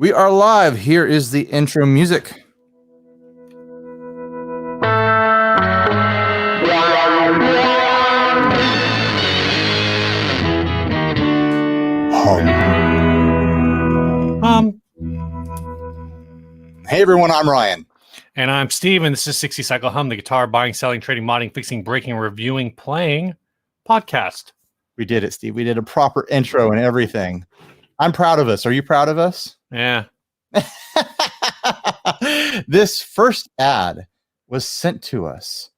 We are live. Here is the intro music. Hey everyone, I'm Ryan. And I'm Steve, and this is 60 Cycle Hum, the guitar buying, selling, trading, modding, fixing, breaking, reviewing, playing podcast. We did it, Steve. We did a proper intro and everything. I'm proud of us. Are you proud of us? Yeah. This first ad was sent to us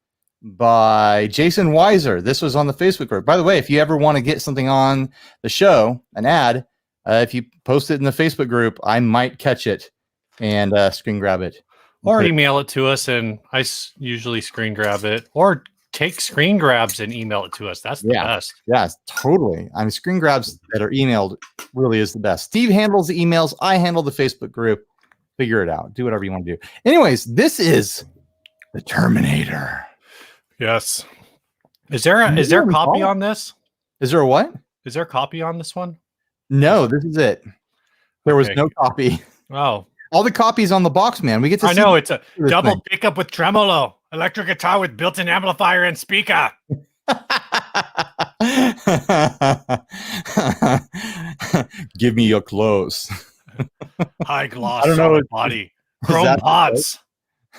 by Jason Weiser. This was on the Facebook group. By the way, if you ever want to get something on the show, an ad, if you post it in the Facebook group, I might catch it and screen grab it. Or email it to us, and I usually screen grab it. Or take screen grabs and email it to us. That's the best. Yeah, totally. I mean, screen grabs that are emailed really is the best. Steve handles the emails. I handle the Facebook group. Figure it out. Do whatever you want to do. Anyways, this is the Terminator. Yes. Is there a copy on this? Is there a what? Is there a copy on this one? No, this is it. There was no copy. Oh. All the copies on the box, man. We get to I know, it's a double pickup with tremolo, electric guitar with built-in amplifier and speaker. Give me your clothes. High gloss solid body. Chrome pots.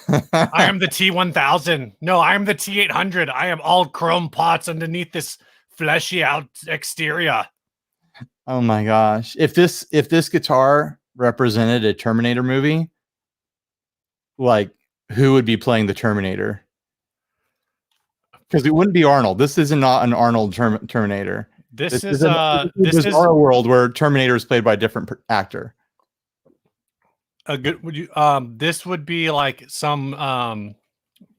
I am the T1000. No, I am the T800. I am all chrome pots underneath this fleshy out exterior. Oh my gosh. If this guitar represented a Terminator movie, like who would be playing the Terminator? Because it wouldn't be Arnold. This is not an Arnold Terminator. This is a world where Terminator is played by a different actor. A good this would be like some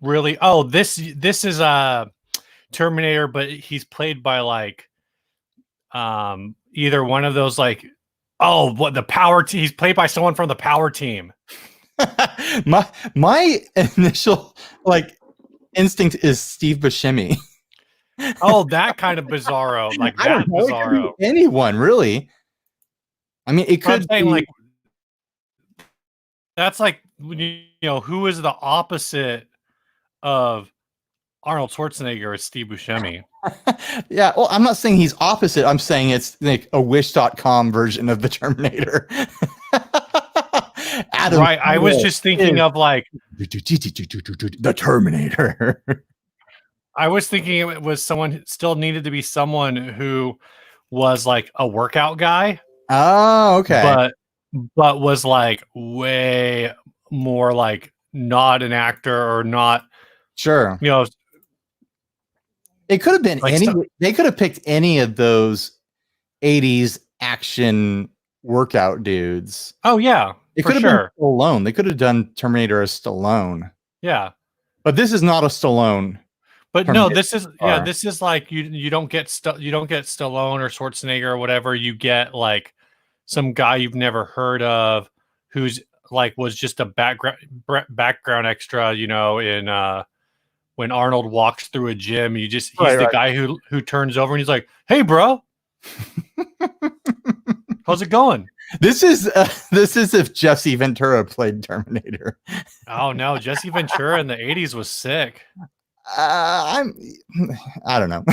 really this is a Terminator, but he's played by like either one of those like the power team. He's played by someone from the power team. my initial instinct is Steve Buscemi. That kind of bizarro, like that bizarro. Anyone really? I mean, it could be like that's like who is the opposite of Arnold Schwarzenegger is Steve Buscemi. Yeah, well, I'm not saying he's opposite. I'm saying it's like a Wish.com version of the Terminator. Right, I was just thinking of like the Terminator. I was thinking it was still needed to be someone who was like a workout guy. Oh, okay. But was like way more like not an actor or not. Sure. It could have been they could have picked any of those 80s action workout dudes. Oh yeah. It could have been Stallone. They could have done Terminator as Stallone. Yeah. But this is not a Stallone. But Terminator. No, this is like you don't get Stallone or Schwarzenegger or whatever. You get like some guy you've never heard of who's like was just a background extra, in when Arnold walks through a gym, he's the guy who turns over and he's like, "Hey, bro, how's it going?" This is if Jesse Ventura played Terminator. Oh no, Jesse Ventura in the 80s was sick. I don't know.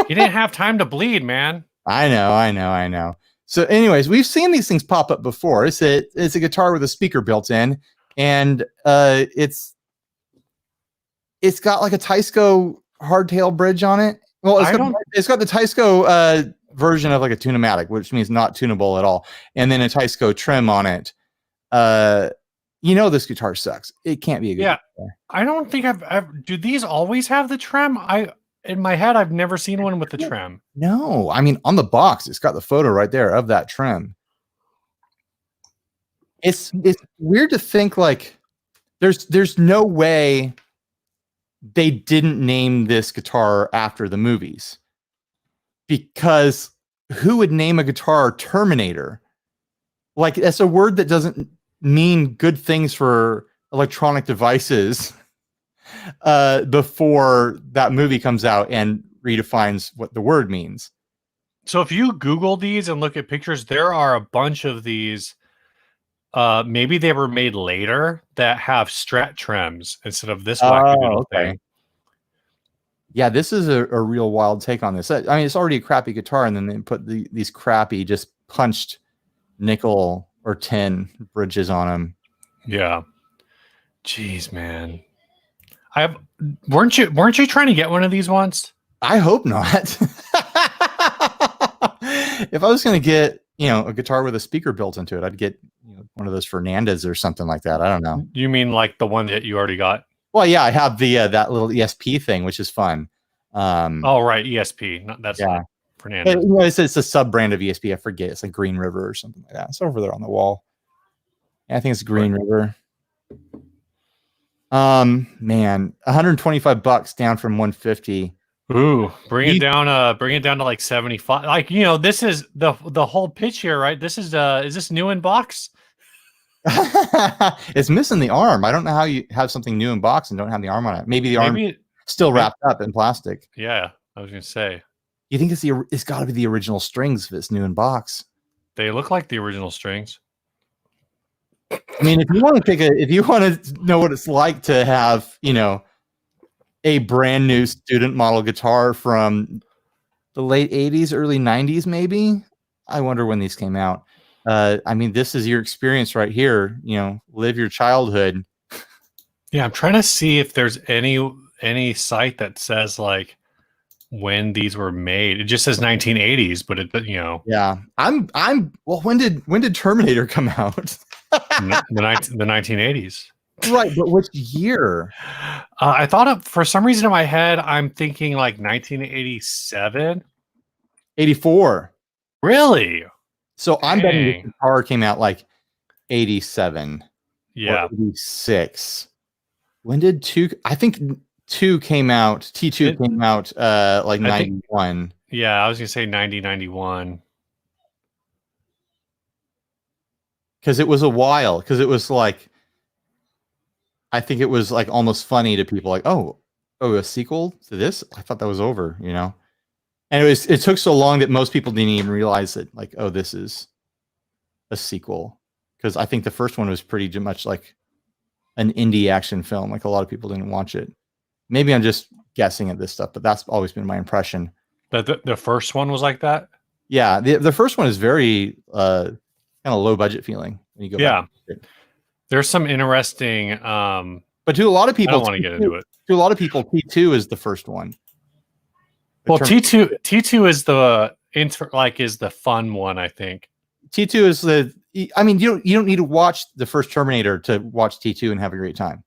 He didn't have time to bleed, man. I know. So, anyways, we've seen these things pop up before. It's a guitar with a speaker built in, and it's got like a Teisco hardtail bridge on it. Well, it's got the Teisco version of like a Tune-o-matic, which means not tunable at all, and then a Teisco trim on it. This guitar sucks. It can't be a good guitar. I don't think do these always have the trim? In my head, I've never seen one with the trim. No, I mean, on the box, it's got the photo right there of that trim. It's weird to think like there's no way they didn't name this guitar after the movies, because who would name a guitar Terminator? Like, that's a word that doesn't mean good things for electronic devices before that movie comes out and redefines what the word means. So if you Google these and look at pictures, there are a bunch of these maybe they were made later that have Strat trims instead of this wackadoodle thing. Yeah, this is a real wild take on this. I mean, it's already a crappy guitar, and then they put these crappy, just punched nickel or tin bridges on them. Yeah. Jeez, man. Weren't you trying to get one of these once? I hope not. If I was going to get, a guitar with a speaker built into it, I'd get one of those Fernandez or something like that. I don't know. You mean like the one that you already got? Well, yeah, I have the that little ESP thing, which is fun. Oh, right, ESP. That's not Fernandez. It's a sub brand of ESP. I forget. It's like Green River or something like that. It's over there on the wall. Yeah, I think it's Green River. Man, $125 down from 150. Ooh, bring it down to like 75. Like, this is the whole pitch here, right? This is this new in box? It's missing the arm. I don't know how you have something new in box and don't have the arm on it. Maybe the arm still wrapped up in plastic. Yeah, I was gonna say. You think it's got to be the original strings if it's new in box? They look like the original strings. I mean, if you want to know what it's like to have, a brand new student model guitar from the late 80s, early 90s, maybe. I wonder when these came out. I mean, this is your experience right here. Live your childhood. Yeah, I'm trying to see if there's any site that says like when these were made. It just says 1980s, but Yeah, well, when did Terminator come out? the 1980s. Right, but which year? I thought for some reason in my head, I'm thinking like 1987, 84. Really? So I'm betting this guitar came out like 87. Yeah, 86. When did 2? I think 2 came out. T2 came out like 91. Yeah, I was gonna say 90, 91. Because it was a while. Because it was like, I think it was like almost funny to people, like, oh, a sequel to this? I thought that was over, And it took so long that most people didn't even realize that, like, oh, this is a sequel. Because I think the first one was pretty much like an indie action film. Like, a lot of people didn't watch it. Maybe I'm just guessing at this stuff, but that's always been my impression. That the first one was like that? Yeah, the first one is very kind of low budget feeling when you go back to it. There's some interesting but to a lot of people, I don't want to get into it. To a lot of people, T2 is the first one. Well, T2 is the fun one, I think. T2 is you don't need to watch the first Terminator to watch T2 and have a great time.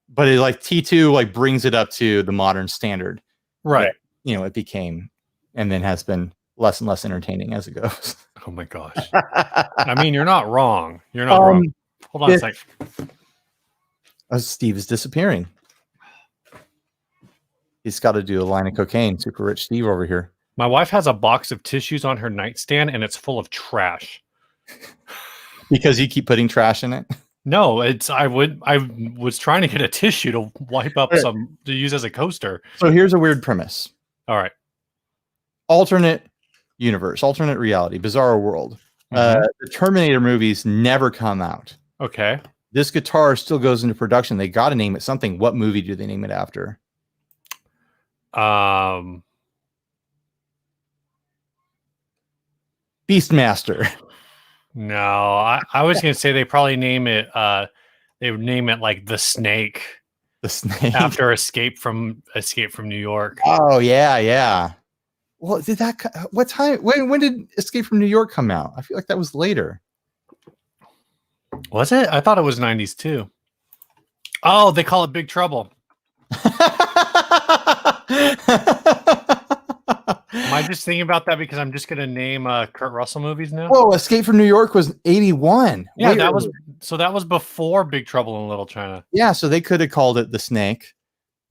But T2 brings it up to the modern standard. Right. That, it became, and then has been less and less entertaining as it goes. Oh my gosh. I mean, you're not wrong. You're not wrong. Hold on a sec. Steve is disappearing. He's got to do a line of cocaine. Super rich Steve over here. My wife has a box of tissues on her nightstand, and it's full of trash. Because you keep putting trash in it? No, I was trying to get a tissue to wipe up some to use as a coaster. So here's a weird premise. All right. Alternate universe, alternate reality, bizarre world. The Terminator movies never come out. Okay. This guitar still goes into production. They got to name it something. What movie do they name it after? Beastmaster. No, I was gonna say they probably name it. They would name it like the Snake. The Snake after Escape from New York. Oh yeah. Well, what time? When did Escape from New York come out? I feel like that was later. Was it? I thought it was 90s too. Oh, they call it Big Trouble. Am I just thinking about that because I'm just going to name Kurt Russell movies now? Whoa, Escape from New York was 81. Yeah, that was before Big Trouble in Little China. Yeah, so they could have called it The Snake.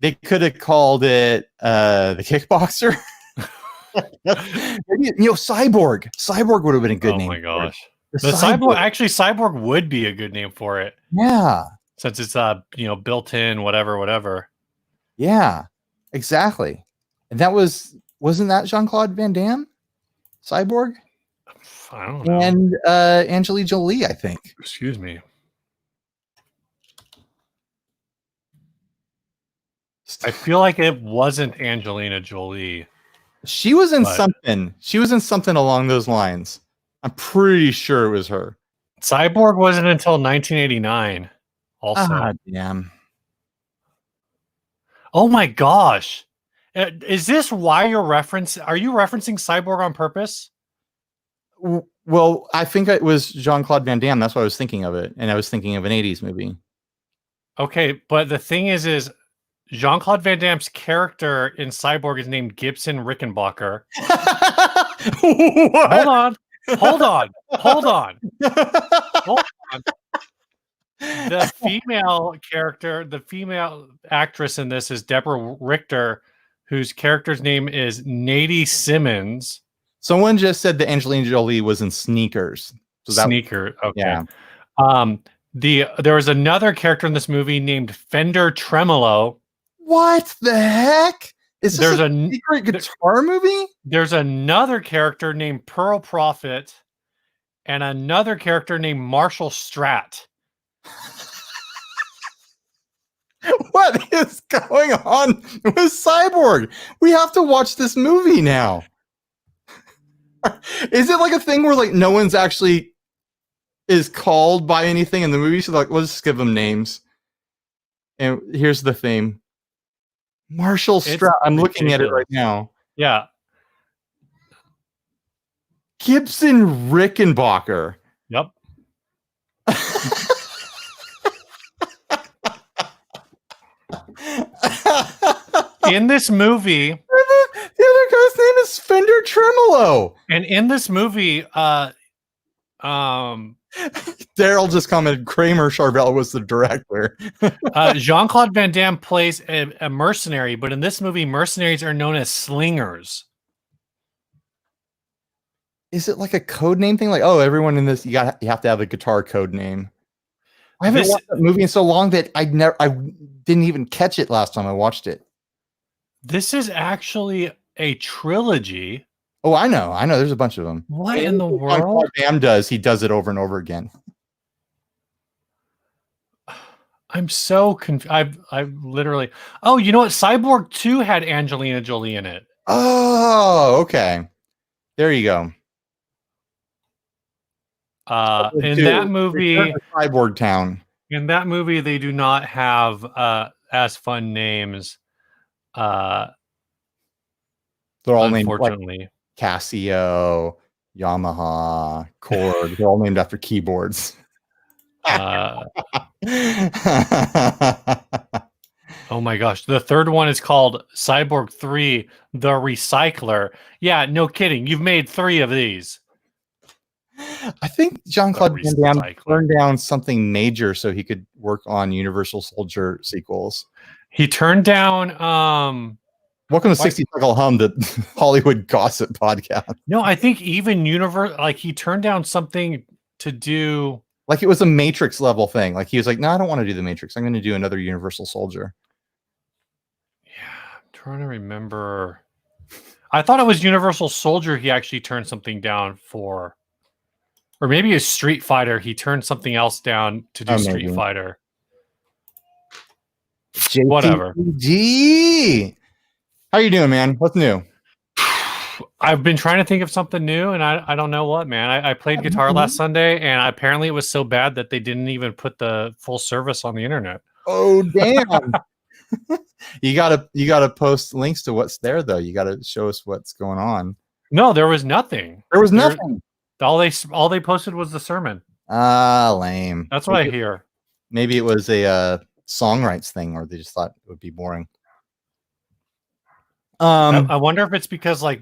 They could have called it The Kickboxer. Maybe, Cyborg. Cyborg would have been a good name. Oh my gosh. The Cyborg would be a good name for it. Yeah. Since it's built in, whatever. Yeah, exactly. And wasn't that Jean-Claude Van Damme? Cyborg? I don't know. And Angelina Jolie, I think. Excuse me. I feel like it wasn't Angelina Jolie. She was in something. She was in something along those lines. I'm pretty sure it was her. Cyborg wasn't until 1989. Also, damn. Oh my gosh, is this why you're referencing? Are you referencing Cyborg on purpose? Well, I think it was Jean-Claude Van Damme. That's why I was thinking of it, and I was thinking of an '80s movie. Okay, but the thing is Jean-Claude Van Damme's character in Cyborg is named Gibson Rickenbacker. Hold on. The female character, the female actress in this is Deborah Richter, whose character's name is Nadie Simmons. Someone just said that Angelina Jolie was in Sneakers. So Sneaker, okay. Yeah. There was another character in this movie named Fender Tremolo. What the heck? Is this a secret guitar movie? There's another character named Pearl Prophet and another character named Marshall Strat. What is going on with Cyborg? We have to watch this movie now. Is it like a thing where like no one's actually is called by anything in the movie? So like, let's just give them names. And here's the theme. Marshall Strat. I'm looking at it right now. Yeah. Gibson Rickenbacker. Yep. In this movie, the other guy's name is Fender Tremolo. And in this movie, Daryl just commented Kramer Charbel was the director. Jean-Claude Van Damme plays a mercenary, but in this movie, mercenaries are known as slingers. Is it like a code name thing? Like, oh, everyone in this, you have to have a guitar code name. I haven't watched that movie in so long that I didn't even catch it last time I watched it. This is actually a trilogy. Oh, I know. There's a bunch of them. What in the world? Bam does. He does it over and over again. I'm so confused. I've literally. Oh, you know what? Cyborg 2 had Angelina Jolie in it. Oh, okay. There you go. In that movie, Cyborg Town. In that movie, they do not have as fun names. They're all named, unfortunately, like Casio, Yamaha, Korg. They're all named after keyboards. Oh my gosh. The third one is called Cyborg 3, The Recycler. Yeah, no kidding. You've made 3 of these. I think Jean-Claude Van Damme turned down something major so he could work on Universal Soldier sequels. He turned down Welcome to 60 Cycle Hum, the Hollywood gossip podcast. No, I think even he turned down something to do, like it was a Matrix level thing. Like he was like, no, I don't want to do the Matrix. I'm going to do another Universal Soldier. Yeah, I'm trying to remember. I thought it was Universal Soldier he actually turned something down for. Or maybe a Street Fighter. He turned something else down to do Street Fighter. Whatever. How you doing, man? What's new? I've been trying to think of something new, and I don't know what, man. I played guitar last Sunday, and apparently it was so bad that they didn't even put the full service on the internet. Oh, damn. You gotta post links to what's there, though. You gotta show us what's going on. No, there was nothing. There was nothing. All they posted was the sermon. Lame. That's what I hear. Maybe it was a songwrites thing, or they just thought it would be boring. I wonder if it's because like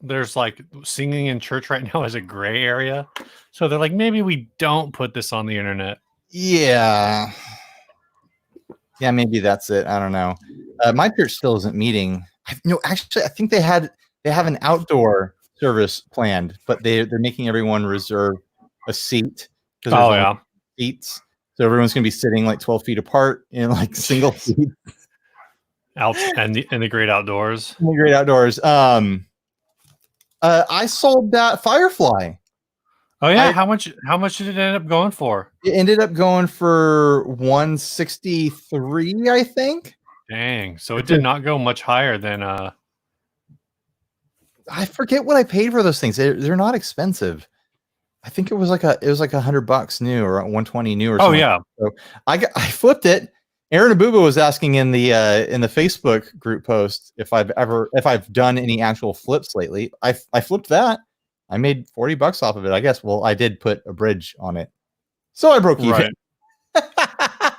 there's like singing in church right now is a gray area, so they're like, maybe we don't put this on the internet. Yeah, maybe that's it. I don't know. My church still isn't meeting. Actually, I think they have an outdoor service planned, but they're making everyone reserve a seat. Oh yeah, seats. So everyone's gonna be sitting like 12 feet apart in like single seats. Out in the great outdoors. In the great outdoors. I sold that Firefly. Oh yeah, how much did it end up going for? It ended up going for $163, I think. Dang, so it did not go much higher than I forget what I paid for those things. They're not expensive. I think it was like $100 new or 120 new or something. Oh yeah. So I flipped it. Aaron Abuba was asking in the Facebook group post if I've done any actual flips lately. I flipped that. I made $40 off of it, I guess. Well, I did put a bridge on it, so I broke even. Right.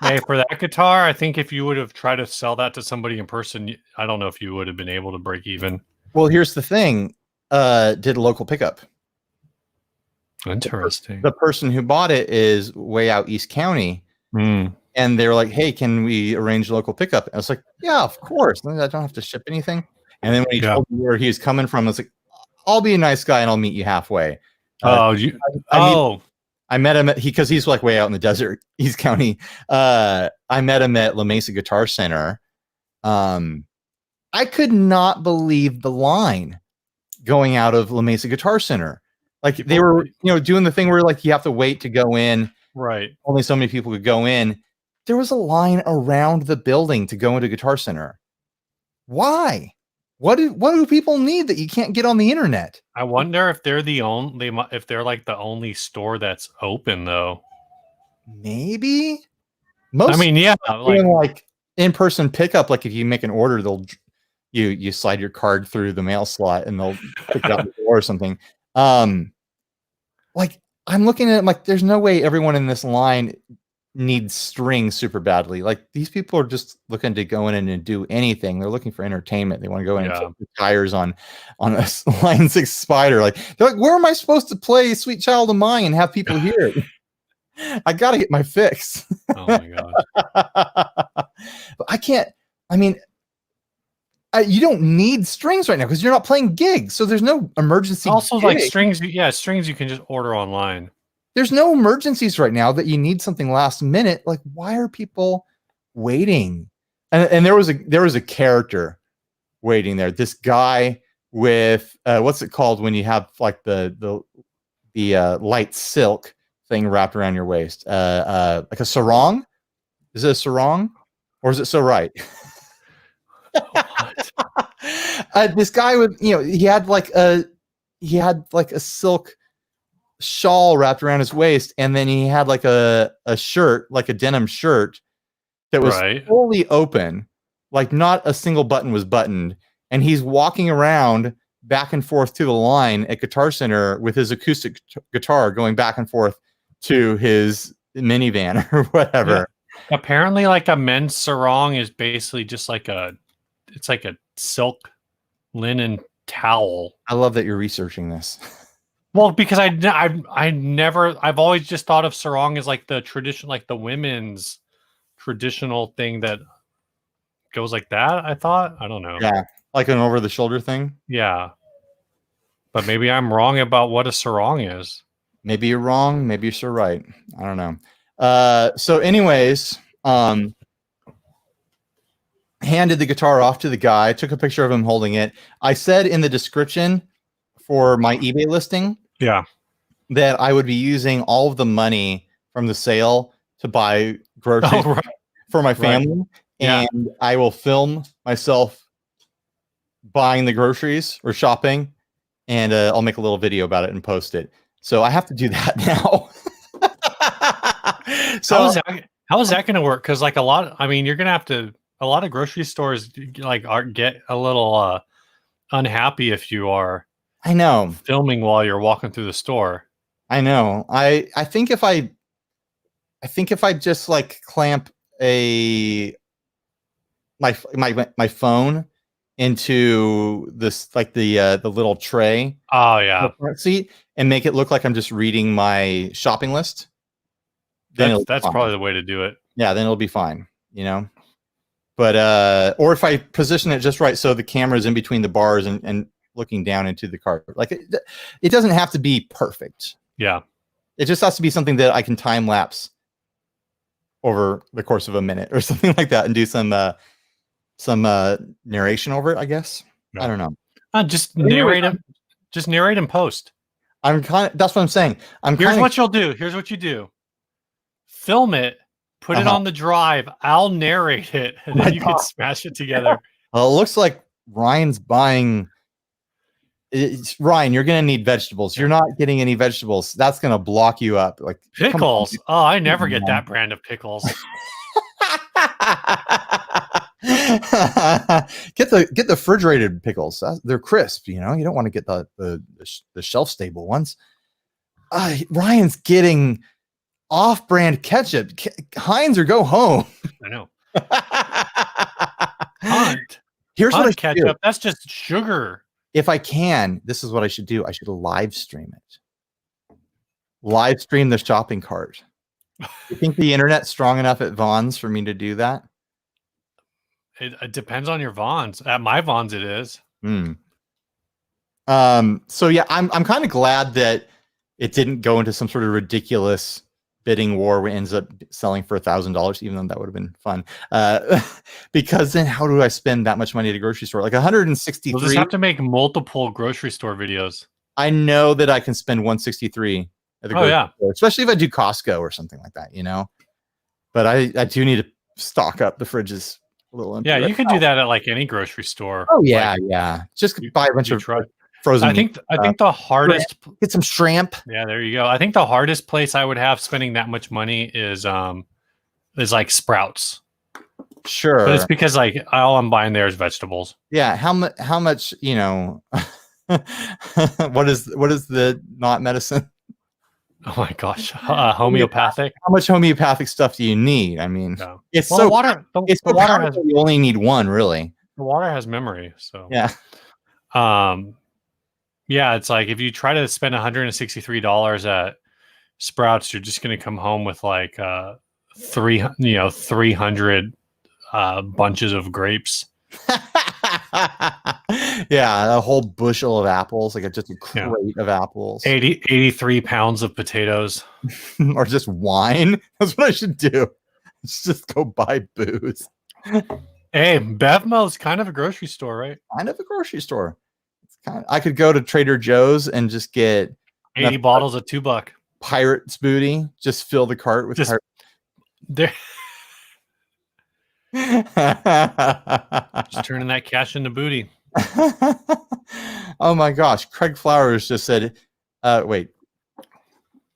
Hey, for that guitar, I think if you would have tried to sell that to somebody in person, I don't know if you would have been able to break even. Well, here's the thing. Did a local pickup. Interesting. The person who bought it is way out East County. And they were like, hey, can we arrange local pickup? And I was like, yeah, of course. I don't have to ship anything. And then when he told me where he was coming from, I was like, I'll be a nice guy and I'll meet you halfway. I met him because he's like way out in the desert, East County. I met him at La Mesa Guitar Center. I could not believe the line going out of La Mesa Guitar Center. Like they were, doing the thing where like you have to wait to go in. Right. Only so many people could go in. There was a line around the building to go into Guitar Center. Why? What do people need that you can't get on the internet? I wonder if they're if they're like the only store that's open though. Maybe. Yeah, like in-person pickup. Like if you make an order, you slide your card through the mail slot and they'll pick it out the door or something. Like I'm looking at it, like there's no way everyone in this line needs strings super badly. Like these people are just looking to go in and do anything. They're looking for entertainment. They want to go in and kick the tires on a Line 6 Spider. Like they're like, where am I supposed to play Sweet Child of Mine and have people hear it? I gotta get my fix. Oh my god. But I can't. I mean, you don't need strings right now because you're not playing gigs, so there's no emergency. Also, like strings you can just order online. There's no emergencies right now that you need something last minute. Like, why are people waiting? And there was a character waiting there. This guy with what's it called when you have like the light silk thing wrapped around your waist? Like a sarong? Is it a sarong, or is it so right? This guy with he had like a silk shawl wrapped around his waist, and then he had like a shirt, like a denim shirt that was fully open, like not a single button was buttoned, and he's walking around back and forth to the line at Guitar Center with his acoustic guitar going back and forth to his minivan or whatever. Yeah. Apparently like a men's sarong is basically just like it's like a silk linen towel. I love that you're researching this. Well, because I've always just thought of sarong as like the tradition, like the women's traditional thing that goes like that. I don't know. Yeah, like an over the shoulder thing. Yeah, but maybe I'm wrong about what a sarong is. Maybe you're wrong. Maybe you're so right. I don't know. So, anyways, handed the guitar off to the guy. Took a picture of him holding it. I said in the description for my eBay listing, that I would be using all of the money from the sale to buy groceries for my family, and I will film myself buying the groceries or shopping, and I'll make a little video about it and post it. So I have to do that now. So how is that going to work? Because like you're going to have to. A lot of grocery stores like get a little unhappy if you are. I know. Filming while you're walking through the store. I know. I think if I just like clamp my phone into this, like the little tray. Oh yeah. Front seat, and make it look like I'm just reading my shopping list. That's probably the way to do it. Yeah, then it'll be fine, But or if I position it just right so the camera's in between the bars and looking down into the cart. Like it doesn't have to be perfect. Yeah. It just has to be something that I can time lapse over the course of a minute or something like that and do some narration over it, I guess. Yeah. I don't know. Just narrate and post. That's what I'm saying. Here's what you'll do. Here's what you do. Film it, put it on the drive. I'll narrate it, and then you can smash it together. Well, it looks like Ryan's buying. Ryan, you're gonna need vegetables. You're not getting any vegetables. That's gonna block you up. Like pickles. Oh, I never get that brand of pickles. Get the refrigerated pickles. They're crisp. You know, you don't want to get the shelf stable ones. Ryan's getting off-brand ketchup. Heinz or go home. I know. Hunt. Here's what I ketchup. Do. That's just sugar. If I can, this is what I should do. I should live stream it. Live stream the shopping cart. You think the internet's strong enough at Vaughn's for me to do that? It depends on your Vaughn's. At my Vaughn's, it is. So yeah, I'm kind of glad that it didn't go into some sort of ridiculous bidding war where it ends up selling for $1,000, even though that would have been fun. Because then how do I spend that much money at a grocery store? Like 163. We'll just have to make multiple grocery store videos. I know that I can spend 163 at the grocery store, especially if I do Costco or something like that, you know. But I do need to stock up the fridges a little. Yeah, you can do that at like any grocery store. Oh yeah, yeah. Just buy a bunch of frozen. I think the hardest get some shrimp. Yeah, there you go. I think the hardest place I would have spending that much money is like Sprouts. Sure, but it's because like all I'm buying there is vegetables. Yeah, how much, you know? what is the not medicine? Oh my gosh, homeopathic. How much homeopathic stuff do you need? I mean, it's the water. The water has. You only need one, really. The water has memory, so yeah. Yeah, it's like if you try to spend $163 at Sprouts, you're just going to come home with like 300 bunches of grapes. Yeah, a whole bushel of apples, like just a crate of apples. 83 pounds of potatoes. Or just wine. That's what I should do. Just go buy booze. Hey, Bevmo's kind of a grocery store, right? Kind of a grocery store. I could go to Trader Joe's and just get 80 bottles of $2. Pirate's booty. Just fill the cart with there. Just turning that cash into booty. Oh my gosh. Craig Flowers just said, wait.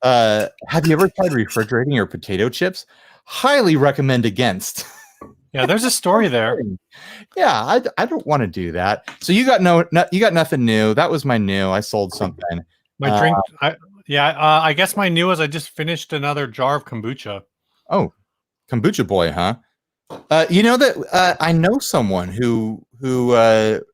Have you ever tried refrigerating your potato chips? Highly recommend against. Yeah, there's a story there. Yeah, I don't want to do that. So you got you got nothing new. That was my new. I sold something. My drink. I guess my new is I just finished another jar of kombucha. Oh, kombucha boy, huh? You know that I know someone who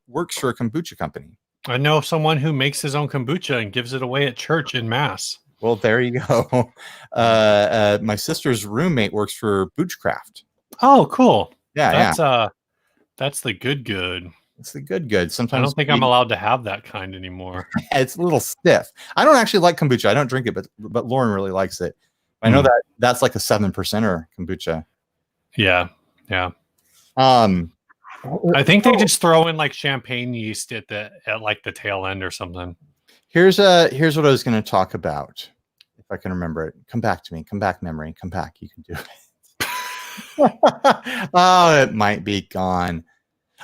works for a kombucha company. I know someone who makes his own kombucha and gives it away at church in mass. Well, there you go. My sister's roommate works for Boochcraft. Oh, cool. Yeah, that's the good. It's the good. Sometimes I don't think I'm allowed to have that kind anymore. It's a little stiff. I don't actually like kombucha. I don't drink it, but Lauren really likes it. I know that's like a 7%er kombucha. Yeah. I think they just throw in like champagne yeast at like the tail end or something. Here's what I was going to talk about. If I can remember it. Come back to me. Come back, memory. Come back. You can do it. Oh, it might be gone.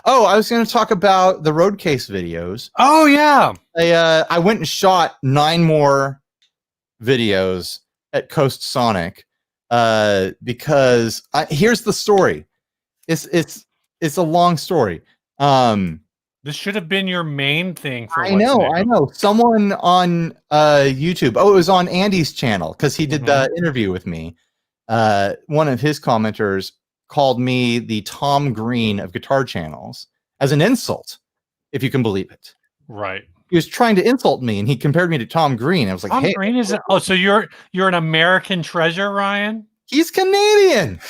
Oh, I was going to talk about the road case videos. Oh yeah. I went and shot 9 more videos at Coast Sonic because here's the story. It's a long story. This should have been your main thing for I know. Someone on YouTube. Oh, it was on Andy's channel because he did the interview with me. One of his commenters called me the Tom Green of guitar channels as an insult, if you can believe it. Right. He was trying to insult me, and he compared me to Tom Green. I was like, Tom Green is so you're an American treasure, Ryan? He's Canadian.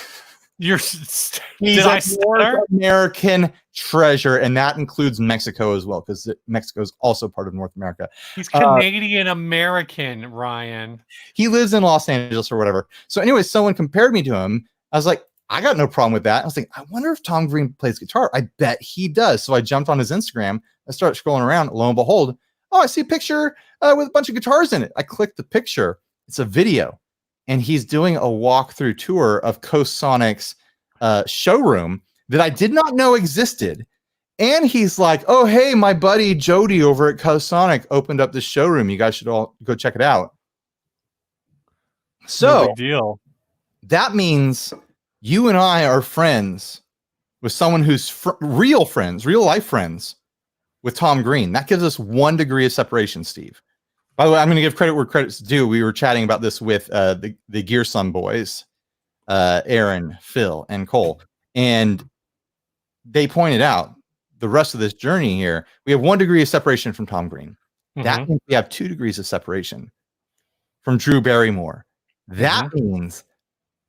He's a North American treasure, and that includes Mexico as well, because Mexico is also part of North America. He's Canadian American, Ryan. He lives in Los Angeles or whatever. So anyway, someone compared me to him. I was like, I got no problem with that. I was like, I wonder if Tom Green plays guitar. I bet he does. So I jumped on his Instagram. I started scrolling around. Lo and behold, Oh, I see a picture with a bunch of guitars in it. I click the picture. It's a video. And he's doing a walkthrough tour of Coast Sonic's showroom that I did not know existed. And he's like, oh, hey, my buddy Jody over at Coast Sonic opened up this showroom. You guys should all go check it out. So no big deal. That means you and I are friends with someone who's real life friends with Tom Green. That gives us 1 degree of separation, Steve. By the way, I'm going to give credit where credit's due. We were chatting about this with the Gearsun boys, Aaron, Phil, and Cole. And they pointed out the rest of this journey here, we have 1 degree of separation from Tom Green. That means we have 2 degrees of separation from Drew Barrymore. That means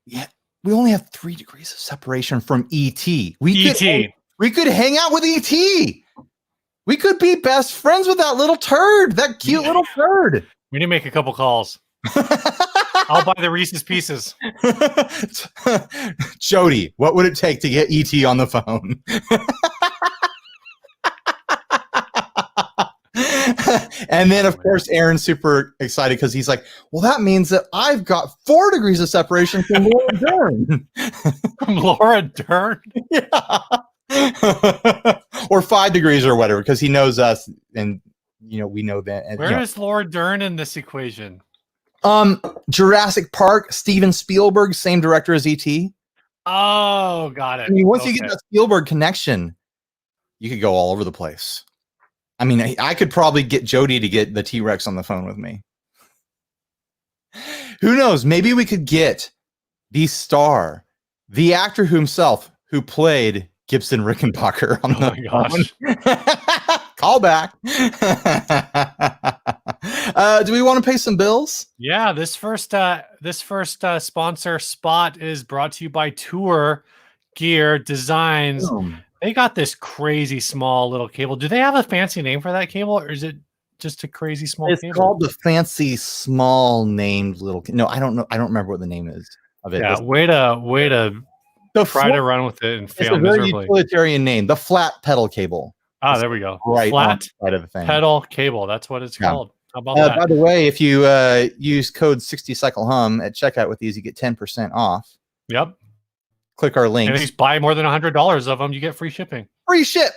we only have 3 degrees of separation from E.T. We could hang out with E.T. We could be best friends with that little turd, that cute little turd. We need to make a couple calls. I'll buy the Reese's Pieces. Jody, what would it take to get E.T. on the phone? And then, of course, Aaron's super excited because he's like, well, that means that I've got 4 degrees of separation from Laura Dern. From Laura Dern? Yeah. Or 5 degrees or whatever, because he knows us and, we know that. And, Where is Laura Dern in this equation? Jurassic Park, Steven Spielberg, same director as E.T. Oh, got it. I mean, once you get that Spielberg connection, you could go all over the place. I mean, I could probably get Jody to get the T-Rex on the phone with me. Who knows? Maybe we could get the star, the actor himself who played Gibson Rickenbacker on the gosh. Call back. Do we want to pay some bills? Yeah, this first sponsor spot is brought to you by Tour Gear Designs. Boom. They got this crazy small little cable. Do they have a fancy name for that cable, or is it just a crazy small cable? It's called the fancy small named little. No, I don't know. I don't remember what the name is of it. Yeah, way to try to run with it and fail it's a very miserably. Utilitarian name. The flat pedal cable. Ah, there we go. Right, flat side of the thing. Pedal cable. That's what it's called. How about that? By the way, if you use code 60cyclehum at checkout with these, you get 10% off. Yep. Click our link. And if you buy more than $100 of them, you get free shipping. Free ship.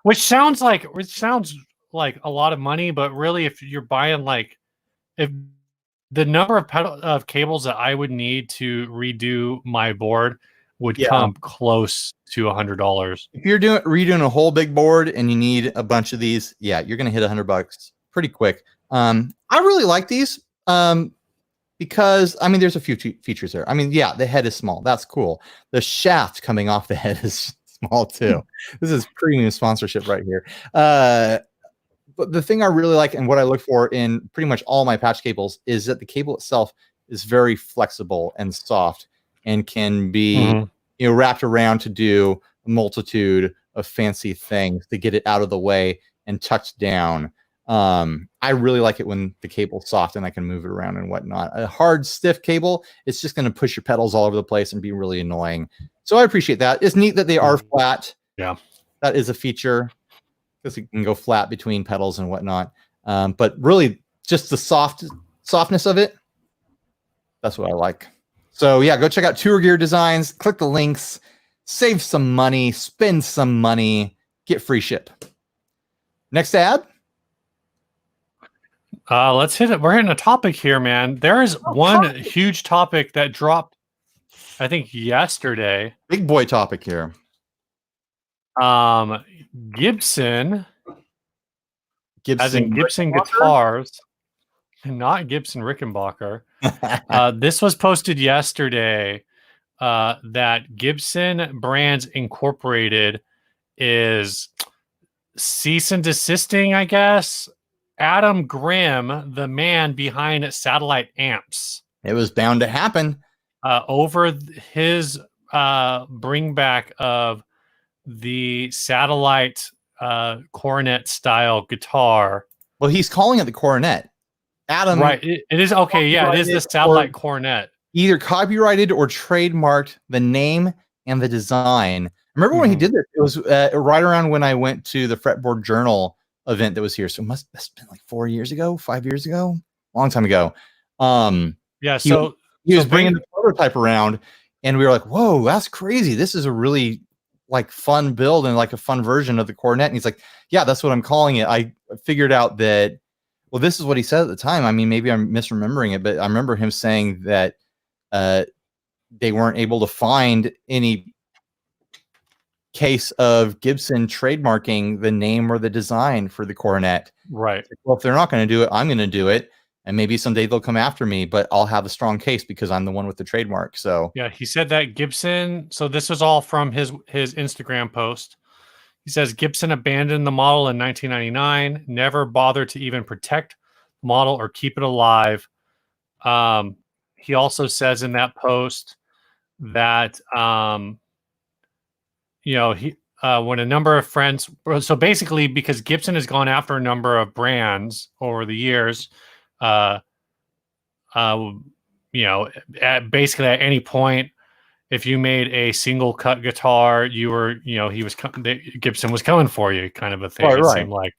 Which sounds like a lot of money, but really, if you're buying if the number of cables that I would need to redo my board would come close to $100. If you're redoing a whole big board and you need a bunch of these, you're gonna hit $100 pretty quick. I really like these. Because, I mean, there's a few features there. I mean, the head is small. That's cool. The shaft coming off the head is small, too. This is premium sponsorship right here. But the thing I really like and what I look for in pretty much all my patch cables is that the cable itself is very flexible and soft and can be wrapped around to do a multitude of fancy things to get it out of the way and touch down. I really like it when the cable's soft and I can move it around and whatnot. A hard, stiff cable, it's just going to push your pedals all over the place and be really annoying. So I appreciate that. It's neat that they are flat. Yeah. That is a feature because you can go flat between pedals and whatnot. But really just the softness of it. That's what I like. So go check out Tour Gear Designs, click the links, save some money, spend some money, get free ship. Next ad. Let's hit it. We're hitting a topic here, man. There is one huge topic that dropped, I think, yesterday. Big boy topic here. Gibson, as in Gibson guitars, and not Gibson Rickenbacker. This was posted yesterday that Gibson Brands Incorporated is cease and desisting, I guess, Adam Grimm, the man behind Satellite Amps. It was bound to happen. Over his bring back of the Satellite Coronet style guitar. Well, he's calling it the Coronet. Adam, right? It is okay. Yeah, it is the Satellite Coronet. Either copyrighted or trademarked the name and the design. Remember when he did this? It was right around when I went to the Fretboard Journal event that was here. So that's been like 4 years ago, 5 years ago, long time ago. Yeah. So he was bringing the prototype around, and we were like, "Whoa, that's crazy! This is a really like fun build and like a fun version of the Coronet." And he's like, "Yeah, that's what I'm calling it." I figured out that, well, this is what he said at the time. I mean, maybe I'm misremembering it, but I remember him saying that they weren't able to find any case of Gibson trademarking the name or the design for the Coronet. Right. Well, if they're not going to do it, I'm going to do it. And maybe someday they'll come after me, but I'll have a strong case because I'm the one with the trademark. So yeah, he said that Gibson. So this was all from his Instagram post. He says Gibson abandoned the model in 1999, never bothered to even protect the model or keep it alive. He also says in that post that when a number of friends, so basically because Gibson has gone after a number of brands over the years, basically at any point, if you made a single cut guitar, you were, Gibson was coming for you, kind of a thing. Right, it seemed like.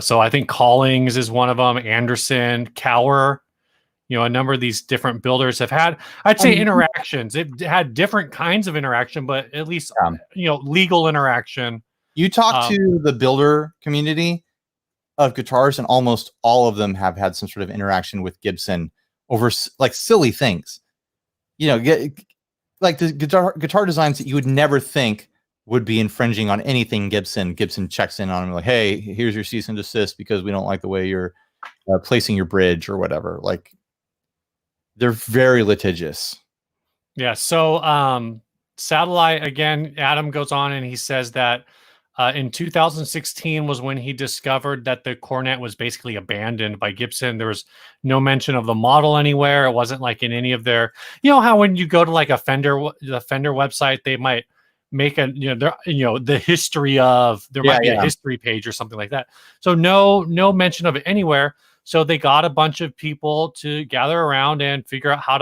So I think Collings is one of them. Anderson, Cower, a number of these different builders have had, I'd say, interactions. It had different kinds of interaction, but at least legal interaction. You talk to the builder community of guitars, and almost all of them have had some sort of interaction with Gibson over like silly things. Like the guitar designs that you would never think would be infringing on anything Gibson. Gibson checks in on them like, "Hey, here's your cease and desist because we don't like the way you're placing your bridge or whatever." Like, they're very litigious. Yeah. So Satellite, again, Adam goes on and he says that in 2016 was when he discovered that the Coronet was basically abandoned by Gibson. There was no mention of the model anywhere. It wasn't like in any of their, how when you go to like the Fender website, they might make the history of, there might be a history page or something like that. So no mention of it anywhere. So they got a bunch of people to gather around and figure out how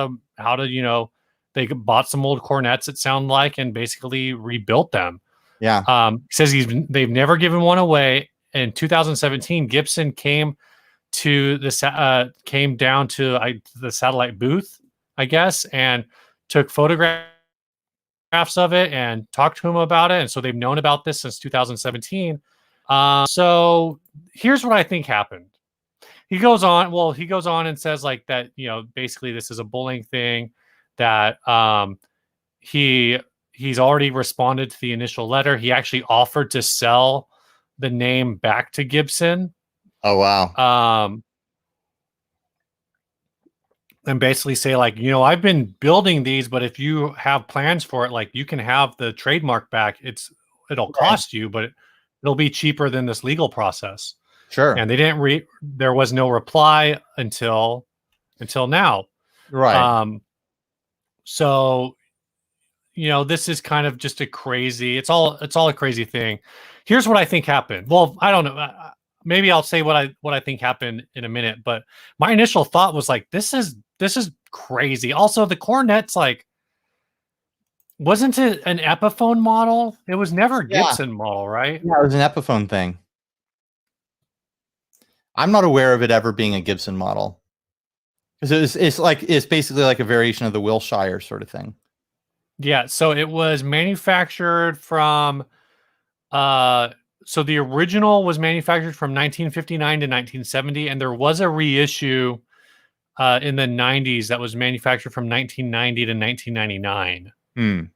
to they bought some old Coronets, it sounded like, and basically rebuilt them. Yeah. Says they've never given one away. In 2017, Gibson came down to the Satellite booth, I guess, and took photographs of it and talked to him about it. And so they've known about this since 2017. So here's what I think happened. He goes on and says like that, basically this is a bullying thing, that he's already responded to the initial letter. He actually offered to sell the name back to Gibson. Oh, wow. And basically say like, I've been building these, but if you have plans for it, like you can have the trademark back. It'll cost you, but it'll be cheaper than this legal process. Sure. And they didn't there was no reply until now. Right. So, this is kind of just it's all a crazy thing. Here's what I think happened. Well, I don't know. Maybe I'll say what I think happened in a minute, but my initial thought was like, this is crazy. Also, the Coronet's like, wasn't it an Epiphone model? It was never a Gibson model, right? Yeah, it was an Epiphone thing. I'm not aware of it ever being a Gibson model. Because it's basically like a variation of the Wilshire sort of thing. Yeah, so it was manufactured from so the original was manufactured from 1959 to 1970, and there was a reissue in the 90s that was manufactured from 1990 to 1999.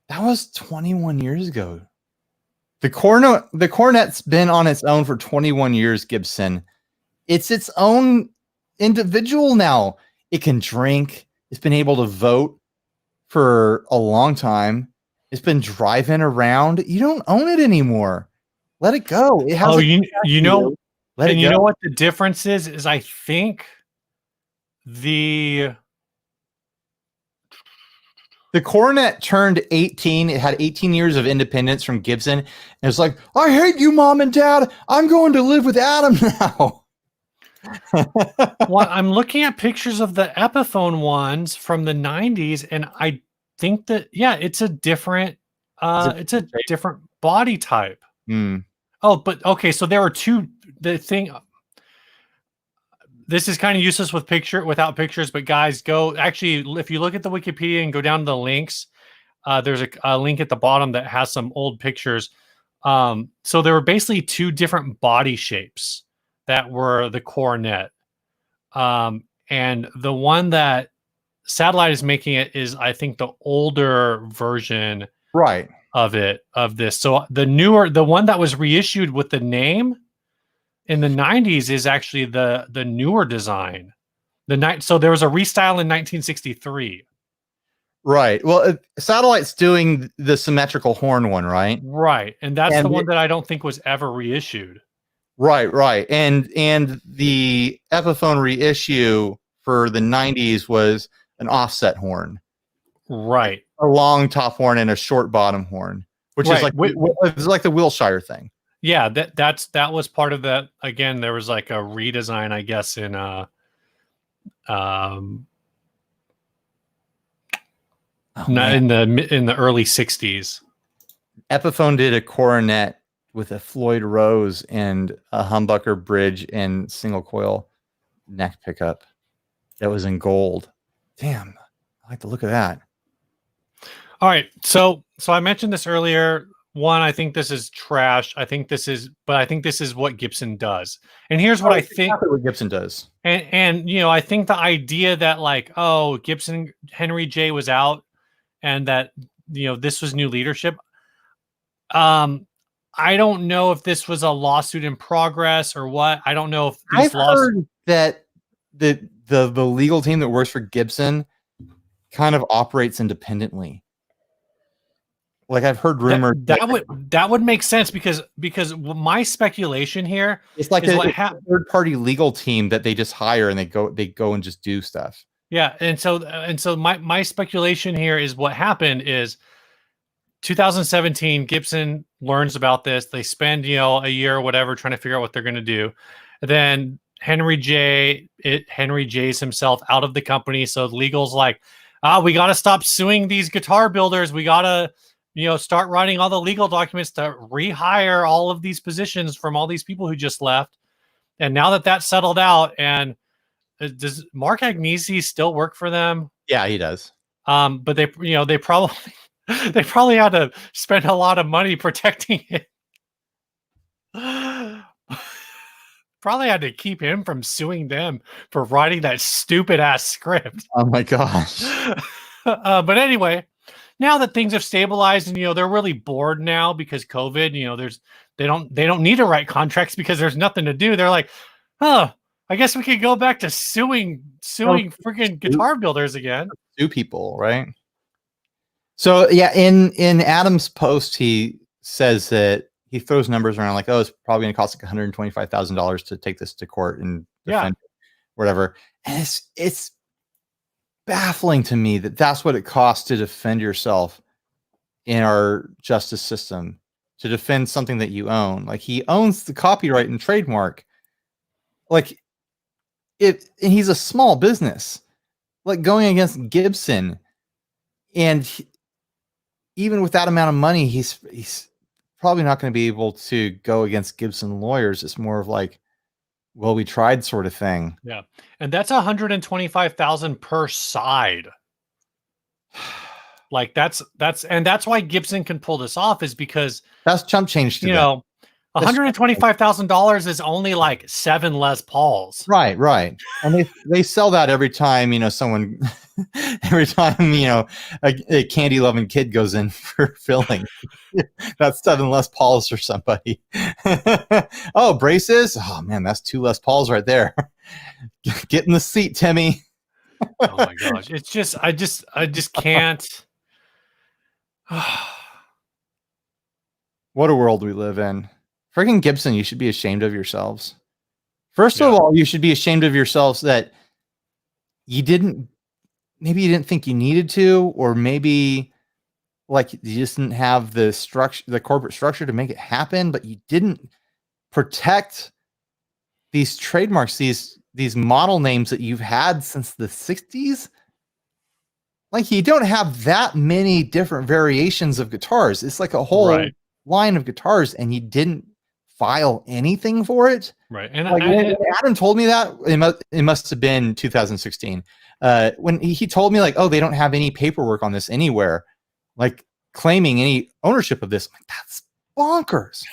That was 21 years ago. The Coronet's been on its own for 21 years, Gibson. It's its own individual now. It can drink. It's been able to vote for a long time. It's been driving around. You don't own it anymore. Let it go. It has. You know what the difference is? Is I think the Coronet turned 18. It had 18 years of independence from Gibson. And it's like, I hate you, Mom and Dad. I'm going to live with Adam now. Well, I'm looking at pictures of the Epiphone ones from the 90s, and I think that it's a different different body type. Oh, but okay, so there were two. The thing. This is kind of useless without pictures, but guys, go actually if you look at the Wikipedia and go down to the links, there's a link at the bottom that has some old pictures. So there were basically two different body shapes that were the Coronet, and the one that Satellite is making it is, I think, the older version, right, of this. So the one that was reissued with the name in the 90s is actually the newer design. So there was a restyle in 1963. Right. Well, Satellite's doing the symmetrical horn one, right? Right, and that's the one that I don't think was ever reissued. Right, right. And the Epiphone reissue for the 90s was an offset horn. Right. A long top horn and a short bottom horn, which is like it's like the Wilshire thing. Yeah, that was part of that. Again, there was like a redesign, I guess, in in the early 60s. Epiphone did a Coronet with a Floyd Rose and a humbucker bridge and single coil neck pickup that was in gold. Damn, I like the look of that. All right, so I mentioned this earlier. One, I think this is trash. I think this is what Gibson does. And here's what I think. Exactly what Gibson does. And I think the idea that like, oh, Gibson Henry J was out, and that this was new leadership. I don't know if this was a lawsuit in progress or what. I don't know if I've heard that the legal team that works for Gibson kind of operates independently. Like I've heard rumors that would make sense because my speculation here it's like a third party legal team that they just hire and they go and just do stuff. Yeah, and so my speculation here is what happened is 2017 Gibson learns about this. They spend a year or whatever trying to figure out what they're going to do. Then Henry J's himself out of the company. So legal's like, we got to stop suing these guitar builders. We got to start writing all the legal documents to rehire all of these positions from all these people who just left. And now that that's settled out, and does Mark Agnesi still work for them? Yeah, he does. But they probably had to spend a lot of money protecting it. Probably had to keep him from suing them for writing that stupid ass script. Oh my gosh. But anyway, now that things have stabilized and they're really bored now because COVID, they don't need to write contracts because there's nothing to do. They're like, I guess we could go back to suing freaking guitar builders again. Sue people, right? So yeah, in Adam's post, he says that he throws numbers around like, oh, it's probably going to cost like $125,000 to take this to court and defend it, whatever. And it's baffling to me that that's what it costs to defend yourself in our justice system, to defend something that you own. Like he owns the copyright and trademark. Like and he's a small business, like going against Gibson, and even with that amount of money, he's probably not going to be able to go against Gibson lawyers. It's more of like, well, we tried sort of thing. Yeah. And that's $125,000 per side. Like that's why Gibson can pull this off, is because that's chump change to $125,000 is only like 7 Les Pauls. Right. And they sell that every time, someone, every time, a candy loving kid goes in for filling. That's 7 Les Pauls for somebody. Oh, braces. Oh man, that's 2 Les Pauls right there. Get in the seat, Timmy. Oh my gosh. It's just, I just can't. What a world we live in. Freaking Gibson, you should be ashamed of yourselves. First of all, you should be ashamed of yourselves that maybe you didn't think you needed to, or maybe like you just didn't have the structure, the corporate structure to make it happen, but you didn't protect these trademarks, these model names that you've had since the 60s. Like you don't have that many different variations of guitars. It's like a whole line of guitars, and you didn't file anything for it. Right. And like when Adam told me that, it must have been 2016. When he told me like, oh, they don't have any paperwork on this anywhere, like claiming any ownership of this. I'm like, that's bonkers.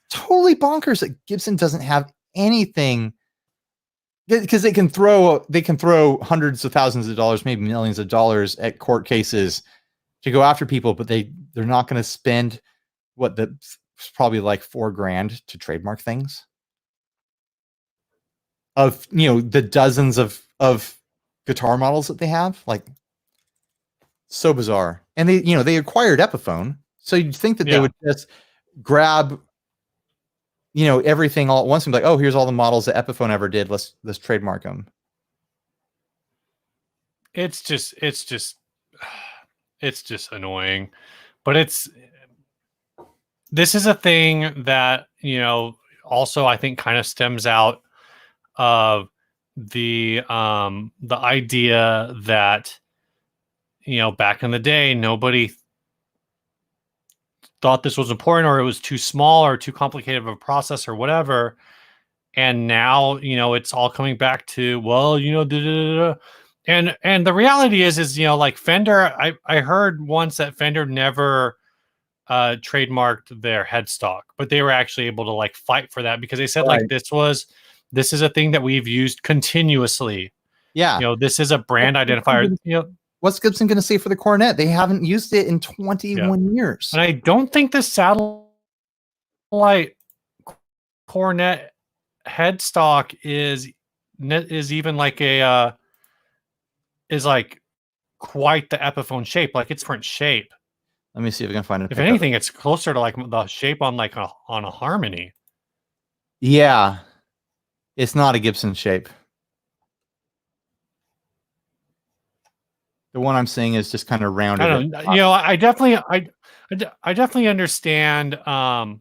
Totally bonkers that Gibson doesn't have anything, because they can throw hundreds of thousands of dollars, maybe millions of dollars at court cases to go after people, but they're not going to spend probably like $4,000 to trademark things of, the dozens of guitar models that they have. Like, so bizarre. And they acquired Epiphone, so you'd think that they would just grab everything all at once and be like, oh, here's all the models that Epiphone ever did, let's trademark them. It's just annoying. But this is a thing that, also I think kind of stems out of the idea that, back in the day, nobody thought this was important, or it was too small or too complicated of a process or whatever. And now, it's all coming back to, well, and the reality is, like Fender, I heard once that Fender never trademarked their headstock, but they were actually able to like fight for that, because they said like this is a thing that we've used continuously. Yeah. This is a brand identifier. What's Gibson going to say for the Coronet? They haven't used it in 21 years. And I don't think the satellite Coronet headstock is even like is like quite the Epiphone shape. Like, it's different shape. Let me see if I can find it. If anything, it's closer to like the shape on like on a Harmony. Yeah. It's not a Gibson shape. The one I'm seeing is just kind of rounded. I don't know. I definitely understand. I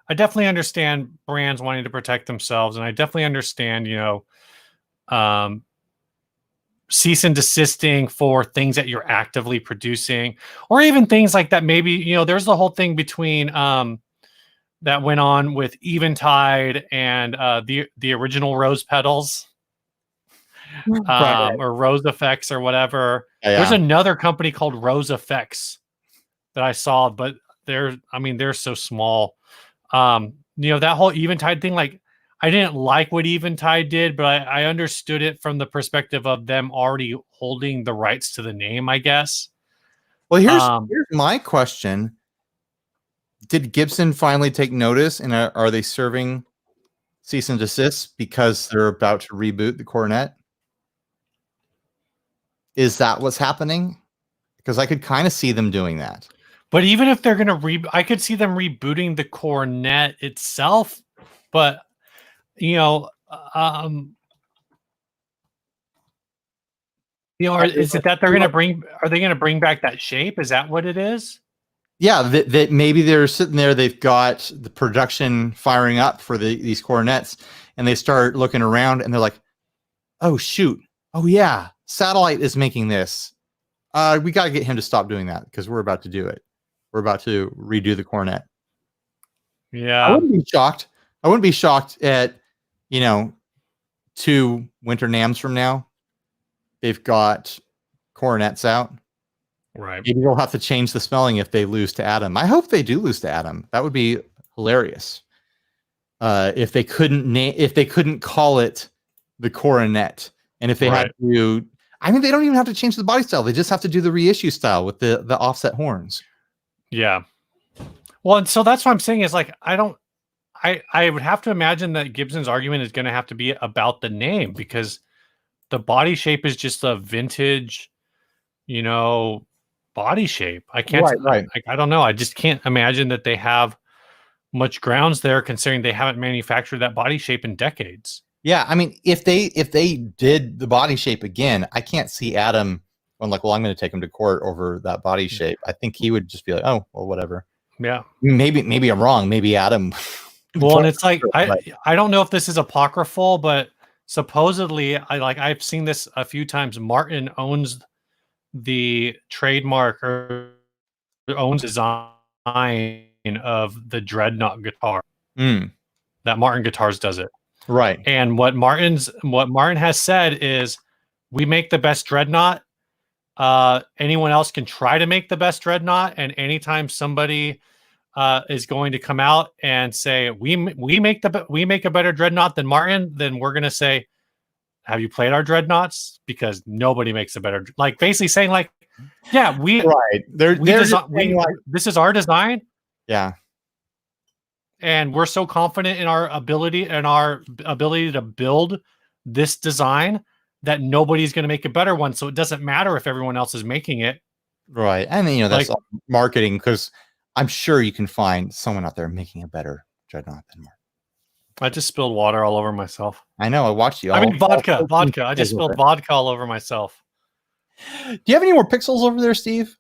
definitely understand brands wanting to protect themselves, and I definitely understand, cease and desisting for things that you're actively producing, or even things like that. Maybe, there's the whole thing between that went on with Eventide and the original Rose Pedals. Or Rose Effects or whatever. Yeah. There's another company called Rose Effects that I saw, but they're so small. That whole Eventide thing, like, I didn't like what Eventide did, but I understood it from the perspective of them already holding the rights to the name, I guess. Well, here's my question. Did Gibson finally take notice, and are they serving cease and desist because they're about to reboot the Coronet? Is that what's happening? Because I could kind of see them doing that. But even if they're going to I could see them rebooting the Coronet itself. But, is it that they're going to are they going to bring back that shape? Is that what it is? Yeah, that maybe they're sitting there, they've got the production firing up for these Coronets, and they start looking around and they're like, oh, shoot. Oh, yeah. Satellite is making this. We got to get him to stop doing that, because we're about to do it. We're about to redo the Coronet. Yeah. I wouldn't be shocked. I wouldn't be shocked at, 2 winter NAMMs from now, they've got Coronets out. Right. Maybe they'll have to change the spelling if they lose to Adam. I hope they do lose to Adam. That would be hilarious. If they couldn't call it the Coronet, and if they had to, they don't even have to change the body style. They just have to do the reissue style with the offset horns. Yeah. Well, and so that's what I'm saying is, like, I would have to imagine that Gibson's argument is going to have to be about the name, because the body shape is just a vintage, body shape. I can't, I don't know. I just can't imagine that they have much grounds there, considering they haven't manufactured that body shape in decades. Yeah, if they did the body shape again, I can't see Adam going like, well, I'm going to take him to court over that body shape. I think he would just be like, oh, well, whatever. Yeah. Maybe I'm wrong. Maybe Adam. Well, and it's like, I don't know if this is apocryphal, but supposedly I've seen this a few times. Martin owns the trademark, or owns design of the dreadnought guitar. Mm. That Martin Guitars does it. Right. And what Martin has said is, we make the best dreadnought. Anyone else can try to make the best dreadnought, and anytime somebody is going to come out and say we make a better dreadnought than Martin, then we're gonna say, have you played our dreadnoughts? Because nobody makes a better, like basically saying like, yeah, we right. This is our design. Yeah. And we're so confident in our ability to build this design that nobody's going to make a better one. So it doesn't matter if everyone else is making it. Right. And then, that's all marketing, because I'm sure you can find someone out there making a better dreadnought than Martin. I just spilled water all over myself. I know. I watched you. Vodka. I just spilled vodka all over myself. Do you have any more pixels over there, Steve?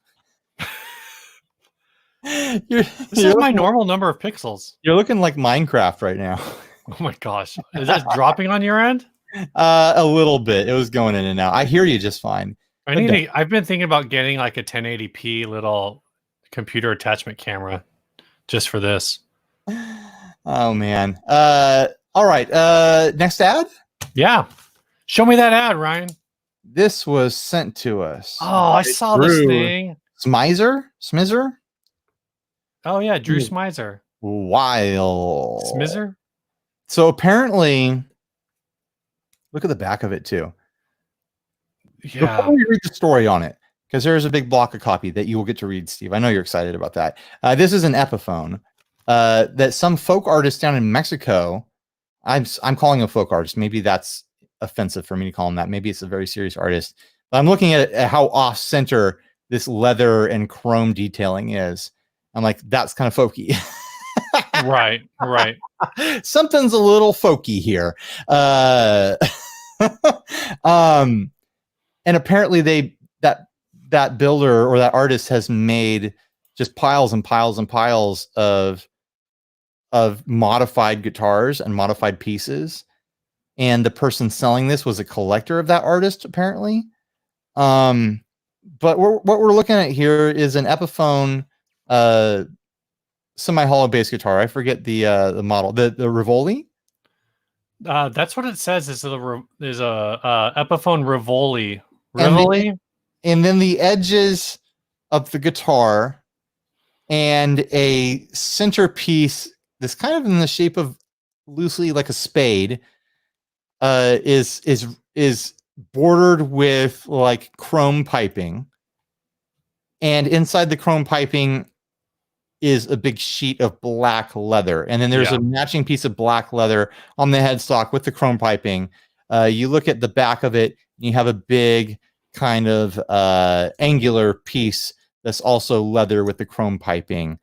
This is my normal number of pixels. You're looking like Minecraft right now. Oh my gosh. Is that dropping on your end? A little bit. It was going in and out. I hear you just fine. I've been thinking about getting like a 1080p little computer attachment camera just for this. Oh man. All right. Next ad? Yeah. Show me that ad, Ryan. This was sent to us. Oh, I saw this thing. Smizer? Oh yeah, Drew Smizer. Wild. Smizer? So apparently, look at the back of it too. Yeah. Before we read the story on it, because there's a big block of copy that you will get to read, Steve. I know you're excited about that. This is an Epiphone that some folk artist down in Mexico. I'm calling a folk artist. Maybe that's offensive for me to call him that. Maybe it's a very serious artist. But I'm looking at how off center this leather and chrome detailing is. I'm like, that's kind of folky. Right. Something's a little folky here. And apparently that builder or that artist has made just piles and piles and piles of modified guitars and modified pieces. And the person selling this was a collector of that artist, apparently. But what we're looking at here is an Epiphone semi-hollow bass guitar. I forget the model, the Rivoli. That's what it says. Is a Epiphone Rivoli. And then the edges of the guitar and a centerpiece that's kind of in the shape of loosely like a spade is bordered with like chrome piping, and inside the chrome piping is a big sheet of black leather, and then there's a matching piece of black leather on the headstock with the chrome piping. You look at the back of it, and you have a big kind of angular piece that's also leather with the chrome piping.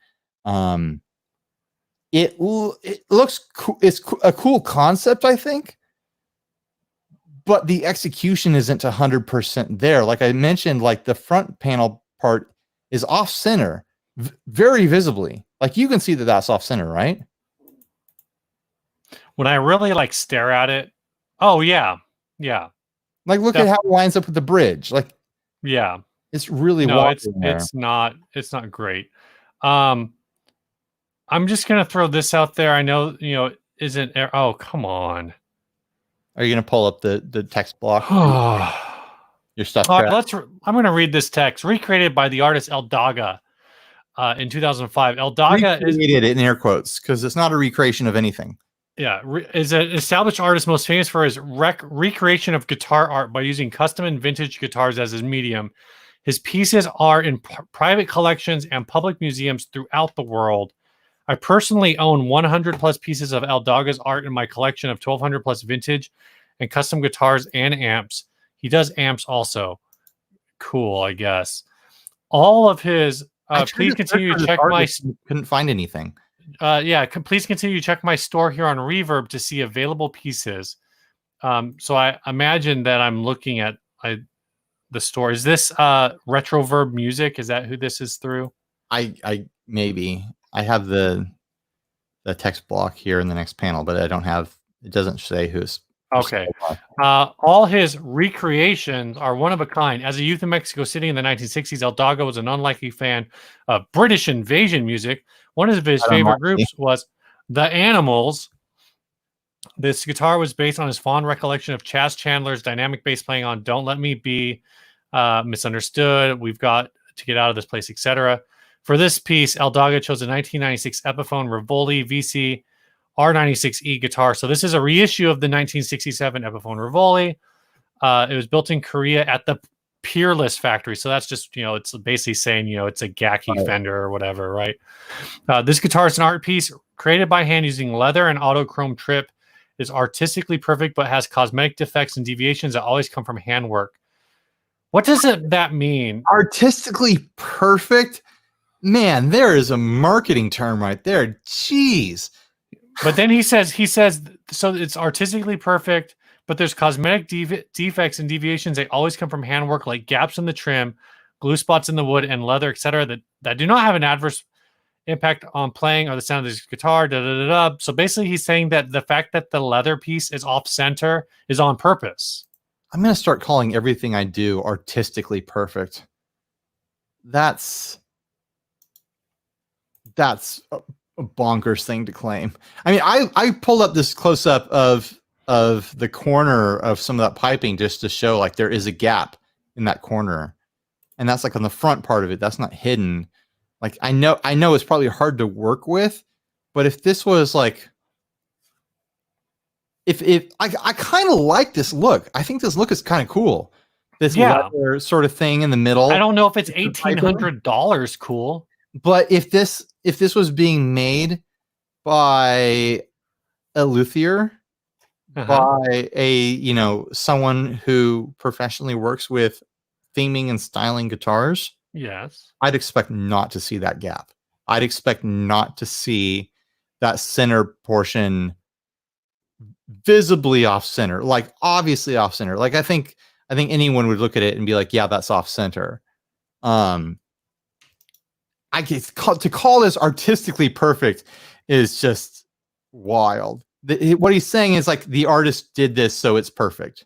It looks cool. It's a cool concept, I think, but the execution isn't 100% there. Like I mentioned, like the front panel part is off center very visibly. Like you can see that that's off center, right? When I really like stare at it. Oh yeah. Like look at how it lines up with the bridge. Like, yeah, it's really it's not great. I'm just gonna throw this out there. I know isn't. Oh come on. Are you gonna pull up the text block? Your stuff. All right, I'm gonna read this text. Recreated by the artist El Daga in 2005. El Daga recreated it in air quotes because it's not a recreation of anything. Yeah, is an established artist most famous for his recreation of guitar art by using custom and vintage guitars as his medium. His pieces are in private collections and public museums throughout the world. I personally own 100 plus pieces of El Daga's art in my collection of 1,200 plus vintage and custom guitars and amps. He does amps also. Cool, I guess. All of his. Please continue to check my. Couldn't find anything. Please continue to check my store here on Reverb to see available pieces. So I imagine that I'm looking at the store. Is this Retroverb Music? Is that who this is through? I maybe. I have the text block here in the next panel, but I don't have. It doesn't say who's. Okay. All his recreations are one of a kind. As a youth in Mexico City in the 1960s, El Daga was an unlikely fan of British invasion music, One of his favorite groups was The Animals. This guitar was based on his fond recollection of Chas Chandler's dynamic bass playing on Don't Let Me Be, Misunderstood, We've Got to Get Out of This Place, etc. For this piece, El Daga chose a 1996 Epiphone Rivoli VC R96E guitar. So this is a reissue of the 1967 Epiphone Rivoli. It was built in Korea at the Peerless factory. So that's just, it's basically saying, it's a Gaki Fender or whatever, right? This guitar is an art piece created by hand using leather and autochrome trip. Is artistically perfect, but has cosmetic defects and deviations that always come from handwork. What does that mean? Artistically perfect? Man, there is a marketing term right there. Jeez. But then he says, so it's artistically perfect, but there's cosmetic defects and deviations. They always come from handwork, like gaps in the trim, glue spots in the wood and leather, etc. That do not have an adverse impact on playing or the sound of this guitar. So basically, he's saying that the fact that the leather piece is off center is on purpose. I'm going to start calling everything I do artistically perfect. That's a bonkers thing to claim. I mean, I pulled up this close up of the corner of some of that piping just to show like there is a gap in that corner, and that's like on the front part of it. That's not hidden. Like I know it's probably hard to work with, but if this was like, if I kind of like this look. I think this look is kind of cool. This leather sort of thing in the middle. I don't know if it's $1,800 cool, but if this was being made by a luthier, by a someone who professionally works with theming and styling guitars. Yes. I'd expect not to see that gap. I'd expect not to see that center portion visibly off center, like obviously off center. Like I think anyone would look at it and be like, yeah, that's off center. I get to call this artistically perfect is just wild. What he's saying is like the artist did this, so it's perfect.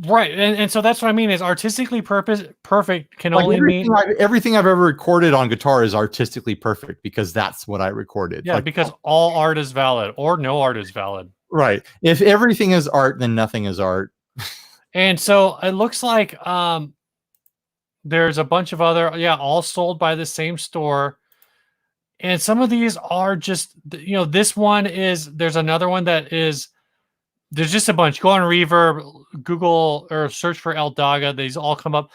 Right, and so that's what I mean is artistically perfect can like only mean everything I've ever recorded on guitar is artistically perfect because that's what I recorded. Yeah, like, because all art is valid or no art is valid. Right. If everything is art, then nothing is art. And so it looks like there's a bunch of other all sold by the same store. And some of these are just this one is there's another one that is. There's just a bunch. Go on Reverb, Google, or search for El Daga. These all come up.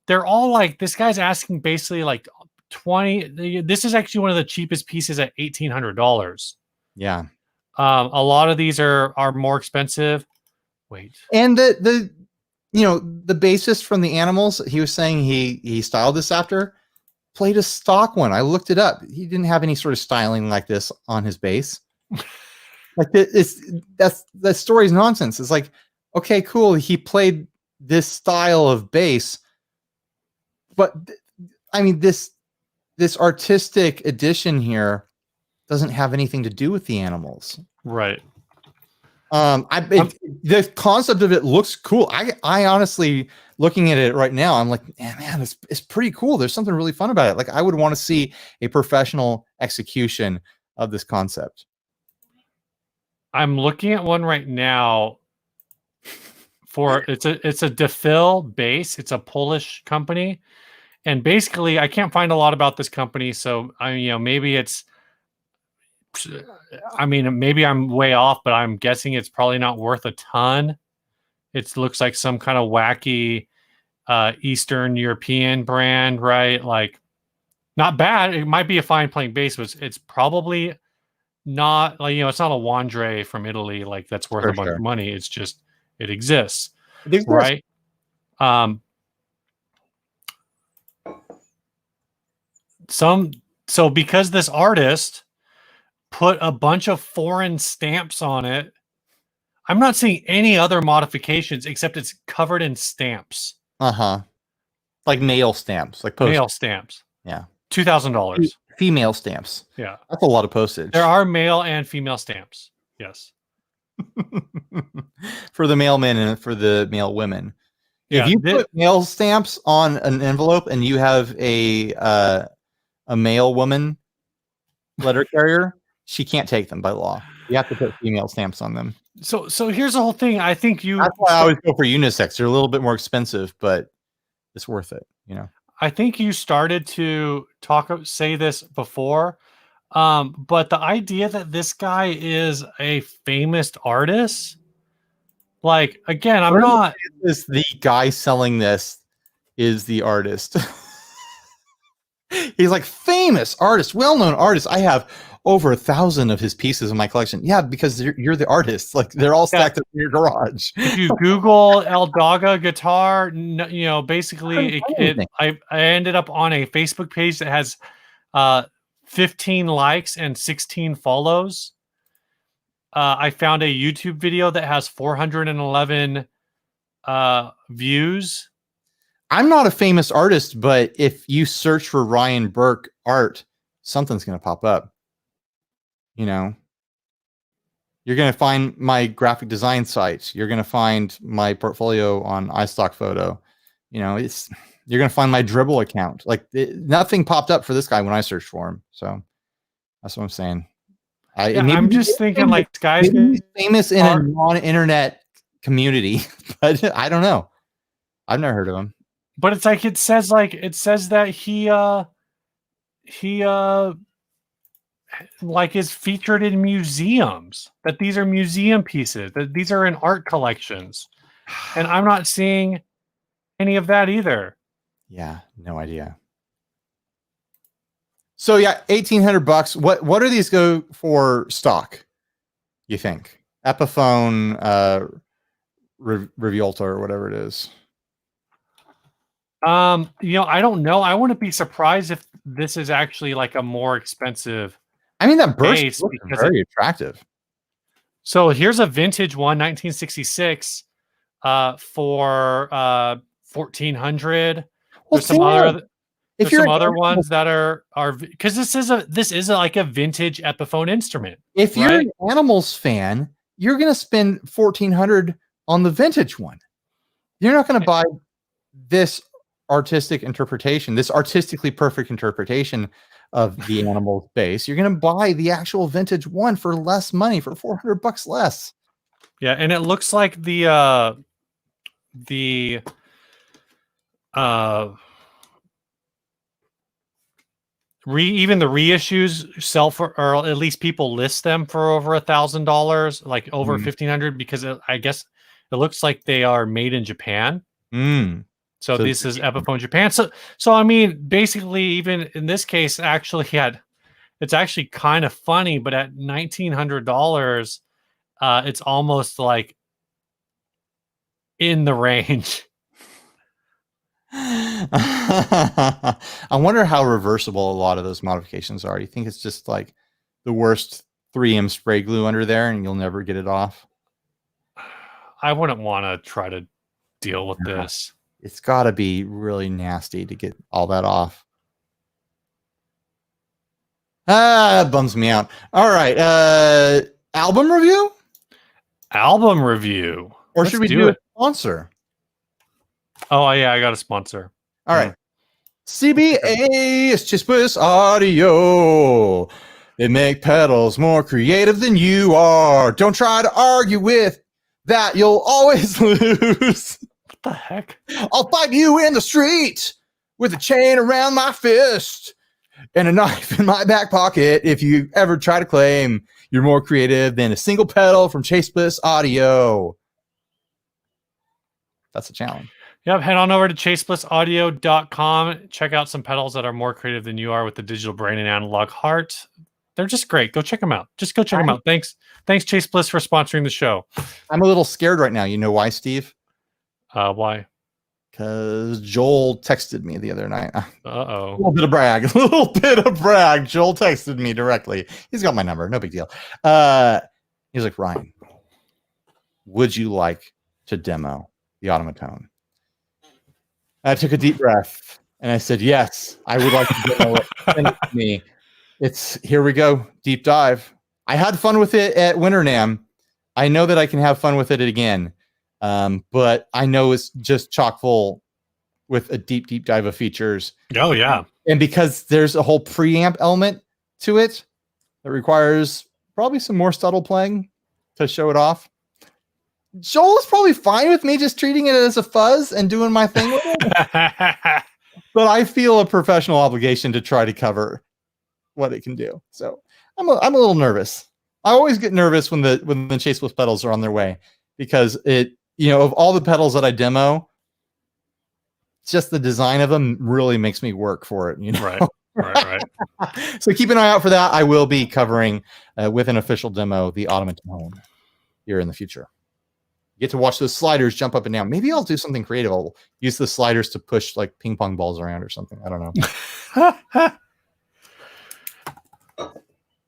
They're all like, this guy's asking basically like 20. This is actually one of the cheapest pieces at $1,800. Yeah. A lot of these are more expensive. Wait. And the bassist from the Animals, he was saying he styled this after, played a stock one. I looked it up. He didn't have any sort of styling like this on his bass. Like that story is nonsense. It's like, okay, cool. He played this style of bass, but I mean, this artistic edition here doesn't have anything to do with the Animals, right? The concept of it looks cool. I honestly, looking at it right now, I'm like, man, it's pretty cool. There's something really fun about it. Like I would want to see a professional execution of this concept. I'm looking at one right now for it's a DeFil bass. It's a Polish company, and basically I can't find a lot about this company. So maybe maybe I'm way off, but I'm guessing it's probably not worth a ton. It looks like some kind of wacky Eastern European brand, right? Like not bad. It might be a fine playing bass, but it's probably not like it's not a Wandre from Italy like that's worth a bunch of money. It's just it exists, right? So because this artist put a bunch of foreign stamps on it, I'm not seeing any other modifications except it's covered in stamps. Like mail stamps, like mail stamps. Yeah, $2,000. Female stamps. Yeah, that's a lot of postage. There are male and female stamps. Yes, for the mailmen and for the male women. Yeah, if you put mail stamps on an envelope and you have a male woman letter carrier, she can't take them by law. You have to put female stamps on them. So here's the whole thing. I think that's why I always go for unisex. They're a little bit more expensive, but it's worth it, you know. I think you started to say this before, but the idea that this guy is a famous artist, like, again, I'm not. Is the guy selling this is the artist? He's like, famous artist, well-known artist. I have over 1,000 of his pieces in my collection. Yeah, because you're the artist. Like, they're all stacked up in your garage. If you Google El Daga guitar, you know, basically I ended up on a Facebook page that has 15 likes and 16 follows. I found a YouTube video that has 411 views. I'm not a famous artist, but if you search for Ryan Burke art, something's going to pop up. You know, you're going to find my graphic design sites. You're going to find my portfolio on iStock Photo. You know, you're going to find my Dribble account. Like, nothing popped up for this guy when I searched for him. So that's what I'm saying. I'm just thinking, like, guys famous in a non-internet community, but I don't know. I've never heard of him. But it's like, it says that he like is featured in museums, that these are museum pieces, that these are in art collections, and I'm not seeing any of that either. Yeah, no idea. So yeah, $1,800. What do these go for stock, you think? Epiphone Rivoli or whatever it is. You know, I don't know. I wouldn't be surprised if this is actually like a more expensive. I mean, that burst looks very attractive. So here's a vintage one, 1966, for $1,400. There's some other ones that are because this is like a vintage Epiphone instrument. If you're an Animals fan, you're gonna spend $1,400 on the vintage one. You're not gonna buy this artistic interpretation, this artistically perfect interpretation of the Animals bass. You're going to buy the actual vintage one for less money, for $400 less. Yeah, and it looks like even the reissues sell for, or at least people list them for over $1,000, like over $1,500, because I guess it looks like they are made in Japan. So this is Epiphone Japan. So I mean, basically, even in this case, actually, it's actually kind of funny, but at $1,900, it's almost like in the range. I wonder how reversible a lot of those modifications are. You think it's just like the worst 3M spray glue under there and you'll never get it off? I wouldn't want to try to deal with this. It's got to be really nasty to get all that off. That bums me out. All right. Album review? Album review. Or should we do a sponsor? Oh, yeah, I got a sponsor. All right. CBA is Bliss Audio. They make pedals more creative than you are. Don't try to argue with that. You'll always lose. What the heck? I'll fight you in the street with a chain around my fist and a knife in my back pocket if you ever try to claim you're more creative than a single pedal from Bliss Audio. That's a challenge. Yep, head on over to chaseblisaudio.com. Check out some pedals that are more creative than you are with the digital brain and analog heart. They're just great. Go check them out. Just go check them out. Thanks, Chase Bliss, for sponsoring the show. I'm a little scared right now. You know why, Steve? Why? Because Joel texted me the other night. Uh-oh. A little bit of brag. Joel texted me directly. He's got my number. No big deal. He's like, Ryan, would you like to demo the Automatone? I took a deep breath and I said, yes, I would like to demo it. Send it to me. Here we go. Deep dive. I had fun with it at Winter NAMM. I know that I can have fun with it again. But I know it's just chock full with a deep dive of features. Oh, yeah. And because there's a whole preamp element to it, that requires probably some more subtle playing to show it off. Joel is probably fine with me just treating it as a fuzz and doing my thing with it. But I feel a professional obligation to try to cover what it can do. So I'm a little nervous. I always get nervous when the Chase Bliss pedals are on their way, because it, of all the pedals that I demo, just the design of them really makes me work for it. Right. So keep an eye out for that. I will be covering with an official demo the Automaton Home here in the future. You get to watch those sliders jump up and down. Maybe I'll do something creative. I'll use the sliders to push like ping pong balls around or something. I don't know.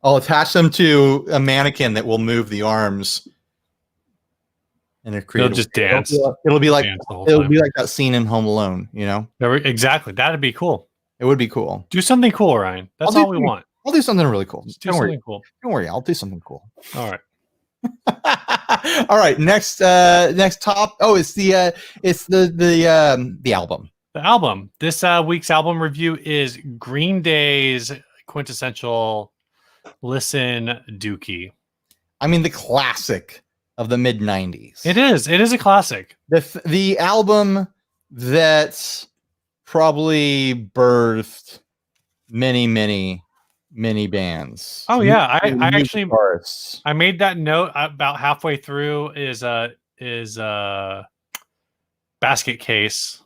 I'll attach them to a mannequin that will move the arms. And they'll just dance. It'll be like that scene in Home Alone, Exactly. That'd be cool. It would be cool. Do something cool, Ryan. That's all we want. I'll do something really cool. Don't worry. Cool. Don't worry. I'll do something cool. All right. All right. Next top. Oh, it's the album. The album. This week's album review is Green Day's quintessential listen Dookie. I mean, the classic of the mid 90s. It is a classic. The album that probably birthed many bands. Oh yeah, I actually I made that note about halfway through is Basket Case,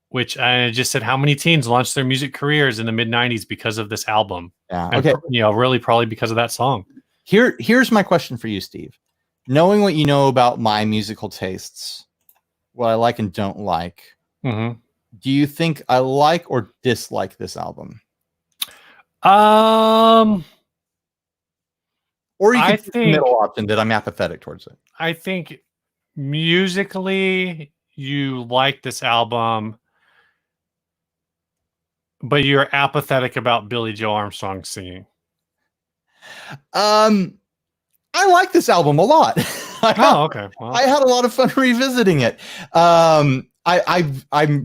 which I just said how many teens launched their music careers in the mid 90s because of this album. Yeah. Okay. And, really probably because of that song. Here's my question for you, Steve. Knowing what you know about my musical tastes, what I like and don't like, do you think I like or dislike this album? Or you could think the middle option that I'm apathetic towards it. I think musically you like this album, but you're apathetic about Billy Joe Armstrong singing. I like this album a lot. Okay. Well. I had a lot of fun revisiting it. I'm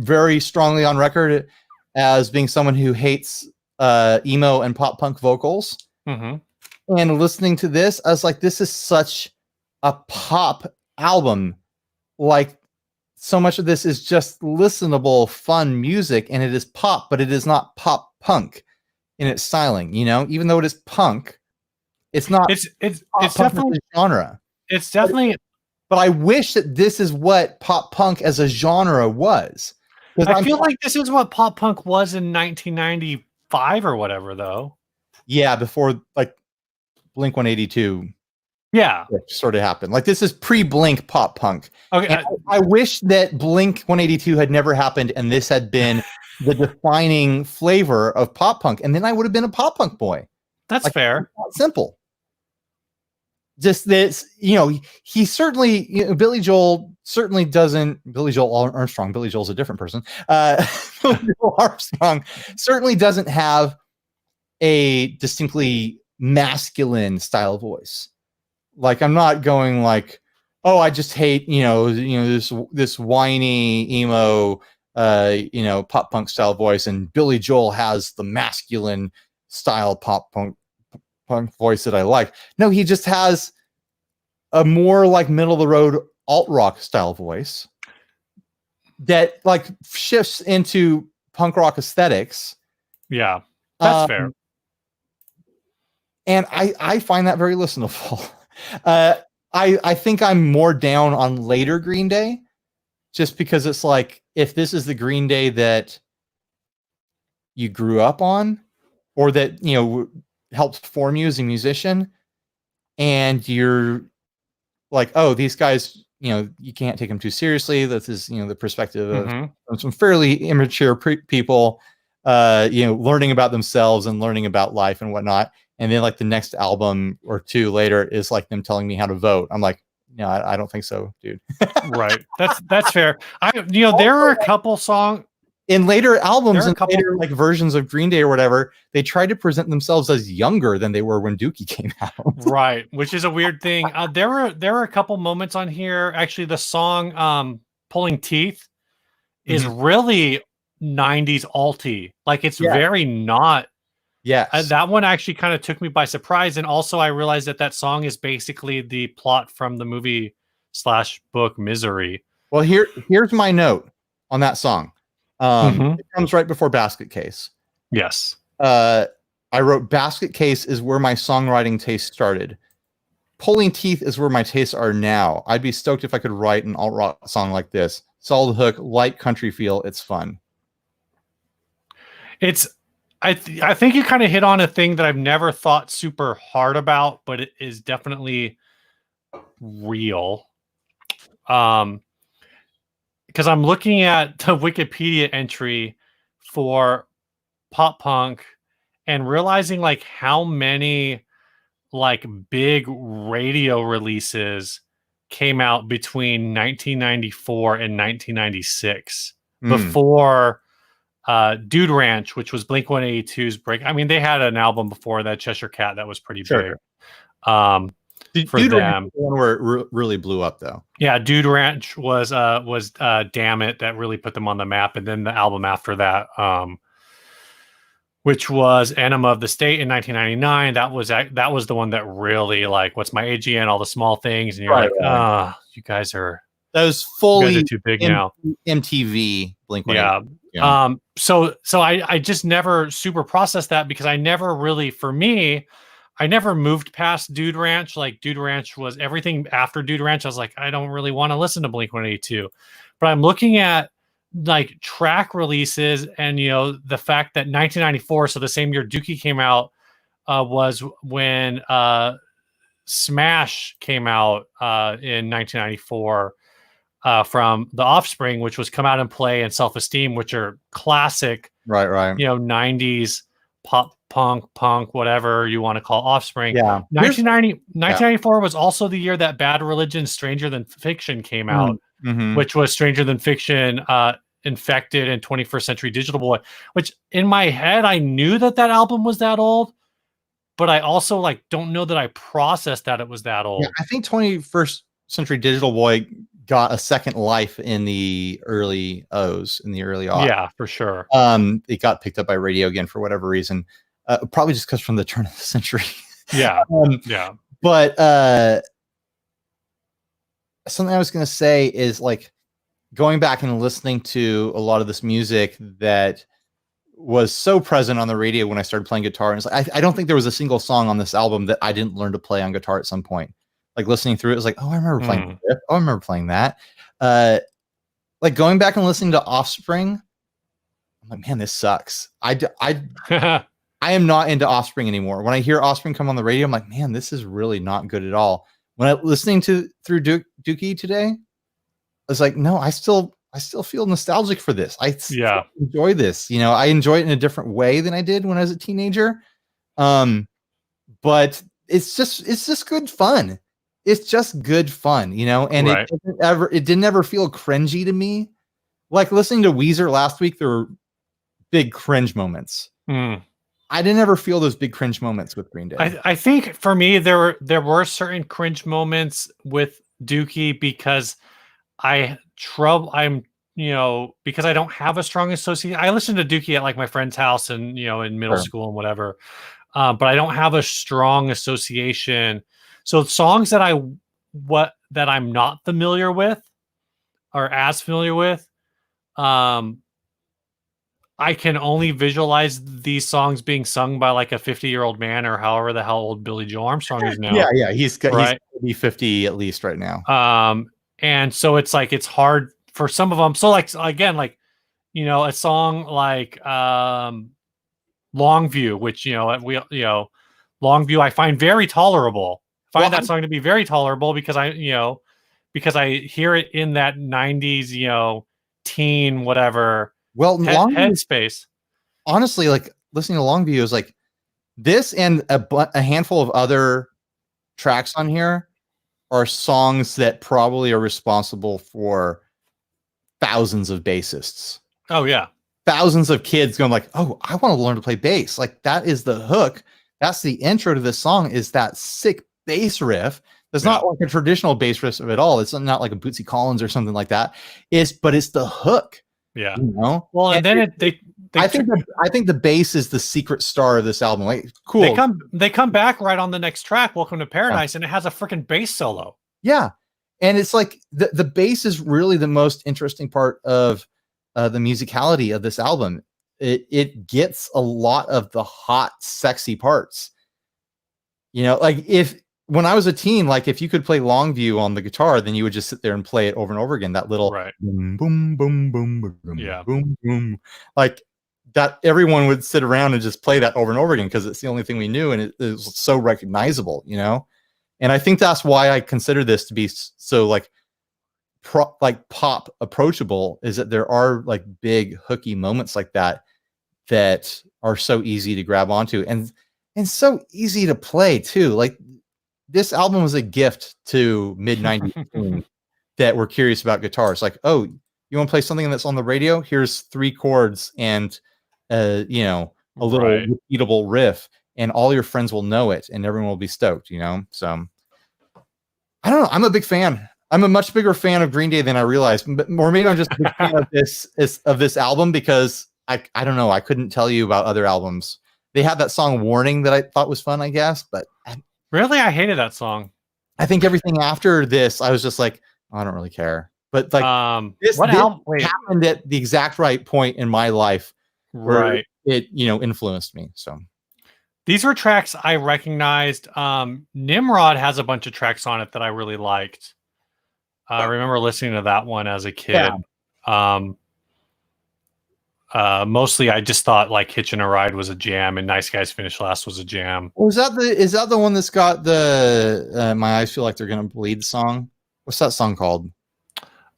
very strongly on record as being someone who hates emo and pop punk vocals. And listening to this, I was like, this is such a pop album. Like, so much of this is just listenable, fun music, and it is pop, but it is not pop punk in its styling. Even though it is punk, it's not. It's definitely a genre. It's definitely. But I wish that this is what pop punk as a genre was. I feel like this is what pop punk was in 1995 or whatever, though. Yeah, before like Blink 182. Yeah, sort of happened. Like, this is pre-Blink pop punk. Okay, I wish that Blink 182 had never happened, and this had been the defining flavor of pop punk, and then I would have been a pop punk boy. That's fair. Simple. Just this, he certainly, Billy Joel certainly doesn't. Billy Joel Armstrong. Billy Joel's a different person. Billy Joel Armstrong certainly doesn't have a distinctly masculine style voice. Like, I'm not going like, oh, I just hate, this whiny emo, pop punk style voice, and Billy Joel has the masculine style pop punk voice that I like. No, he just has a more like middle of the road alt rock style voice that like shifts into punk rock aesthetics. Yeah, that's fair. And I find that very listenable. I think I'm more down on later Green Day, just because it's like, if this is the Green Day that you grew up on, or that helped form you as a musician, and you're like, oh, these guys, you can't take them too seriously. This is the perspective of some fairly immature people, learning about themselves and learning about life and whatnot. And then like the next album or two later is like them telling me how to vote. I'm like, no, I don't think so, dude. Right. That's fair. There are a couple songs in later albums and later like versions of Green Day or whatever. They tried to present themselves as younger than they were when Dookie came out. Right. Which is a weird thing. There were a couple moments on here. Actually, the song Pulling Teeth is really 90s alty. Like, it's very not Yes. That one actually kind of took me by surprise. And also I realized that song is basically the plot from the movie / book Misery. Well, here's my note on that song. It comes right before Basket Case. Yes. I wrote Basket Case is where my songwriting taste started. Pulling Teeth is where my tastes are now. I'd be stoked if I could write an alt-rock song like this. Solid hook, light country feel. It's fun. I think you kind of hit on a thing that I've never thought super hard about, but it is definitely real. Because I'm looking at the Wikipedia entry for pop punk and realizing like how many like big radio releases came out between 1994 and 1996 before Dude Ranch, which was Blink-182's break. I mean, they had an album before that, Cheshire Cat, that was pretty big. For Dude them, Ranch was the one where it really blew up, though. Yeah, Dude Ranch was Damn It, that really put them on the map, and then the album after that, which was Enema of the State in 1999. That was the one that really like, what's my AGN, all the small things, and you're you guys are fully too big now. MTV Blink. Yeah. So I just never super processed that because I never really, for me, I never moved past Dude Ranch. Like Dude Ranch was everything after Dude Ranch. I was like, I don't really want to listen to Blink-182, but I'm looking at like track releases and, the fact that 1994, so the same year Dookie came out, was when Smash came out in 1994 from The Offspring, which was Come Out and Play and Self-Esteem, which are classic, right, 90s pop punk, whatever you want to call Offspring. Yeah. 1994 was also the year that Bad Religion Stranger Than Fiction came out, which was Stranger Than Fiction, Infected, and 21st Century Digital Boy, which in my head I knew that album was that old, but I also like don't know that I processed that it was that old. Yeah, I think 21st Century Digital Boy got a second life in the early O's, in the early aughts. Yeah, for sure. It got picked up by radio again for whatever reason. Probably just because from the turn of the century. Yeah. But something I was going to say is like going back and listening to a lot of this music that was so present on the radio when I started playing guitar. And it's like, I don't think there was a single song on this album that I didn't learn to play on guitar at some point. Like listening through it was like, oh, I remember playing this. Oh, I remember playing that. Like going back and listening to Offspring, I'm like, man, this sucks. I am not into Offspring anymore. When I hear Offspring come on the radio, I'm like, man, this is really not good at all. When I listening through Dookie today, I was like, no, I still feel nostalgic for this. I enjoy this. I enjoy it in a different way than I did when I was a teenager. But it's just good fun. It's just good fun, and right. it didn't ever feel cringy to me. Like listening to Weezer last week, there were big cringe moments. I didn't ever feel those big cringe moments with Green Day. I think for me, there were certain cringe moments with Dookie because because I don't have a strong association. I listened to Dookie at like my friend's house and, in middle school and whatever. But I don't have a strong association. So songs that I'm not familiar with or as familiar with, I can only visualize these songs being sung by like a 50-year-old man or however the hell old Billy Joe Armstrong is now. Yeah. He's gonna be 50 at least right now. And so it's like, it's hard for some of them. So like, again, like, a song like, Longview, which, Longview, I find very tolerable. That song to be very tolerable because I hear it in that 90s, teen, whatever, headspace. Honestly, like listening to Longview is like this and a handful of other tracks on here are songs that probably are responsible for thousands of bassists. Oh yeah. Thousands of kids going like, oh, I want to learn to play bass. Like that is the hook. That's the intro to this song, is that sick bass riff. It's not like a traditional bass riff at all. It's not like a Bootsy Collins or something like that. But it's the hook. Yeah. Well, and then I think the bass is the secret star of this album. Like, cool. They come back right on the next track, Welcome to Paradise, and it has a freaking bass solo. Yeah. And it's like the bass is really the most interesting part of the musicality of this album. It gets a lot of the hot, sexy parts. You know, like when I was a teen, like if you could play Longview on the guitar, then you would just sit there and play it over and over again. That little boom, boom, boom, boom, boom, boom, boom. Like that, everyone would sit around and just play that over and over again because it's the only thing we knew, and it was so recognizable, you know. And I think that's why I consider this to be so like pop approachable, is that there are like big hooky moments like that are so easy to grab onto and so easy to play too. Like this album was a gift to mid-90s that were curious about guitars. Like, oh, you want to play something that's on the radio? Here's 3 chords and you know, a little repeatable riff, and all your friends will know it and everyone will be stoked, you know? So I don't know. I'm a big fan. I'm a much bigger fan of Green Day than I realized, or maybe I'm just a big fan of this album because I don't know. I couldn't tell you about other albums. They had that song Warning that I thought was fun, I guess, but really, I hated that song. I think everything after this, I was just like, oh, I don't really care. But like this happened at the exact right point in my life where it, you know, influenced me. So these were tracks I recognized. Nimrod has a bunch of tracks on it that I really liked. I remember listening to that one as a kid. Yeah. Mostly I just thought like Hitching a Ride was a jam and Nice Guys Finish Last was a jam. Is that the one that's got the My Eyes Feel Like They're Gonna Bleed song? What's that song called?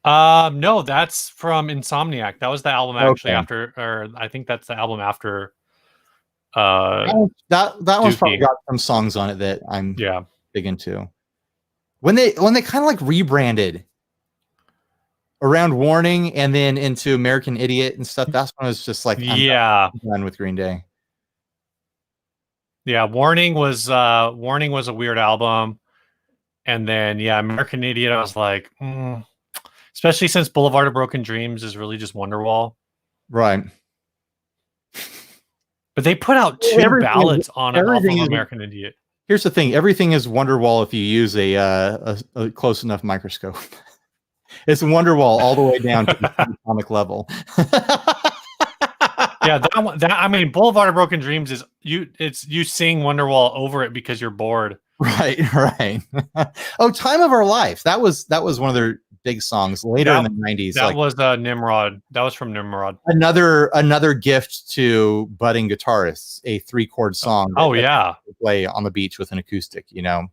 No, that's from Insomniac. That was the album actually after, or I think that's the album after that one's probably got some songs on it that I'm big into. When they kind of like rebranded around Warning and then into American Idiot and stuff, that's when I was just like, I'm done with Green Day. Yeah, Warning was a weird album, and then American Idiot, I was like, especially since Boulevard of Broken Dreams is really just Wonderwall, right? But they put out 2 ballads on it off of American Idiot. Here's the thing: everything is Wonderwall if you use a close enough microscope. It's Wonderwall all the way down to the atomic level. Yeah, I mean, Boulevard of Broken Dreams is you sing Wonderwall over it because you're bored. Right. Oh, Time of Our Life. That was one of their big songs later in the 90s. That was Nimrod. That was from Nimrod. Another gift to budding guitarists, a 3-chord song. Oh yeah. Play on the beach with an acoustic, you know.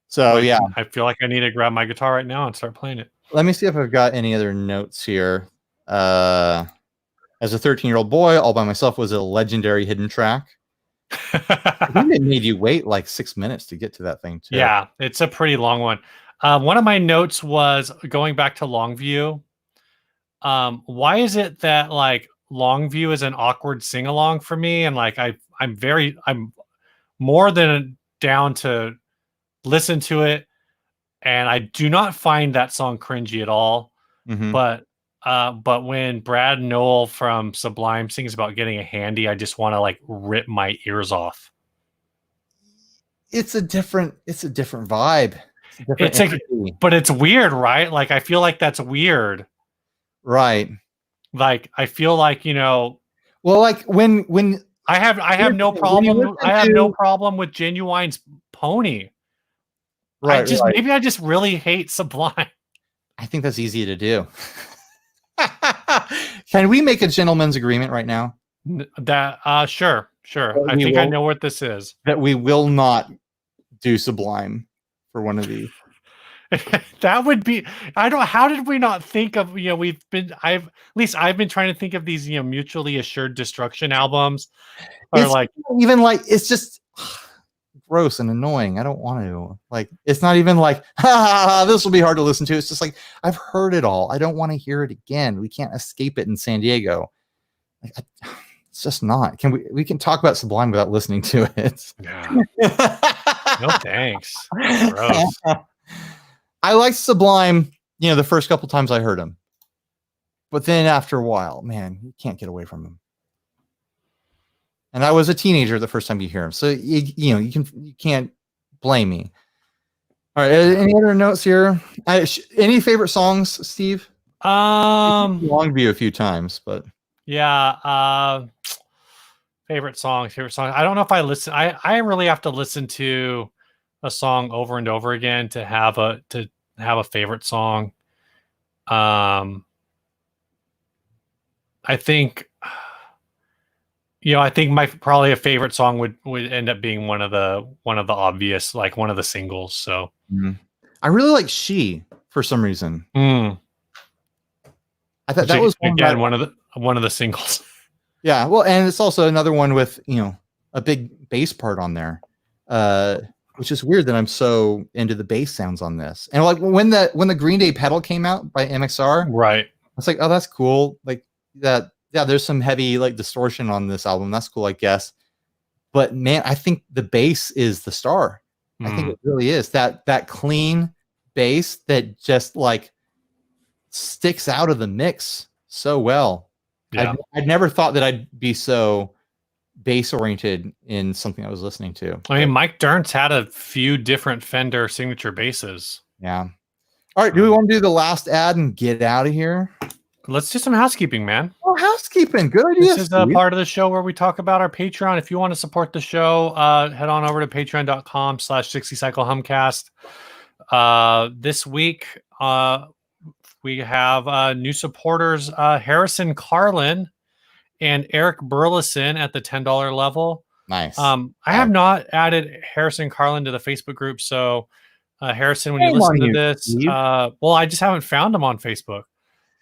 So yeah. I feel like I need to grab my guitar right now and start playing it. Let me see if I've got any other notes here. As a 13-year-old boy, All by Myself was a legendary hidden track. I think it made you wait like 6 minutes to get to that thing too. Yeah, it's a pretty long one. One of my notes was going back to Longview. Why is it that like Longview is an awkward sing-along for me? And like I'm more than down to listen to it, and I do not find that song cringy at all. Mm-hmm. But when Brad Noel from Sublime sings about getting a handy, I just want to like rip my ears off. It's a different vibe. But it's weird, right? Like I feel like that's weird. Right. Like I feel like, you know, well, like when I have no problem with Genuine's Pony. Right. Maybe I just really hate Sublime. I think that's easy to do. Can we make a gentleman's agreement right now? That sure. I think I know what this is. That we will not do Sublime for one of these. That would be how did we not think of, you know, I've been trying to think of these, you know, mutually assured destruction albums. Or it's like even like it's just gross and annoying. I don't want to. Like it's not even like this will be hard to listen to. It's just like I've heard it all. I don't want to hear it again. We can't escape it in San Diego. Like, it's just not. We can talk about Sublime without listening to it. Yeah. No thanks. Gross. I liked Sublime, you know, the first couple times I heard them. but then after a while, man, you can't get away from them. And I was a teenager the first time you hear them, so you can't blame me. All right, any other notes here? Any favorite songs, Steve? Longview a few times, but yeah. Favorite songs. I don't know if I listen. I really have to listen to a song over and over again to have a favorite song. I think my probably a favorite song would end up being one of the obvious, like one of the singles. So I really like She for some reason. I thought that was one of the singles. Yeah, well, and it's also another one with a big bass part on there, which is weird that I'm so into the bass sounds on this. And like when the Green Day pedal came out by MXR, right? It's like, oh, that's cool. Like that, yeah. There's some heavy like distortion on this album. That's cool, I guess. But man, I think the bass is the star. I think it really is that clean bass that just like sticks out of the mix so well. Yeah. I'd never thought that I'd be so bass oriented in something I was listening to. I mean, Mike Dirnt's had a few different Fender signature basses. Yeah. All right. Do we want to do the last ad and get out of here? Let's do some housekeeping, man. Oh, housekeeping. Good idea. This is a part of the show where we talk about our Patreon. If you want to support the show, head on over to patreon.com/60cyclehumcast. This week, we have new supporters, Harrison Carlin and Eric Burleson at the $10 level. Nice. I have not added Harrison Carlin to the Facebook group. So Harrison, when you listen to this, well, I just haven't found him on Facebook.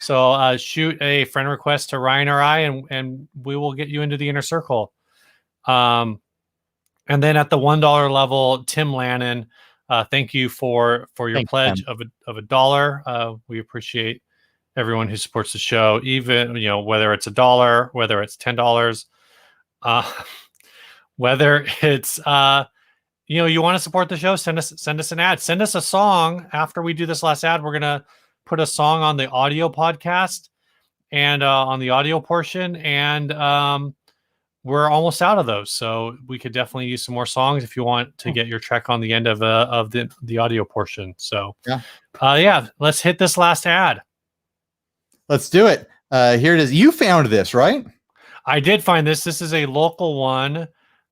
So shoot a friend request to Ryan or I, and we will get you into the inner circle. And then at the $1 level, Tim Lannon, thank you for your pledge of $1. We appreciate everyone who supports the show, even whether it's $1, whether it's $10, whether it's you want to support the show, send us an ad, send us a song. After we do this last ad, we're gonna put a song on the audio podcast and on the audio portion, and we're almost out of those, so we could definitely use some more songs if you want to get your track on the end of the audio portion. So yeah, let's hit this last ad. Let's do it. Here it is. You found this, right? I did find this. This is a local one.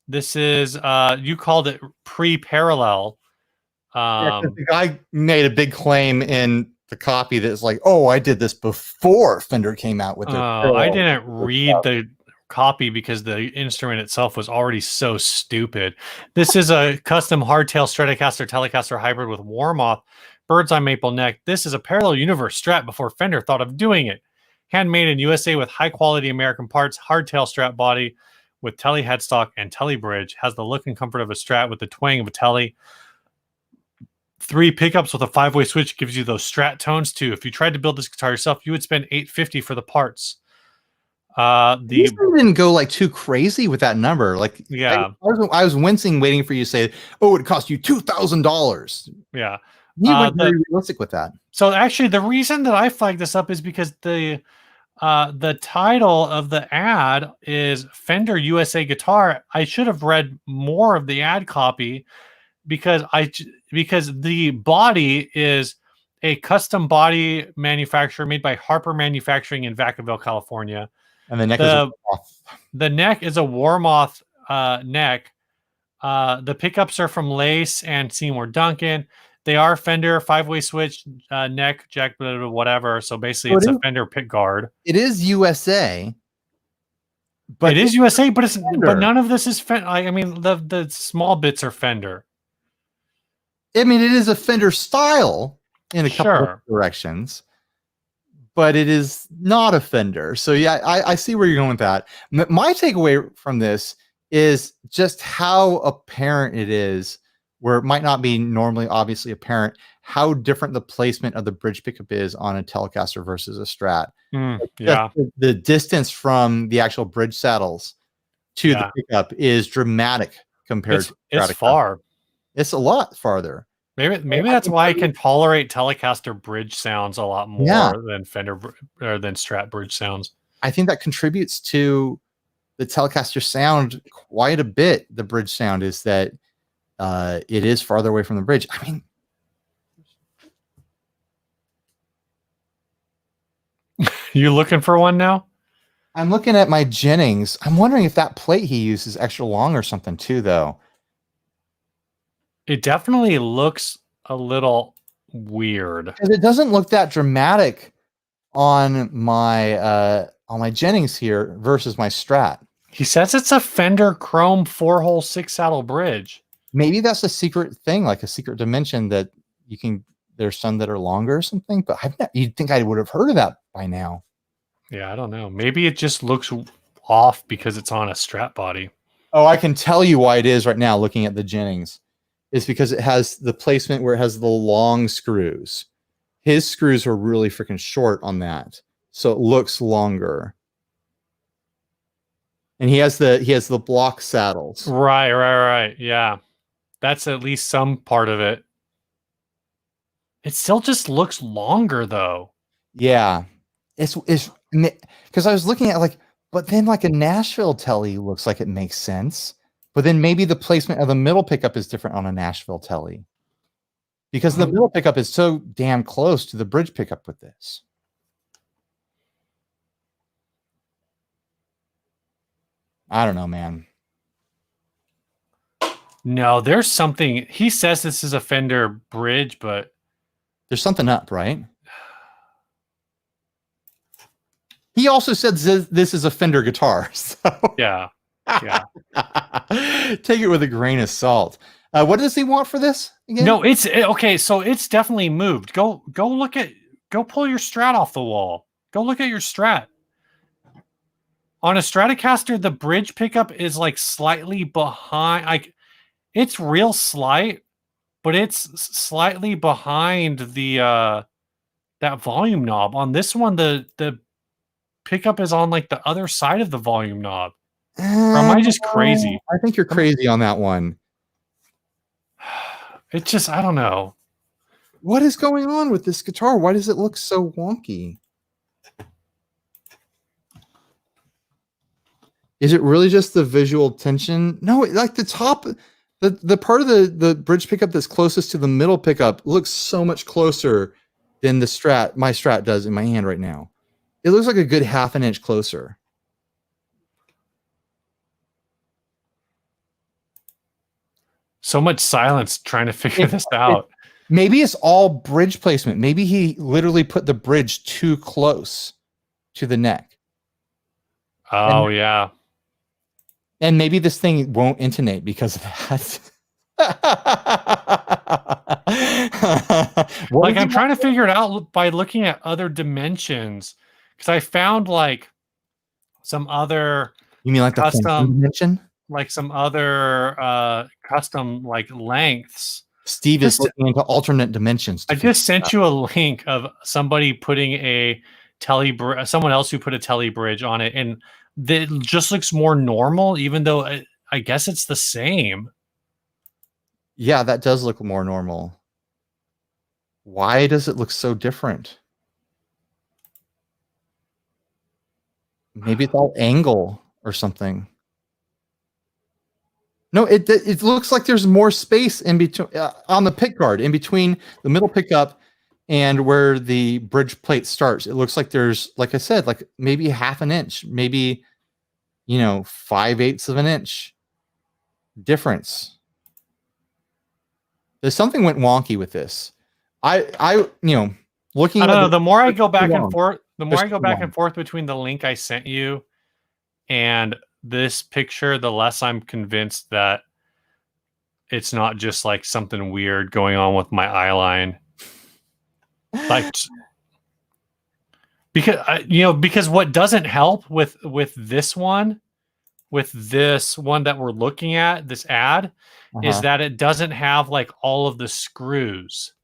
This is you called it Pre-Parallel. The guy made a big claim in the copy that's like, oh, I did this before Fender came out with it. I didn't read the copy because the instrument itself was already so stupid. This is a custom hardtail Stratocaster Telecaster hybrid with Warmoth bird's eye maple neck. This is a parallel universe Strat before Fender thought of doing it. Handmade in USA with high quality American parts, hardtail Strat body with Tele headstock and Tele bridge. Has the look and comfort of a Strat with the twang of a Tele. 3 pickups with a 5-way switch gives you those Strat tones too. If you tried to build this guitar yourself, you would spend $850 for the parts. You didn't go like too crazy with that number. Like, yeah, I was wincing, waiting for you to say, "Oh, it cost you $2,000." Yeah, you went very realistic with that. So actually, the reason that I flagged this up is because the title of the ad is Fender USA Guitar. I should have read more of the ad copy because the body is a custom body manufacturer made by Harper Manufacturing in Vacaville, California. And the neck the neck is a Warmoth neck. The pickups are from Lace and Seymour Duncan. They are Fender 5-way switch neck jack, whatever. So basically, it's a Fender pick guard. It is USA, but but none of this is Fender. I mean, the small bits are Fender. I mean, it is a Fender style in a couple of directions, but it is not a Fender. So yeah, I see where you're going with that. My takeaway from this is just how apparent it is, where it might not be normally obviously apparent, how different the placement of the bridge pickup is on a Telecaster versus a Strat. Yeah, the distance from the actual bridge saddles to the pickup is dramatic compared to it's far. It's a lot farther. Maybe that's why I can tolerate Telecaster bridge sounds a lot more than Fender or than Strat bridge sounds. I think that contributes to the Telecaster sound quite a bit. The bridge sound is that it is farther away from the bridge. I mean, you looking for one now? I'm looking at my Jennings. I'm wondering if that plate he uses extra long or something too, though. It definitely looks a little weird. Because it doesn't look that dramatic on my Jennings here versus my Strat. He says it's a Fender Chrome 4-hole 6-saddle bridge. Maybe that's a secret thing, like a secret dimension that you can. There's some that are longer or something, but you'd think I would have heard of that by now. Yeah, I don't know. Maybe it just looks off because it's on a Strat body. Oh, I can tell you why it is right now looking at the Jennings. It's because it has the placement where it has the long screws. His screws are really freaking short on that, so it looks longer. And he has the block saddles. Right. Yeah. That's at least some part of it. It still just looks longer though. Yeah. It's because I was looking at but then a Nashville Telly looks like it makes sense. But then maybe the placement of the middle pickup is different on a Nashville Telly. Because the middle pickup is so damn close to the bridge pickup with this. I don't know, man. No, there's something. He says this is a Fender bridge, but there's something up, right? He also said this is a Fender guitar. So. Yeah. Take it with a grain of salt. What does he want for this again? No, it's okay. So it's definitely moved. Go pull your Strat off the wall. Go look at your Strat. On a Stratocaster, the bridge pickup is slightly behind. It's real slight, but it's slightly behind the that volume knob. On this one, the pickup is on the other side of the volume knob. Or am I just crazy? I think you're crazy on that one. It's just, I don't know. What is going on with this guitar? Why does it look so wonky? Is it really just the visual tension? No, the top, the part of the bridge pickup that's closest to the middle pickup looks so much closer than the Strat, my Strat does in my hand right now. It looks like a good half an inch closer. So much silence trying to figure this out. Maybe it's all bridge placement. Maybe he literally put the bridge too close to the neck. Oh, yeah. And maybe this thing won't intonate because of that. I'm trying to figure it out by looking at other dimensions. Because I found some other... You mean the custom dimension? Some other custom lengths. Steve is looking into alternate dimensions. I just sent you a link of somebody putting a Telly, someone else who put a Telly bridge on it, and it just looks more normal, even though I guess it's the same. Yeah, that does look more normal. Why does it look so different? Maybe it's all angle or something. No, it looks like there's more space in between on the pick guard, in between the middle pickup and where the bridge plate starts. It looks like there's, like I said, maybe half an inch, maybe 5/8 of an inch difference. There's something went wonky with this. I looking. I don't know. The more I go back and forth, between the link I sent you and this picture, the less I'm convinced that it's not just something weird going on with my eye line. Because what doesn't help with this one that we're looking at, this ad, is that it doesn't have all of the screws.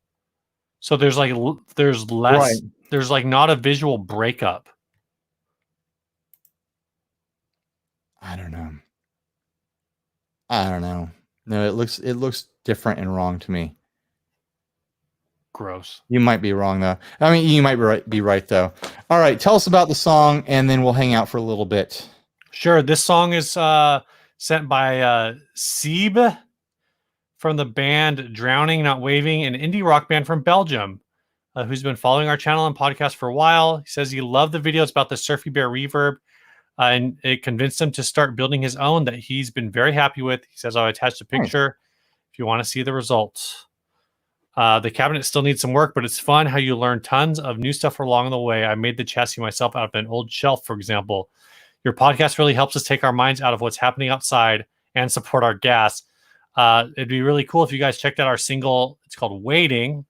So there's less, right. There's not a visual breakup. I don't know. No, it looks different and wrong to me. Gross. You might be wrong though. I mean, you might be right though. All right, tell us about the song, and then we'll hang out for a little bit. Sure. This song is sent by Sieb from the band Drowning Not Waving, an indie rock band from Belgium, who's been following our channel and podcast for a while. He says he loved the videos about the Surfy Bear reverb, and it convinced him to start building his own that he's been very happy with. He says, I'll attach a picture if you want to see the results. The cabinet still needs some work, but it's fun how you learn tons of new stuff along the way. I made the chassis myself out of an old shelf, for example. Your podcast really helps us take our minds out of what's happening outside and support our gas. It'd be really cool if you guys checked out our single. It's called Waiting,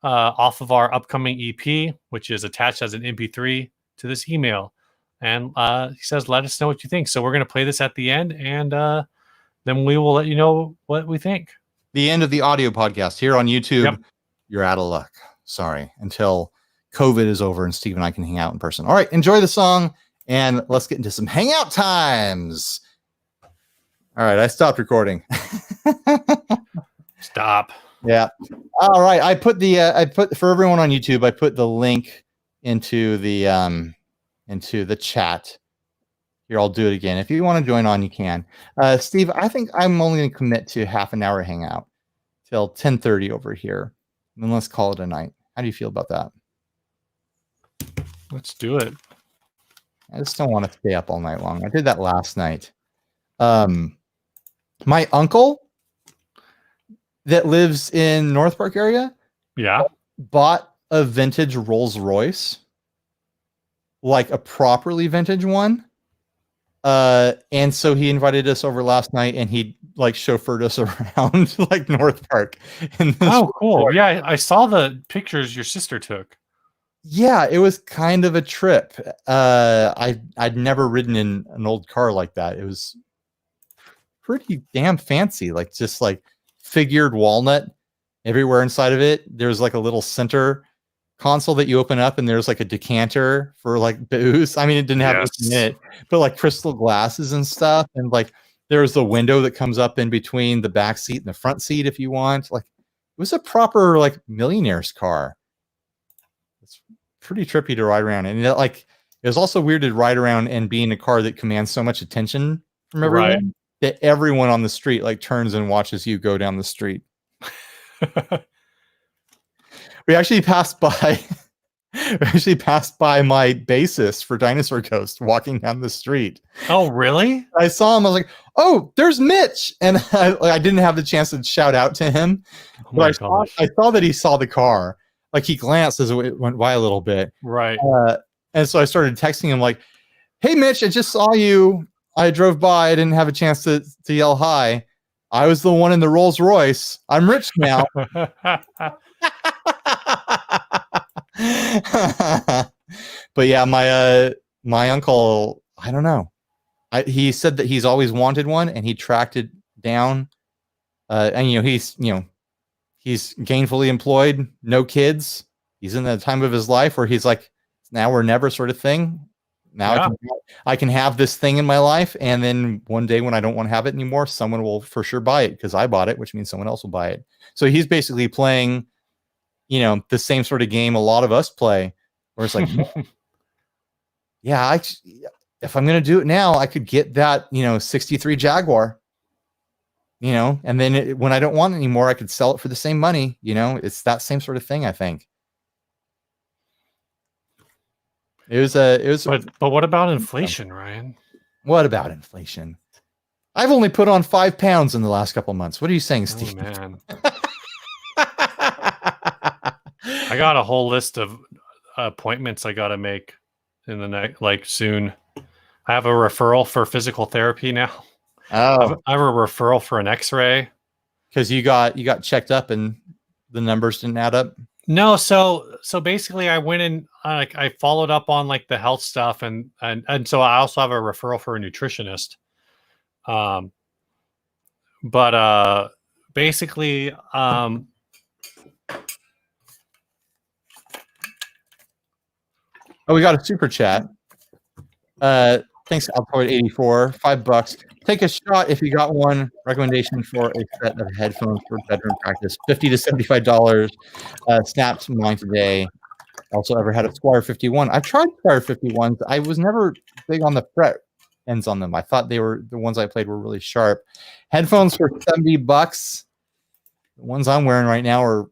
off of our upcoming EP, which is attached as an MP3 to this email. And he says, let us know what you think. So we're going to play this at the end, and then we will let you know what we think. The end of the audio podcast here on YouTube. Yep. You're out of luck. Sorry. Until COVID is over and Steve and I can hang out in person. All right. Enjoy the song, and let's get into some hangout times. All right. I stopped recording. Stop. Yeah. All right. I put for everyone on YouTube, I put the link into the chat. Here, I'll do it again. If you want to join on, you can. Steve, I think I'm only going to commit to half an hour hangout till 10:30 over here. And then let's call it a night. How do you feel about that? Let's do it. I just don't want to stay up all night long. I did that last night. My uncle that lives in North Park area, bought a vintage Rolls Royce, like a properly vintage one. And so he invited us over last night, and he like chauffeured us around like North Park. Oh, cool. Yeah, I saw the pictures your sister took. Yeah, it was kind of a trip. I'd never ridden in an old car like that. It was pretty damn fancy, like just like figured walnut everywhere inside of it. There's like a little center console that you open up, and there's like a decanter for like booze. I mean, it didn't have anything in it, but like crystal glasses and stuff. And like there's the window that comes up in between the back seat and the front seat if you want. Like it was a proper like millionaire's car. It's pretty trippy to ride around. And it was also weird to ride around and be in a car that commands so much attention from everyone that everyone on the street like turns and watches you go down the street. We actually passed by my bassist for Dinosaur Ghost walking down the street. Oh, really? I saw him. I was like, "Oh, there's Mitch!" And I didn't have the chance to shout out to him. But I saw that he saw the car. Like he glanced as it went by a little bit. Right. And so I started texting him like, "Hey, Mitch, I just saw you. I drove by. I didn't have a chance to yell hi. I was the one in the Rolls Royce. I'm rich now." But yeah, my uncle, I don't know. He said that he's always wanted one, and he tracked it down. And he's gainfully employed, no kids. He's in the time of his life where he's like, now or never sort of thing. Now I can have this thing in my life, and then one day when I don't want to have it anymore, someone will for sure buy it because I bought it, which means someone else will buy it. So he's basically playing, the same sort of game a lot of us play, where it's like, yeah, if I'm going to do it now, I could get that, 63 Jaguar, and then when I don't want it anymore, I could sell it for the same money. It's that same sort of thing, I think. It was, but what about inflation, Ryan? What about inflation? I've only put on 5 pounds in the last couple months. What are you saying, Steve? Oh, man. I got a whole list of appointments I got to make in the next, soon. I have a referral for physical therapy now. Oh, I have a referral for an X-ray because you got checked up and the numbers didn't add up. No, so basically, I went in. I followed up on the health stuff, and so I also have a referral for a nutritionist. But basically, Oh, we got a super chat. Thanks, Altoid 84, $5. Take a shot if you got one. Recommendation for a set of headphones for bedroom practice, $50 to $75. Snapped mine today. Also, ever had a Squire 51? I've tried Squire 51s. I was never big on the fret ends on them. I thought they were the ones I played were really sharp. Headphones for $70. The ones I'm wearing right now are a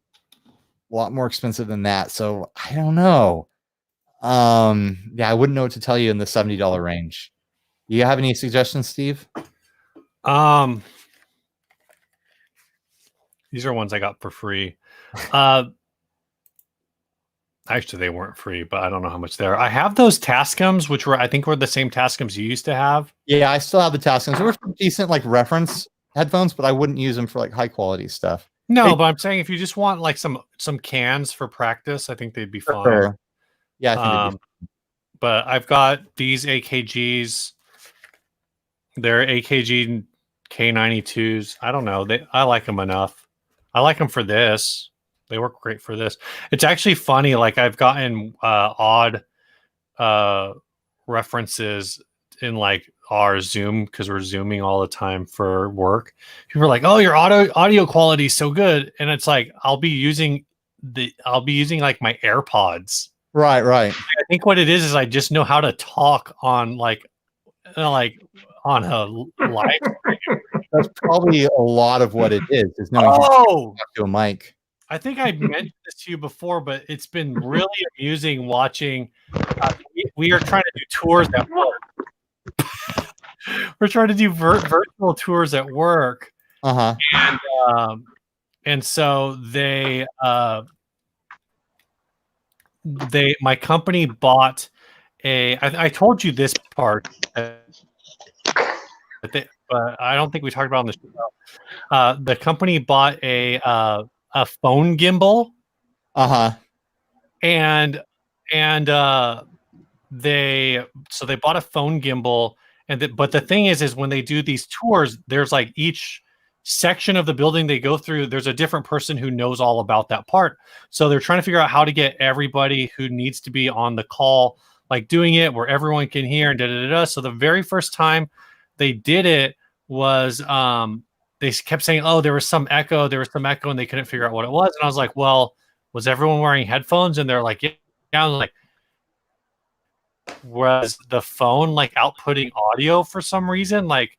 lot more expensive than that. So I don't know. Yeah, I wouldn't know what to tell you in the $70 range. Do you have any suggestions, Steve? These are ones I got for free. Actually, they weren't free, but I don't know how much they're. I have those Tascams, which I think were the same Tascams you used to have. Yeah, I still have the Tascams. They were decent, like reference headphones, but I wouldn't use them for like high quality stuff. No, but I'm saying if you just want like some cans for practice, I think they'd be fine. Sure. Yeah, I think but I've got these AKGs. They're AKG K92s. I don't know. I like them enough. I like them for this. They work great for this. It's actually funny. Like I've gotten odd references in like our Zoom because we're Zooming all the time for work. People are like, "Oh, your audio quality is so good," and it's like I'll be using like my AirPods. Right. I think what it is I just know how to talk on like on a live stream. That's probably a lot of what it is. There's no talk to a mic. I think I mentioned this to you before, but it's been really amusing watching. We are trying to do tours at work. We're trying to do virtual tours at work. And so my company bought I told you this part, but I don't think we talked about it on the show. The company bought a phone gimbal. And they bought a phone gimbal, but the thing is when they do these tours, there's like each section of the building they go through, there's a different person who knows all about that part. So they're trying to figure out how to get everybody who needs to be on the call, like doing it where everyone can hear and So the very first time they did it was they kept saying, "Oh, there was some echo," and they couldn't figure out what it was. And I was like, "Well, was everyone wearing headphones?" And they're like, "Yeah." I was like, "Was the phone like outputting audio for some reason? Like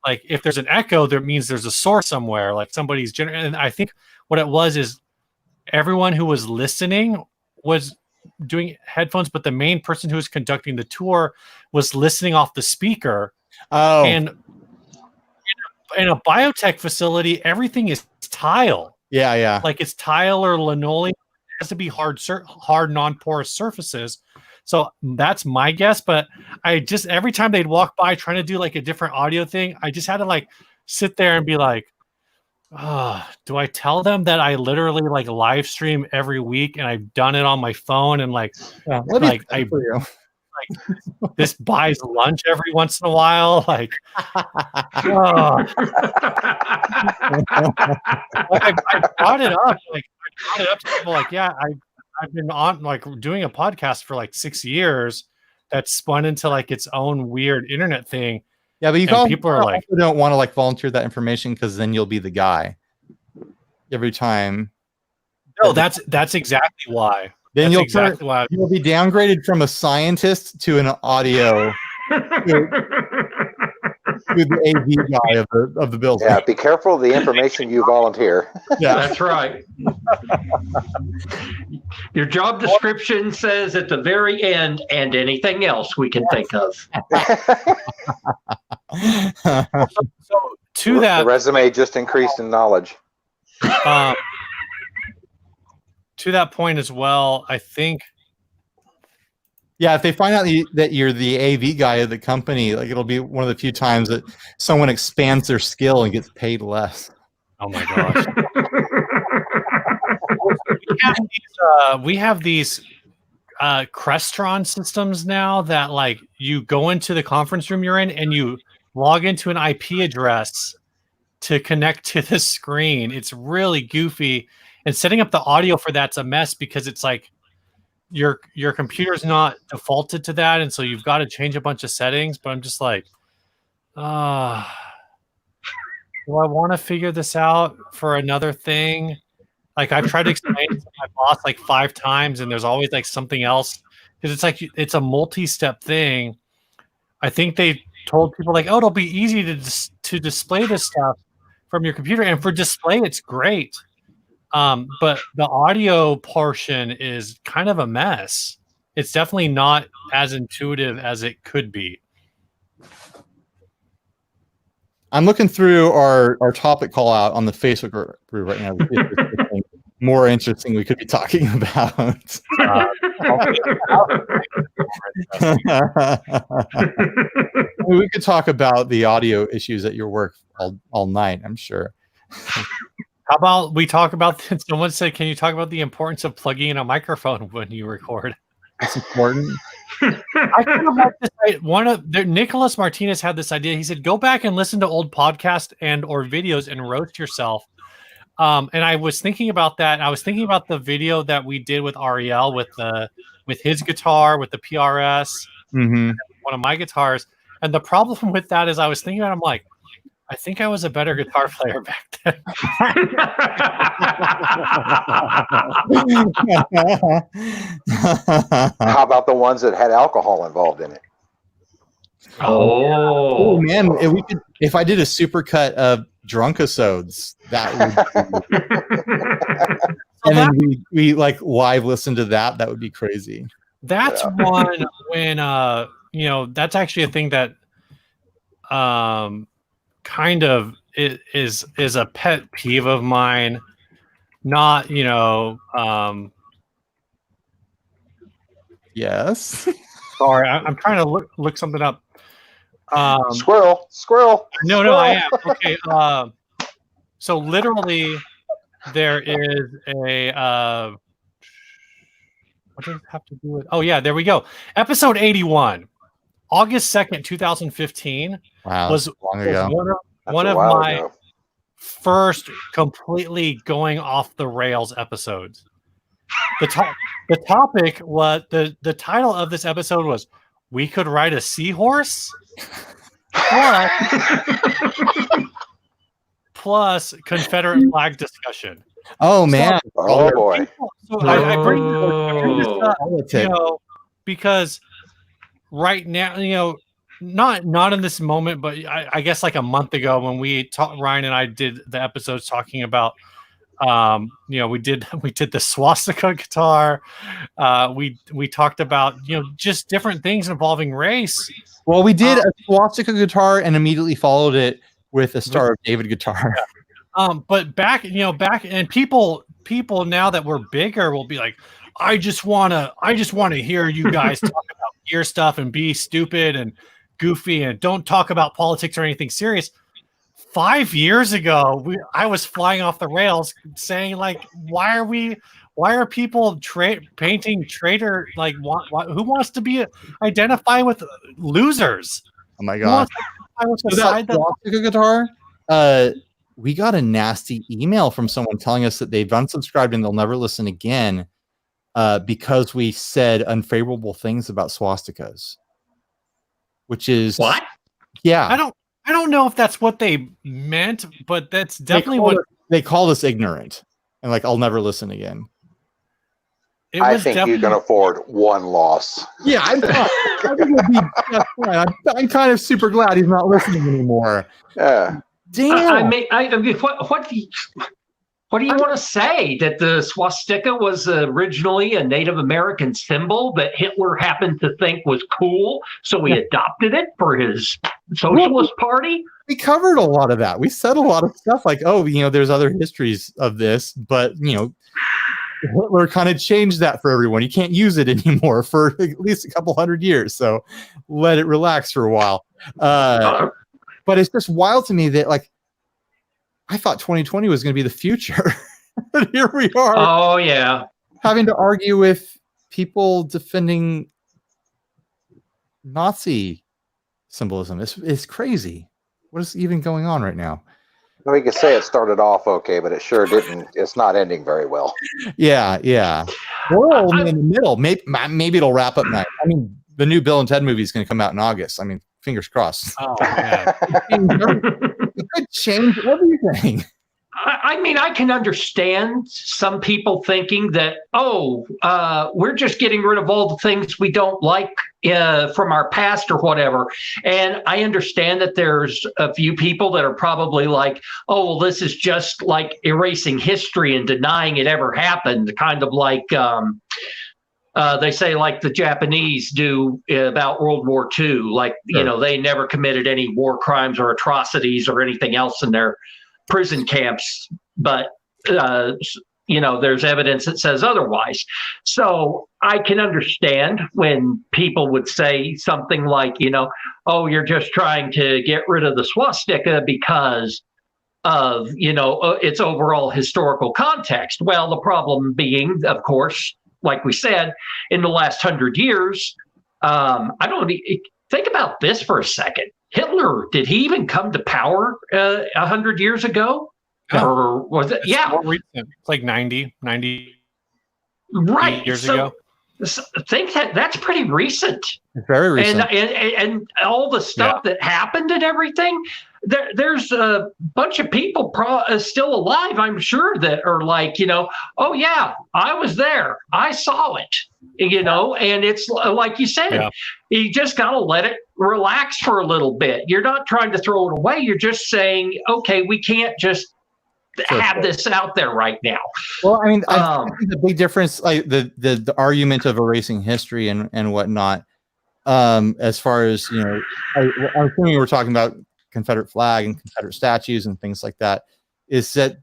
if there's an echo, that means there's a source somewhere, like somebody's generating." And I think what it was is everyone who was listening was doing headphones, but the main person who was conducting the tour was listening off the speaker. And in a biotech facility, everything is tile. Yeah. Like it's tile or linoleum. It has to be hard, non-porous surfaces. So that's my guess. But I just every time they'd walk by trying to do like a different audio thing, I just had to like sit there and be like, do I tell them that I literally like live stream every week and I've done it on my phone and this buys lunch every once in a while? Like, I brought it up. Like, I brought it up to people. Like, yeah, I've been on like doing a podcast for like 6 years. That's spun into like its own weird internet thing. Yeah, but people are like, don't want to like volunteer that information because then you'll be the guy every time. No, that's exactly why. Then you'll be downgraded from a scientist to an audio to the AV guy of the building. Yeah, be careful of the information you volunteer. Yeah, that's right. Your job description says at the very end, and anything else we can think of. So to that, the resume just increased in knowledge. To that point as well, I think. Yeah, if they find out that you're the AV guy of the company, like it'll be one of the few times that someone expands their skill and gets paid less. Oh my gosh. we have these Crestron systems now that like you go into the conference room you're in and you log into an IP address to connect to the screen. It's really goofy. And setting up the audio for that's a mess because it's like your computer's not defaulted to that, and so you've got to change a bunch of settings. But I'm just like, do I want to figure this out for another thing? Like I've tried to explain it to my boss like 5 times, and there's always like something else because it's like it's a multi-step thing. I think they told people like, oh, it'll be easy to display this stuff from your computer, and for display, it's great. But the audio portion is kind of a mess. It's definitely not as intuitive as it could be. I'm looking through our topic call out on the Facebook group right now. More interesting we could be talking about. We could talk about the audio issues at your work all night, I'm sure. How about we talk about, someone said, can you talk about the importance of plugging in a microphone when you record? It's important. I kind of like this. Nicholas Martinez had this idea. He said, go back and listen to old podcasts and or videos and roast yourself. And I was thinking about that. I was thinking about the video that we did with Ariel with his guitar, with the PRS, one of my guitars. And the problem with that is I was thinking about it, I'm like, I think I was a better guitar player back then. How about the ones that had alcohol involved in it? Oh man, if I did a supercut of Drunkasodes, that would and then we like live listen to that would be crazy. That's one when that's actually a thing that kind of is a pet peeve of mine. Not yes. Sorry, I'm trying to look something up. Squirrel. No, I am. Okay. So literally there is a what does it have to do with? Oh yeah, there we go. Episode 81, August 2nd, 2015. Wow, was long ago. One of my first completely going off the rails episodes. The topic was the title of this episode was "We Could Ride a Seahorse," plus Confederate flag discussion. Oh man! Oh boy! So I bring this up, because right now, not in this moment, but I guess like a month ago when Ryan and I did the episodes talking about, we did the swastika guitar. We talked about just different things involving race. Well, we did a swastika guitar and immediately followed it with a Star of David guitar. But back and people now that we're bigger will be like, I just wanna hear you guys talk about gear stuff and be stupid and goofy and don't talk about politics or anything serious. 5 years ago, I was flying off the rails saying like, why are people painting traitor? Like, who wants to identify with losers? Oh my god! Swastika guitar. We got a nasty email from someone telling us that they've unsubscribed and they'll never listen again because we said unfavorable things about swastikas. Which is what? Yeah, I don't know if that's what they meant, but that's definitely what they called us ignorant, and like I'll never listen again. I think you can afford one loss. Yeah, I'm kind of super glad he's not listening anymore. Yeah. Damn. What do you want to say? That the swastika was originally a Native American symbol that Hitler happened to think was cool, so he adopted it for his socialist party? We covered a lot of that. We said a lot of stuff like, there's other histories of this, but, Hitler kind of changed that for everyone. You can't use it anymore for at least a couple hundred years, so let it relax for a while. But it's just wild to me that, like, I thought 2020 was going to be the future. But here we are. Oh, yeah. Having to argue with people defending Nazi symbolism. It's crazy. What is even going on right now? We could say it started off okay, but it sure didn't. It's not ending very well. Yeah. We're only in the middle. Maybe it'll wrap up nice. I mean, the new Bill and Ted movie is going to come out in August. I mean, fingers crossed. Oh, yeah. It could change everything. I mean, I can understand some people thinking that, we're just getting rid of all the things we don't like from our past or whatever. And I understand that there's a few people that are probably like, oh, well, this is just like erasing history and denying it ever happened, kind of like they say, like the Japanese do about World War II. Like, sure. They never committed any war crimes or atrocities or anything else in their prison camps, but there's evidence that says otherwise. So I can understand when people would say something like, you're just trying to get rid of the swastika because of its overall historical context. Well, the problem being, of course, like we said, in the last 100 years, think about this for a second. Hitler, did he even come to power 100 years ago? Yeah. Or was it? It's more recent. It's like 90 right. years ago. I think that's pretty recent. It's very recent. And all the stuff that happened and everything, there's a bunch of people still alive, I'm sure, that are like, oh, yeah, I was there. I saw it, and it's like you said, you just got to let it relax for a little bit. You're not trying to throw it away. You're just saying, okay, we can't just have this out there right now. Well, I mean, I think the big difference, like the argument of erasing history and whatnot, as far as, I'm assuming we're talking about Confederate flag and Confederate statues and things like that, is that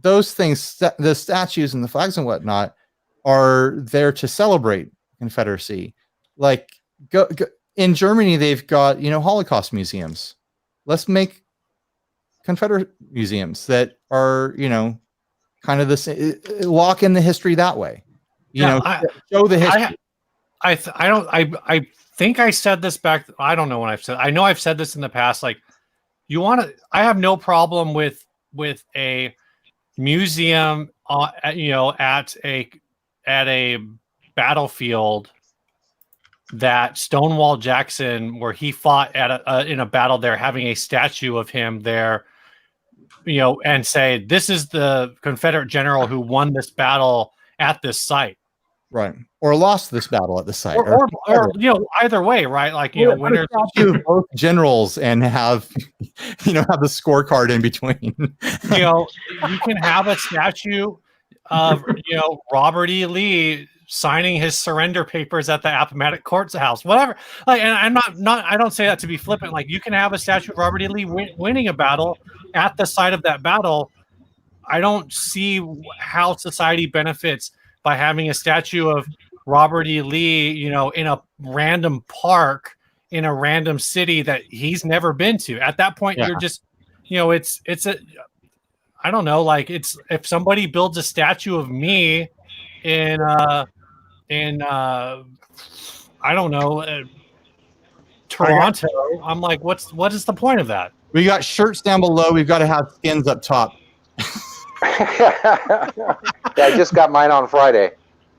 those things, the statues and the flags and whatnot, are there to celebrate Confederacy. Like go in Germany, they've got, Holocaust museums. Let's make Confederate museums that are, kind of the same, lock in the history that way. Show the history. I think I said this back. I don't know when I've said. I know I've said this in the past. Like, I have no problem with a museum, at a battlefield that Stonewall Jackson, where he fought in a battle there, having a statue of him there, and say, this is the Confederate general who won this battle at this site. Right. Or lost this battle at the site. Or either way, right? Like, winners. Both generals and have the scorecard in between. You can have a statue of, Robert E. Lee signing his surrender papers at the Appomattox Courthouse, whatever. Like, and I'm not, I don't say that to be flippant. Like, you can have a statue of Robert E. Lee winning a battle at the site of that battle. I don't see how society benefits by having a statue of Robert E. Lee, in a random park in a random city that he's never been to. At that point, you're just, I don't know, like, it's, if somebody builds a statue of me in I don't know, Toronto, I'm like, what is the point of that? We got shirts down below. We've got to have skins up top. I just got mine on Friday.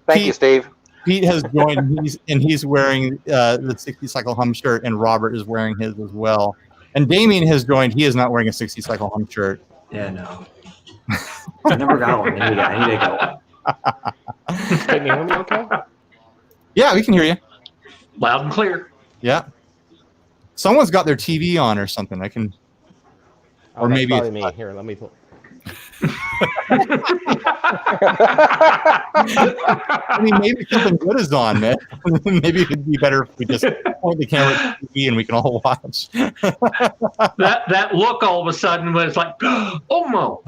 Thank you, Steve. Pete has joined, he's wearing the 60 cycle hum shirt, and Robert is wearing his as well. And Damien has joined. He is not wearing a 60 cycle hum shirt. Yeah, no. I never got one. I need to get one. Can you hear me okay? Yeah, we can hear you. Loud and clear. Yeah. Someone's got their TV on or something. I can. Or maybe probably me. Here, let me. I mean, maybe something good is on, man. Maybe it would be better if we just point the camera at the TV and we can all watch. that look all of a sudden was like, oh no.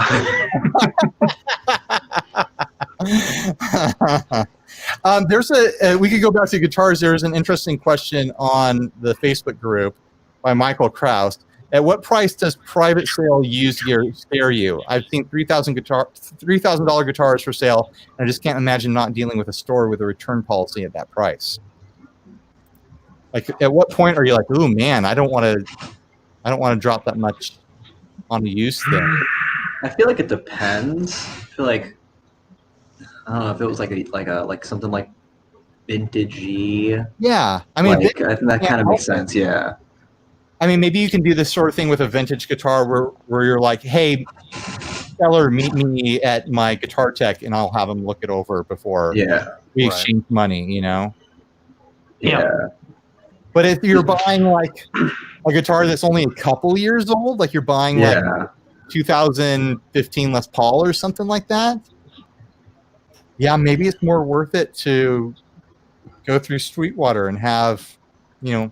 There's we could go back to guitars. There's an interesting question on the Facebook group by Michael Kraus. At what price does private sale used gear scare you? I've seen $3,000 guitars for sale, and I just can't imagine not dealing with a store with a return policy at that price. Like, at what point are you like, oh man, I don't want to drop that much on a used thing? I feel like it depends. I feel like I don't know if it was like something like vintagey. Yeah, I mean, like, I think that kind of makes sense. Yeah. I mean, maybe you can do this sort of thing with a vintage guitar where you're like, hey, seller, meet me at my guitar tech, and I'll have him look it over before we exchange money. You know. Yeah. But if you're buying like a guitar that's only a couple years old, like you're buying like 2015 Les Paul or something like that, yeah, maybe it's more worth it to go through Sweetwater and have, you know,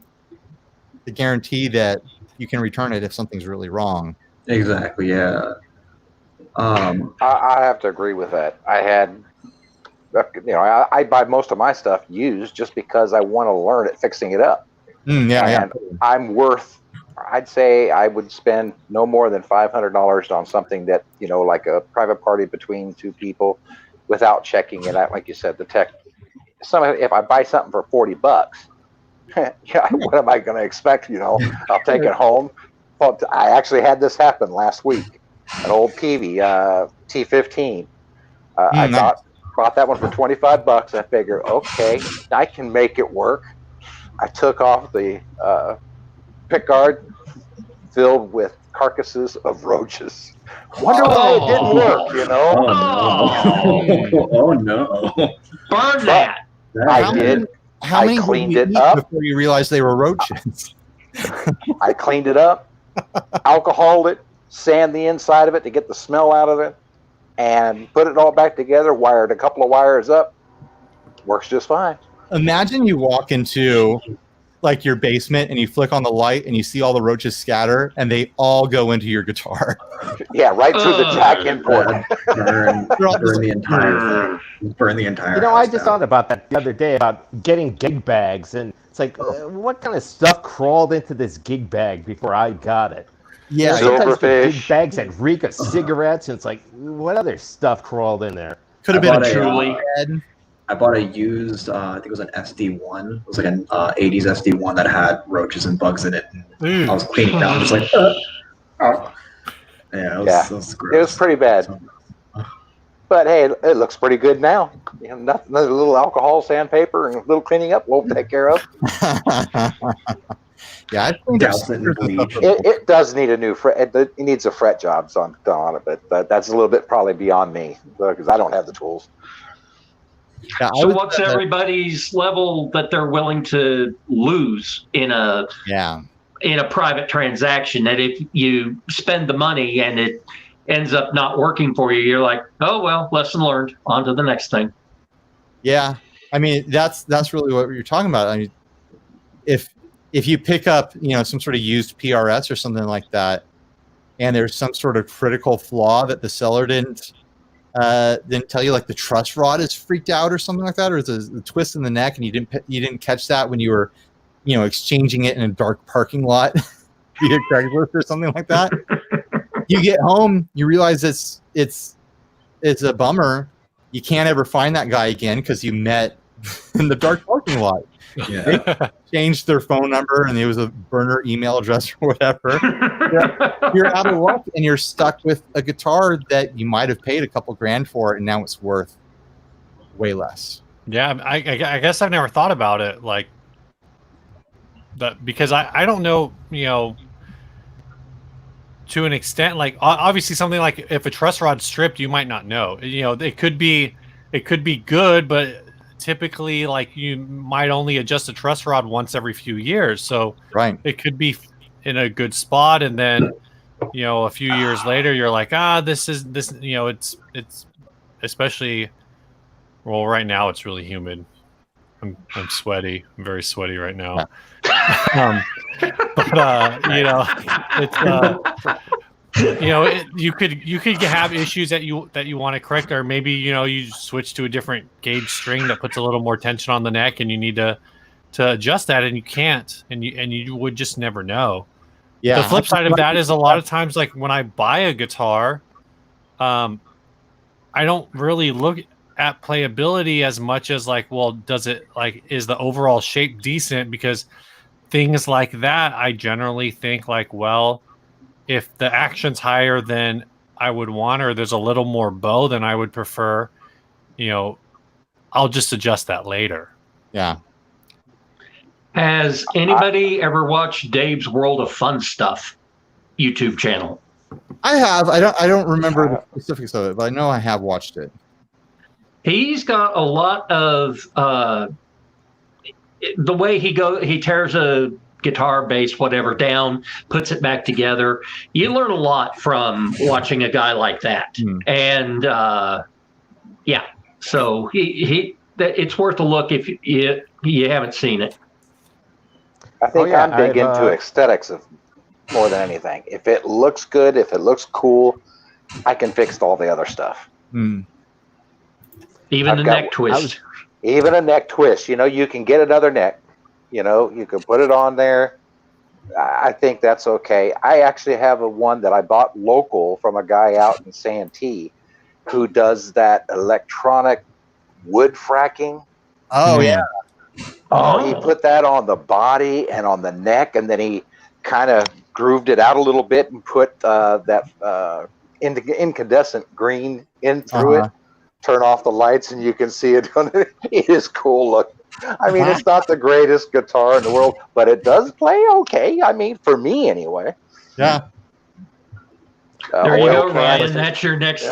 the guarantee that you can return it if something's really wrong. Exactly. Yeah. I have to agree with that. I had, you know, I buy most of my stuff used just because I want to learn at fixing it up. And I'm worth, I'd say I would spend no more than $500 on something that, you know, like a private party between two people without checking it out. Like you said, the tech, if I buy something for $40, yeah, what am I going to expect? You know, I'll take it home. Well, I actually had this happen last week. An old Peavey T15. I bought that one for $25. I figured, okay, I can make it work. I took off the pickguard filled with carcasses of roaches. Wonder why it didn't work, you know? Oh no! Burn that! I did. How many cleaned it up before you realized they were roaches? I cleaned it up, alcoholed it, sand the inside of it to get the smell out of it, and put it all back together, wired a couple of wires up. Works just fine. Imagine you walk into like your basement and you flick on the light and you see all the roaches scatter and they all go into your guitar. Yeah, right through the jack input. Burn the entire thing. Burn the entire. You know, I just thought about that the other day about getting gig bags, and it's like, what kind of stuff crawled into this gig bag before I got it? Yeah, sometimes the gig bags that reek of cigarettes, and it's like, what other stuff crawled in there? Could have been a truly. I bought a used, I think it was an SD1. It was like an 80s SD1 that had roaches and bugs in it. I was cleaning it out, just like, yeah, it was gross. It was pretty bad. But hey, it looks pretty good now. You know, nothing, a little alcohol, sandpaper, and a little cleaning up won't take care of. Yeah, I think it does need a new fret. It needs a fret job done on it, but that's a little bit probably beyond me because I don't have the tools. Yeah, so what's everybody's level that they're willing to lose in a private transaction? That if you spend the money and it ends up not working for you, you're like, oh well, lesson learned. On to the next thing. Yeah, I mean that's really what you're talking about. I mean, if you pick up some sort of used PRS or something like that, and there's some sort of critical flaw that the seller didn't tell you, like the truss rod is freaked out or something like that, or the twist in the neck, and you didn't catch that when you were exchanging it in a dark parking lot via Craigslist or something like that. You get home, you realize it's a bummer. You can't ever find that guy again because you met in the dark parking lot. Yeah. They changed their phone number and it was a burner email address or whatever. You're out of luck and you're stuck with a guitar that you might have paid a couple grand for, and now it's worth way less. Yeah, I guess I've never thought about it like that, because I don't know, to an extent, like obviously something like if a truss rod's stripped, you might not know. It could be good, but typically like you might only adjust a truss rod once every few years, so it could be in a good spot, and then a few years later you're like, this it's especially, well, right now it's really humid. I'm sweaty. I'm very sweaty right now. You could have issues that you want to correct, or maybe you switch to a different gauge string that puts a little more tension on the neck, and you need to adjust that, and you can't, and you would just never know. Yeah. The flip side of that is a lot of times, like when I buy a guitar, I don't really look at playability as much as like, well, is the overall shape decent? Because things like that, I generally think like, well, if the action's higher than I would want, or there's a little more bow than I would prefer, I'll just adjust that later. Yeah. Has anybody ever watched Dave's World of Fun Stuff YouTube channel? I have. I don't remember the specifics of it, but I know I have watched it. He's got a lot of the way he tears a guitar, bass, whatever down, puts it back together. You learn a lot from watching a guy like that. And so it's worth a look if you haven't seen it. I think I'm big into aesthetics of more than anything. If it looks good, if it looks cool, I can fix all the other stuff. Even the neck twist. Even a neck twist. You can get another neck. You can put it on there. I think that's okay. I actually have one that I bought local from a guy out in Santee who does that electronic wood fracking. Oh, yeah. He put that on the body and on the neck, and then he kind of grooved it out a little bit and put that incandescent green in through it. Turn off the lights, and you can see it. It is cool looking. I mean, it's not the greatest guitar in the world, but it does play okay. I mean, for me anyway. Yeah. There you go, Ryan. That's your next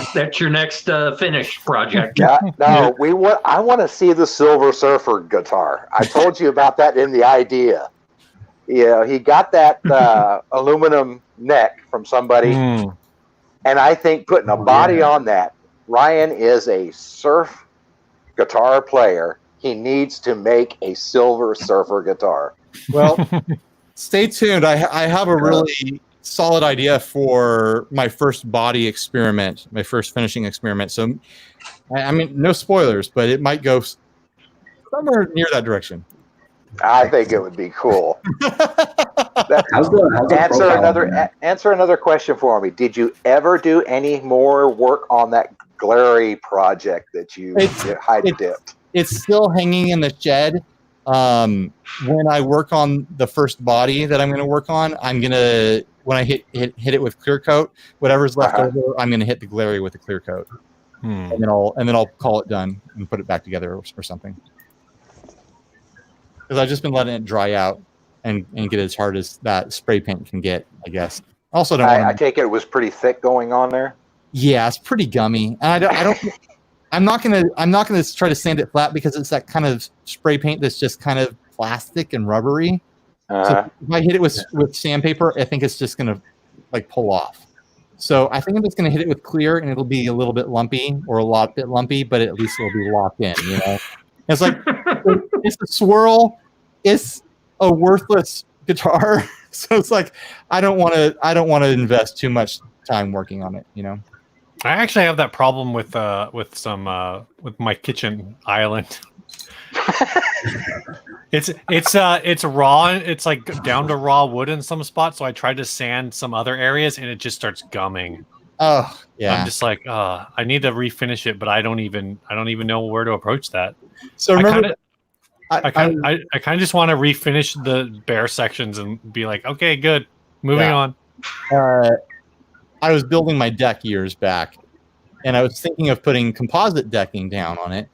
finished project. Yeah, no, I want to see the Silver Surfer guitar. I told you about that in the idea. Yeah, he got that aluminum neck from somebody, and I think putting a body on that. Ryan is a surf guitar player. He needs to make a Silver Surfer guitar. Well, stay tuned. I have a really solid idea for my first body experiment, my first finishing experiment. So, I mean, no spoilers, but it might go somewhere near that direction. I think it would be cool. Answer another question for me. Did you ever do any more work on that glary project that you dipped? It's still hanging in the shed. When I work on the first body that I'm going to work on, when I hit it with clear coat, whatever's left over, I'm going to hit the glary with a clear coat, and then I'll call it done and put it back together or something. Because I've just been letting it dry out and get as hard as that spray paint can get, I guess. Also, I take it was pretty thick going on there. Yeah, it's pretty gummy, and I don't. I'm not gonna try to sand it flat because it's that kind of spray paint that's just kind of plastic and rubbery. So if I hit it with sandpaper, I think it's just gonna pull off. So I think I'm just gonna hit it with clear, and it'll be a little bit lumpy or a bit lumpy, but at least it'll be locked in. It's like it's a swirl. It's a worthless guitar, so it's like I don't want to invest too much time working on it. I actually have that problem with my kitchen island. It's raw. It's like down to raw wood in some spots. So I tried to sand some other areas, and it just starts gumming. Oh yeah. I'm just like, I need to refinish it, but I don't even know where to approach that. So remember, I kind of just want to refinish the bare sections and be like, okay, good, moving on. I was building my deck years back, and I was thinking of putting composite decking down on it.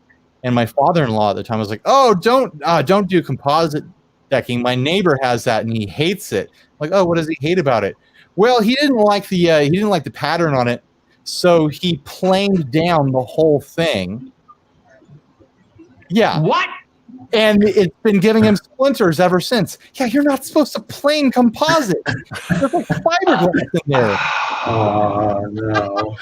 And my father-in-law at the time was like, "Oh, don't do composite decking. My neighbor has that, and he hates it." Like, "Oh, what does he hate about it?" Well, he didn't like the pattern on it, so he planed down the whole thing. Yeah. What? And it's been giving him splinters ever since. Yeah, you're not supposed to plane composite. There's like fiberglass in there. Oh, no.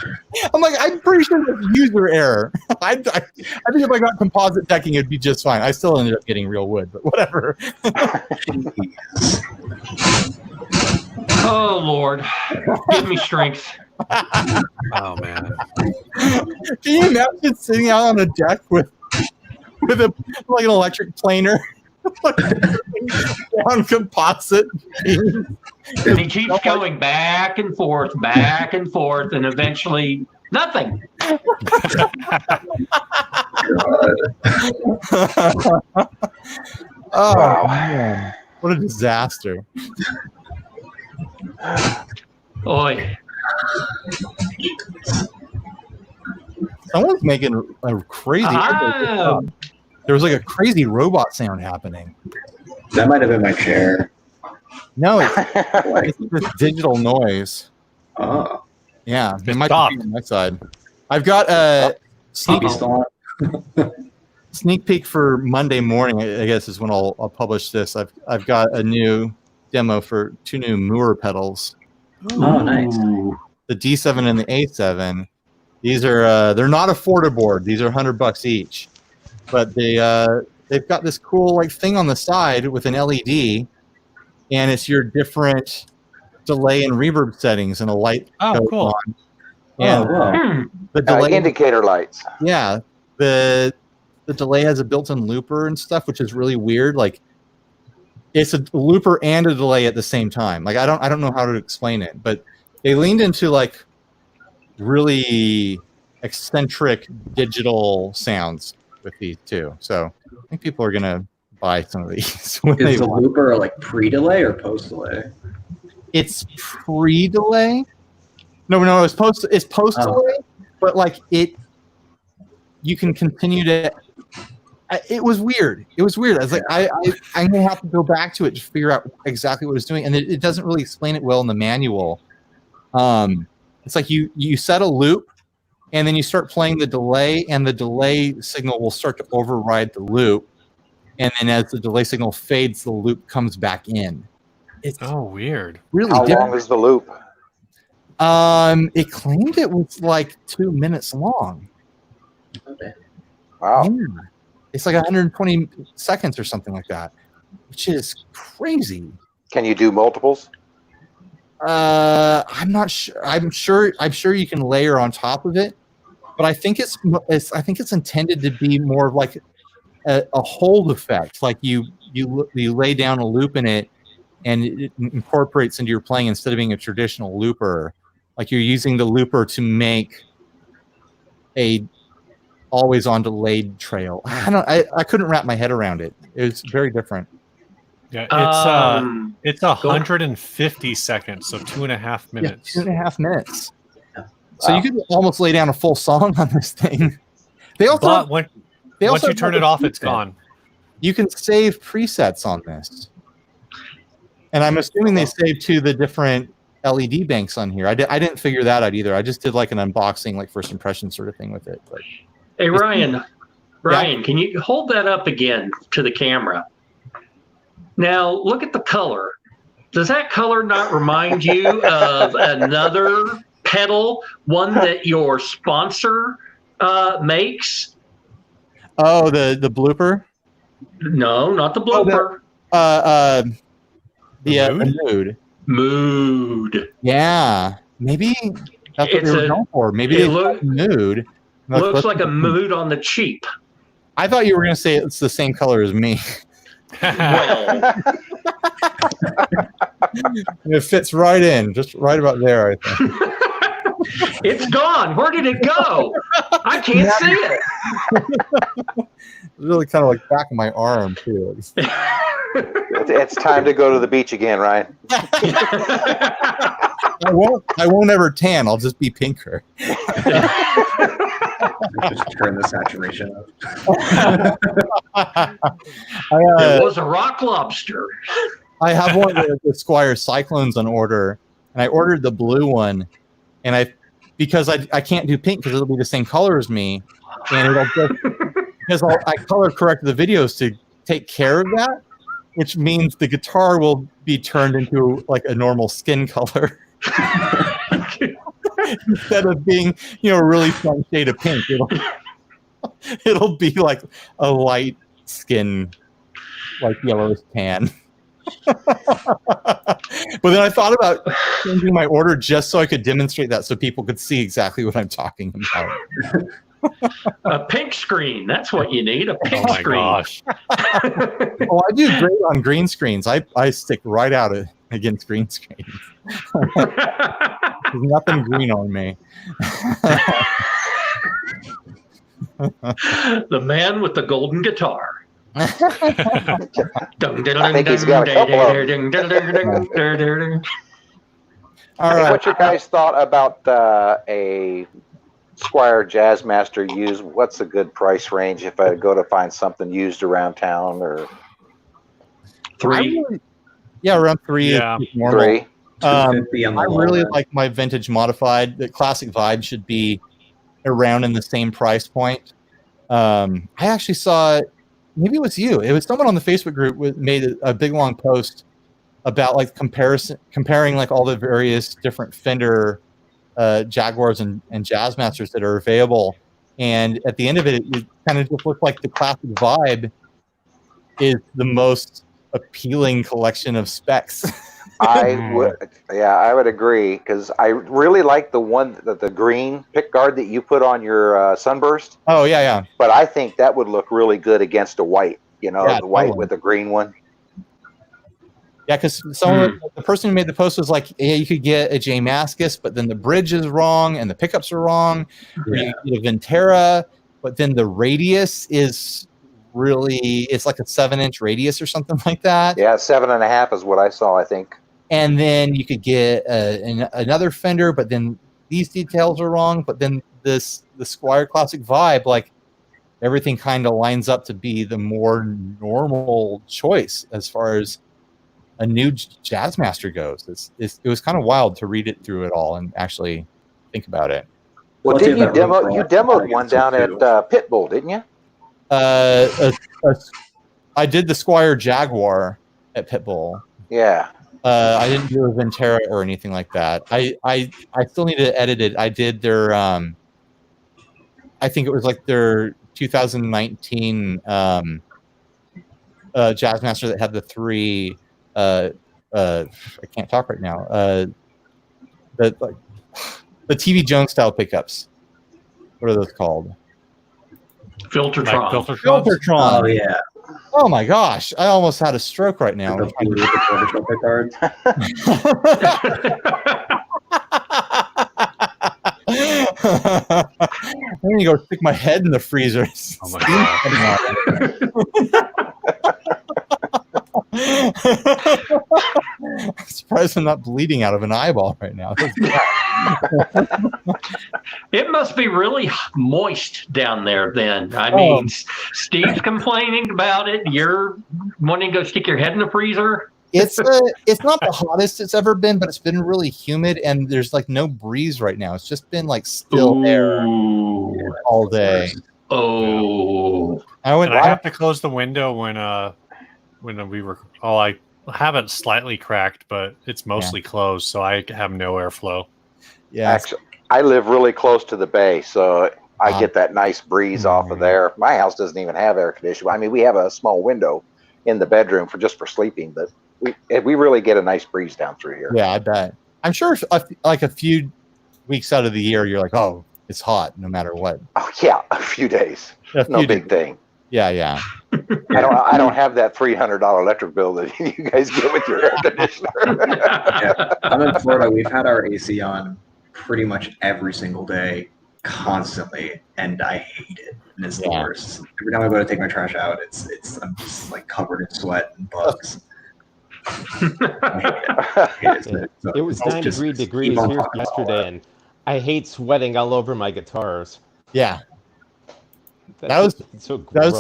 I'm like, I'm pretty sure it's user error. I think if I got composite decking, it'd be just fine. I still ended up getting real wood, but whatever. Oh, Lord. Give me strength. Oh, man. Can you imagine sitting out on a deck with an electric planer on composite? And he keeps going back and forth, and eventually nothing. Oh, man. What a disaster. Oi. Someone's making a crazy. There was like a crazy robot sound happening. That might have been my chair. No, it's this digital noise. Oh. Yeah, it might be on my side. I've got a sneak peek for Monday morning, I guess is when I'll publish this. I've got a new demo for 2 new Moore pedals. Oh, nice. The D7 and the A7. These are they're not affordable. These are $100 each, but they've got this cool like thing on the side with an LED, and it's your different delay and reverb settings and a light. Oh, cool. On. And the delay indicator lights. Yeah, the delay has a built-in looper and stuff, which is really weird. Like, it's a looper and a delay at the same time. Like, I don't know how to explain it, but they leaned into like really eccentric digital sounds with these too. So I think people are gonna buy some of these. Is the looper like pre-delay or post-delay? It's pre-delay. No, it's post-delay, but like you can continue to. It was weird. I was like, I'm gonna have to go back to it to figure out exactly what it's doing, and it doesn't really explain it well in the manual. It's like you set a loop, and then you start playing the delay, and the delay signal will start to override the loop, and then as the delay signal fades, the loop comes back in. It's weird. Really How different. long is the loop? It claimed it was like 2 minutes long. Okay. Wow. Yeah. It's like 120 seconds or something like that, which is crazy. Can you do multiples? I'm not sure. I'm sure you can layer on top of it, but I think it's intended to be more of like a hold effect. Like you lay down a loop in it, and it incorporates into your playing instead of being a traditional looper. Like you're using the looper to make a always on delayed trail. I couldn't wrap my head around it. It was very different. Yeah, it's 150 seconds, so 2.5 minutes. Yeah, 2.5 minutes. So you could almost lay down a full song on this thing. Once you turn it off, it's gone. You can save presets on this, and I'm assuming they save to the different LED banks on here. I didn't figure that out either. I just did like an unboxing, like first impression sort of thing with it. But hey, Ryan, can you hold that up again to the camera? Now, look at the color. Does that color not remind you of another pedal, one that your sponsor makes? Oh, the blooper? No, not the blooper. The Mood. Yeah, maybe that's what they were going for. Maybe they mood. Looks like a mood on the cheap. I thought you were going to say it's the same color as me. Well, it fits right in, just right about there, I think. It's gone. Where did it go? I can't see it. It's really kind of like back of my arm too. It's time to go to the beach again, Ryan. I won't ever tan. I'll just be pinker. Just turn the saturation up. It was a rock lobster. I have one of the Squier Cyclones on order, and I ordered the blue one, and because I can't do pink because it'll be the same color as me, and it'll just because I color correct the videos to take care of that, which means the guitar will be turned into like a normal skin color. Instead of being, a really fun shade of pink, it'll be like a light skin, like yellowish tan. But then I thought about changing my order just so I could demonstrate that, so people could see exactly what I'm talking about. A pink screen. That's what you need. A pink screen. Gosh. Oh, I do great on green screens. I stick right out against green screens. There's nothing green on me. The man with the golden guitar. I think he's got a couple of them. All right. What's your guys' thought about a Squire Jazzmaster use? What's a good price range if I go to find something used around town? Or $3. Around 3. Yeah. Is normal. 3. I $250 really like my vintage modified. The classic vibe should be around in the same price point. I actually saw, maybe it was you. It was someone on the Facebook group made a big long post about like comparing like all the various different Fender Jaguars and Jazzmasters that are available. And at the end of it, it kind of just looked like the classic vibe is the most appealing collection of specs. I would agree, because I really like the one the green pick guard that you put on your Sunburst. Oh yeah. But I think that would look really good against a white. The white totally. with the green one. Yeah, because the person who made the post was like, "Yeah, you could get a J Mascis, but then the bridge is wrong and the pickups are wrong. Or you could get a Ventera, but then the radius is it's like a 7-inch radius or something like that. Yeah, 7.5 is what I saw, I think. And then you could get another Fender, but then these details are wrong. But then the Squire Classic vibe, like everything kind of lines up to be the more normal choice as far as a new Jazzmaster goes. It was kind of wild to read it through it all and actually think about it. Well, didn't you demoed one down at Pitbull, didn't you? I did the Squire Jaguar at Pitbull. Yeah. I didn't do a Ventera or anything like that. I still need to edit it. I did their I think it was like their 2019 Jazzmaster that had the 3 I can't talk right now. The TV Jones style pickups. What are those called? Filtertron. Filtertron. Oh yeah. Oh my gosh! I almost had a stroke right now. The pick guard. I'm gonna go stick my head in the freezer. Oh my I'm surprised I'm not bleeding out of an eyeball right now. It must be really moist down there then. I mean, Steve's complaining about it. You're wanting to go stick your head in the freezer? It's not the hottest it's ever been, but it's been really humid, and there's like no breeze right now. It's just been like still air all day. Oh. I have to close the window when we were. I have it slightly cracked, but it's mostly closed, so I have no airflow. Yeah. Actually, I live really close to the bay, so I get that nice breeze off of there. My house doesn't even have air conditioning. I mean, we have a small window in the bedroom for sleeping, but we really get a nice breeze down through here. Yeah, I bet. I'm sure like a few weeks out of the year, you're like, oh, it's hot no matter what. Oh yeah, a few days. No big thing. Yeah. I don't have that $300 electric bill that you guys get with your air conditioner. Yeah. I'm in Florida. We've had our AC on pretty much every single day, constantly, and I hate it. And it's the worst. Every time I go to take my trash out, I'm just like covered in sweat and bugs. It was 90 degrees here yesterday, and I hate sweating all over my guitars. Yeah. That was the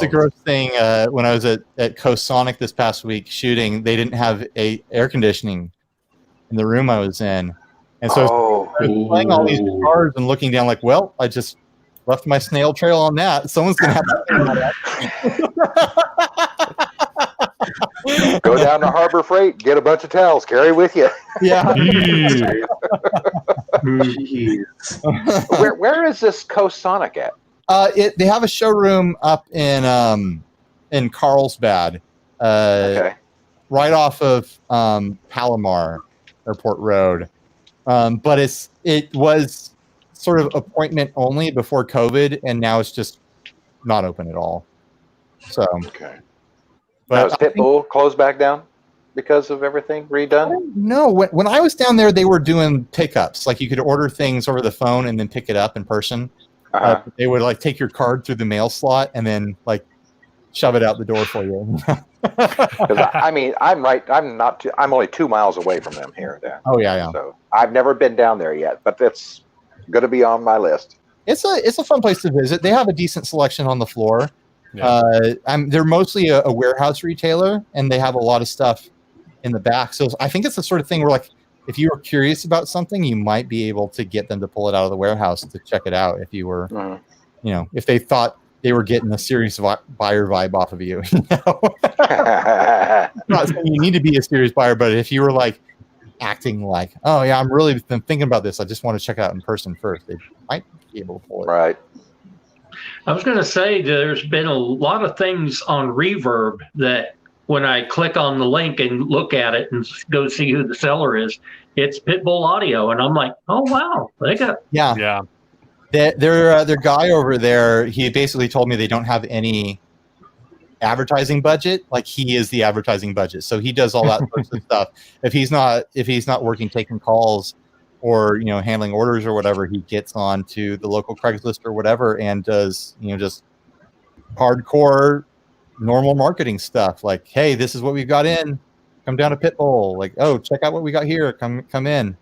gross thing when I was at Coast Sonic this past week shooting. They didn't have air conditioning in the room I was in. And so I was playing all these guitars and looking down like, well, I just left my snail trail on that. Someone's going to have to that. Go down to Harbor Freight, get a bunch of towels, carry with you. Yeah. Where is this Coast Sonic at? They have a showroom up in Carlsbad, right off of Palomar Airport Road. But it was sort of appointment only before COVID, and now it's just not open at all. So, But now, is Pitbull closed back down because of everything redone? No, when I was down there, they were doing pickups. Like you could order things over the phone and then pick it up in person. They would like take your card through the mail slot and then like shove it out the door for you. I mean, I'm only 2 miles away from them here. Oh yeah. So I've never been down there yet, but that's going to be on my list. it's a fun place to visit. They have a decent selection on the floor. Yeah. They're mostly a warehouse retailer, and they have a lot of stuff in the back. So I think it's the sort of thing where, like, if you were curious about something, you might be able to get them to pull it out of the warehouse to check it out. If you were, if they thought they were getting a serious buyer vibe off of you. Not saying you need to be a serious buyer, but if you were like acting like, oh yeah, I'm really been thinking about this, I just want to check it out in person first, they might be able to pull it. Right. I was going to say there's been a lot of things on Reverb that when I click on the link and look at it and go see who the seller is, it's Pitbull Audio, and I'm like, oh wow, they got yeah. Their guy over there, he basically told me they don't have any advertising budget. Like, he is the advertising budget, so he does all that sorts of stuff. If he's not working, taking calls, or handling orders or whatever, he gets on to the local Craigslist or whatever and does just hardcore normal marketing stuff. Like, hey, this is what we've got in. Come down to Pitbull. Like, oh, check out what we got here. Come in.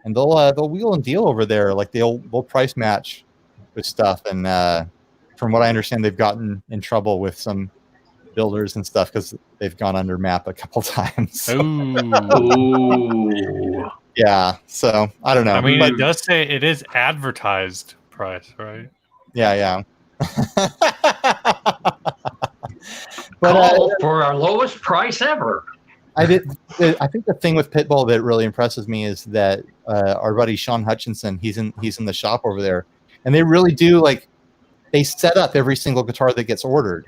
And they'll wheel and deal over there. Like, they'll price match with stuff. And from what I understand, they've gotten in trouble with some builders and stuff because they've gone under map a couple times. Ooh. Yeah. So I don't know. I mean, it does say it is advertised price, right? Yeah. But for our lowest price ever. I think the thing with Pitbull that really impresses me is that our buddy Sean Hutchinson, he's in the shop over there, and they really do, like, they set up every single guitar that gets ordered,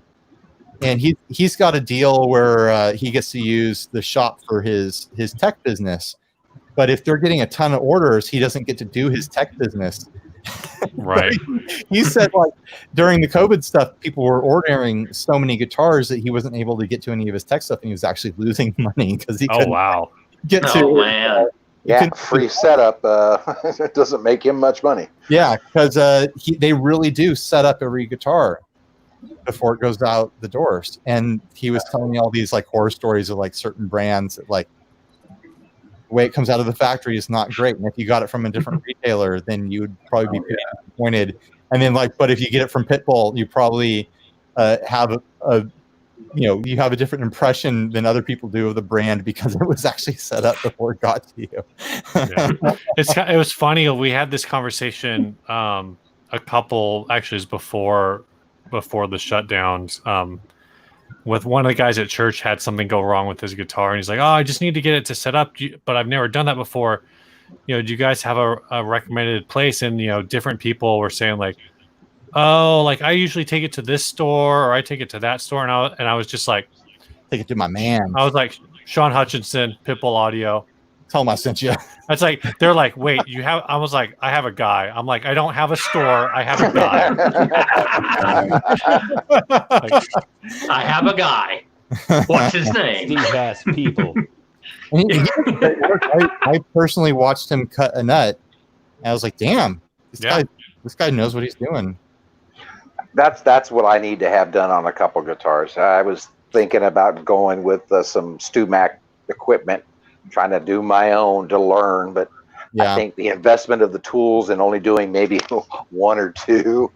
and he's got a deal where he gets to use the shop for his tech business, but if they're getting a ton of orders, he doesn't get to do his tech business. Right. He said, like, during the COVID stuff, people were ordering so many guitars that he wasn't able to get to any of his tech stuff, and he was actually losing money because he couldn't get to. Oh man! Free setup doesn't make him much money. Yeah, because they really do set up every guitar before it goes out the doors. And he was telling me all these, like, horror stories of, like, certain brands that, like, the way it comes out of the factory is not great, and if you got it from a different retailer, then you would probably be disappointed. And then, like, but if you get it from Pitbull, you probably have you have a different impression than other people do of the brand because it was actually set up before it got to you. It was funny. We had this conversation a couple, actually, it was before the shutdowns. With one of the guys at church had something go wrong with his guitar, and he's like, "Oh, I just need to get it to set up, but I've never done that before. Do you guys have a recommended place?" And different people were saying, like, "Oh, like, I usually take it to this store, or I take it to that store," and I was just like, "Take it to my man." I was like, "Sean Hutchinson, Pitbull Audio. Tell him I sent you." That's like, they're like, "Wait, you have?" I was like, "I have a guy." I'm like, "I don't have a store. I have a guy." I have a guy. What's his name? Steve has people. I personally watched him cut a nut, and I was like, "Damn, this guy knows what he's doing." That's what I need to have done on a couple guitars. I was thinking about going with some Stu Mac equipment, trying to do my own to learn, but I think the investment of the tools and only doing maybe one or two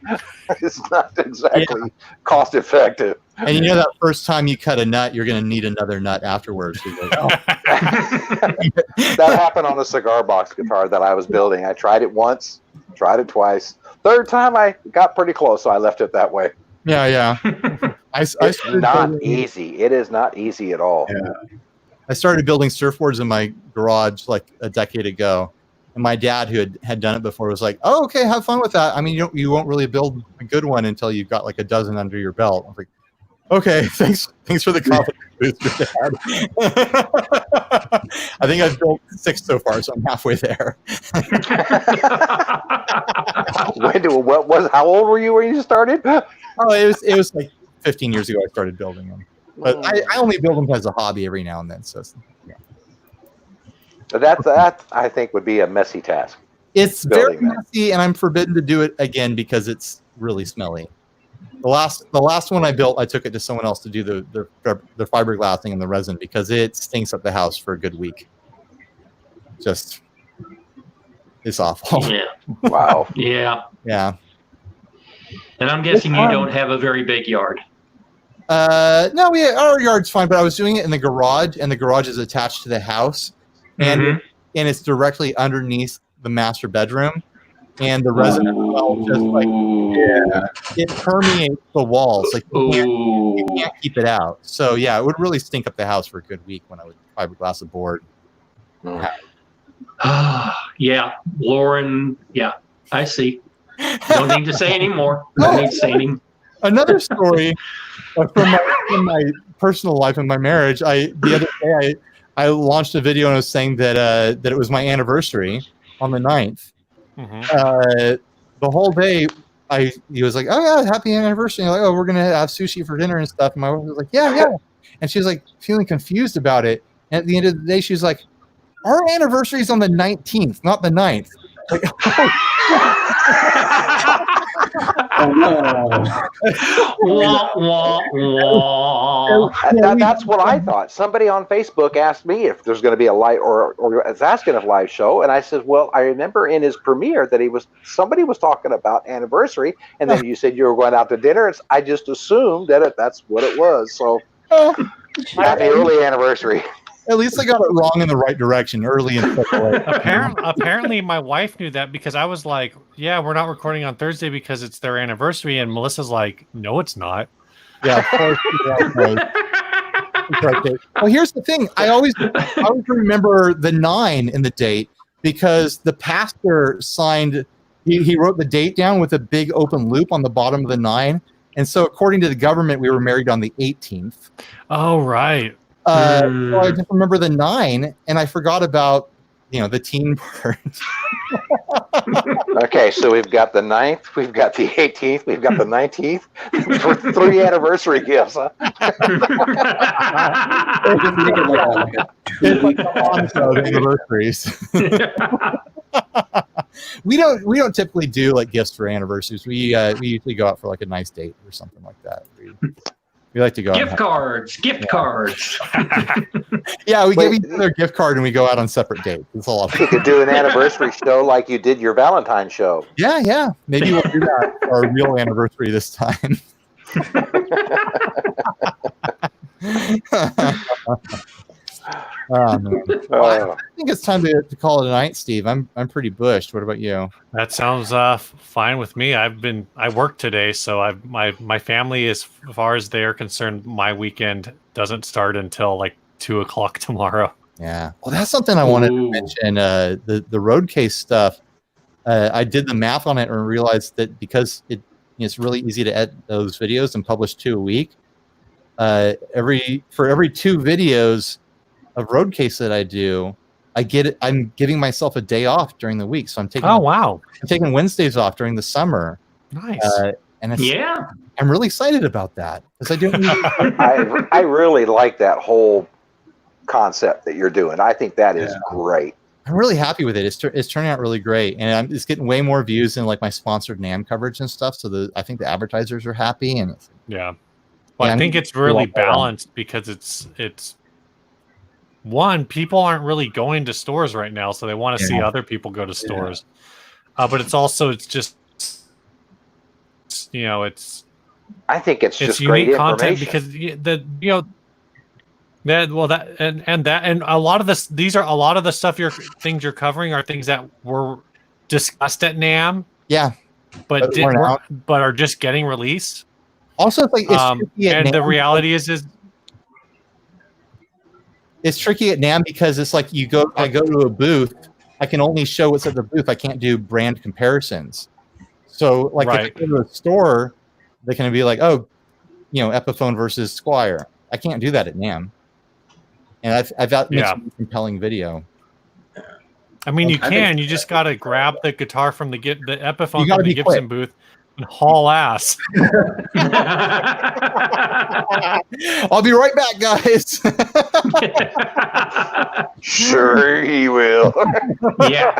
is not exactly cost effective. And that first time you cut a nut, you're going to need another nut afterwards. That happened on a cigar box guitar that I was building. I tried it once, tried it twice. Third time I got pretty close, so I left it that way. Yeah. It's not easy. It is not easy at all. Yeah. I started building surfboards in my garage like a decade ago. And my dad, who had done it before, was like, "Oh, okay, have fun with that. I mean, you won't really build a good one until you've got like a dozen under your belt." I was like, "Okay, thanks for the confidence booster, Dad." I think I've built 6 so far, so I'm halfway there. How old were you when you started? Oh, it was like 15 years ago I started building them. But I only build them as a hobby every now and then. So yeah. That I think would be a messy task. It's very messy, and I'm forbidden to do it again because it's really smelly. The last one I built, I took it to someone else to do the fiberglassing and the resin because it stinks up the house for a good week. Just, it's awful. Yeah. Wow. Yeah. Yeah. And I'm guessing you don't have a very big yard. No, our yard's fine, but I was doing it in the garage, and the garage is attached to the house, and it's directly underneath the master bedroom, and the resident well just like it permeates the walls, like you can't keep it out. So yeah, it would really stink up the house for a good week when I would fiberglass a board. Yeah, Lauren. Yeah, I see. Don't need to say anymore. Don't need to say any. Another story from my personal life and my marriage. The other day I launched a video and I was saying that it was my anniversary on the 9th. The whole day he was like, "Oh yeah, happy anniversary!" And like, "Oh, we're gonna have sushi for dinner and stuff." And my wife was like, "Yeah," and she was like feeling confused about it. And at the end of the day, she was like, "Our anniversary is on the 19th, not the 9th." Like, That's what I thought. Somebody on Facebook asked me if there's going to be a live, or was asking if live show, and I said, "Well, I remember in his premiere that somebody was talking about anniversary, and then you said you were going out to dinner." I just assumed that that's what it was. So, happy early anniversary. At least I got it wrong in the right direction early in Apparently, my wife knew that because I was like, "Yeah, we're not recording on Thursday because it's their anniversary," and Melissa's like, "No, it's not." Yeah, of course. Well, here's the thing: I always remember the 9 in the date because the pastor signed. He wrote the date down with a big open loop on the bottom of the 9, and so according to the government, we were married on the 18th. Oh, right. So I just remember the 9, and I forgot about the teen part. Okay, so we've got the 9th, we've got the 18th, we've got the 19th. For 3 anniversary gifts, huh? It's like anniversaries. We don't typically do like gifts for anniversaries. We usually go out for like a nice date or something like that. We like to go gift cards. Yeah, we give each other a gift card and we go out on separate dates. It's a lot of fun. You could do an anniversary show like you did your Valentine's show. Yeah. Maybe we'll do that for our real anniversary this time. Oh, man. Well, I think it's time to call it a night, Steve. I'm pretty bushed. What about you? That sounds fine with me. I work today, so my family, as far as they're concerned, my weekend doesn't start until like 2:00 tomorrow. Yeah. Well, that's something I wanted to mention. The road case stuff. I did the math on it and realized that because it's really easy to edit those videos and publish 2 a week. For every 2 videos of road case that I do, I'm giving myself a day off during the week. So I'm taking I'm taking Wednesdays off during the summer. Nice. And I'm really excited about that because I do. I really like that whole concept that you're doing. I think that is great. I'm really happy with it. It's turning out really great, and it's getting way more views than like my sponsored NAMM coverage and stuff. So I think the advertisers are happy, and well, I think it's really balanced because it's one, people aren't really going to stores right now, so they want to see other people go to stores. But it's also it's I think it's just unique great content because and a lot of this, these are a lot of the things you're covering are things that were discussed at NAMM. Yeah, but are just getting released. Also, it's like and the reality is it's tricky at NAMM because it's like I go to a booth, I can only show what's at the booth. I can't do brand comparisons. So like if I go to a store, they can be like, oh, Epiphone versus Squire. I can't do that at NAMM. And I've got some compelling video. I mean, you can. You just got to grab the guitar from the Epiphone from the Gibson booth and haul ass. I'll be right back, guys. Sure he will. Yeah.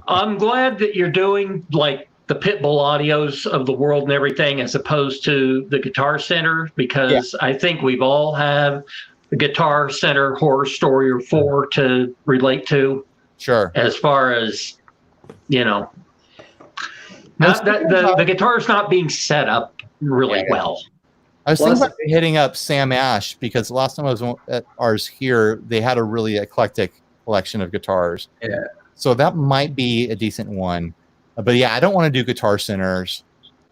I'm glad that you're doing like the pitbull audios of the world and everything as opposed to the Guitar Center, because I think we've all have the Guitar Center horror story or 4 to relate to. Sure. As far as, The guitar's not being set up really well. I was thinking about hitting up Sam Ash because last time I was at ours here, they had a really eclectic collection of guitars. Yeah. So that might be a decent one. But yeah, I don't want to do Guitar Centers.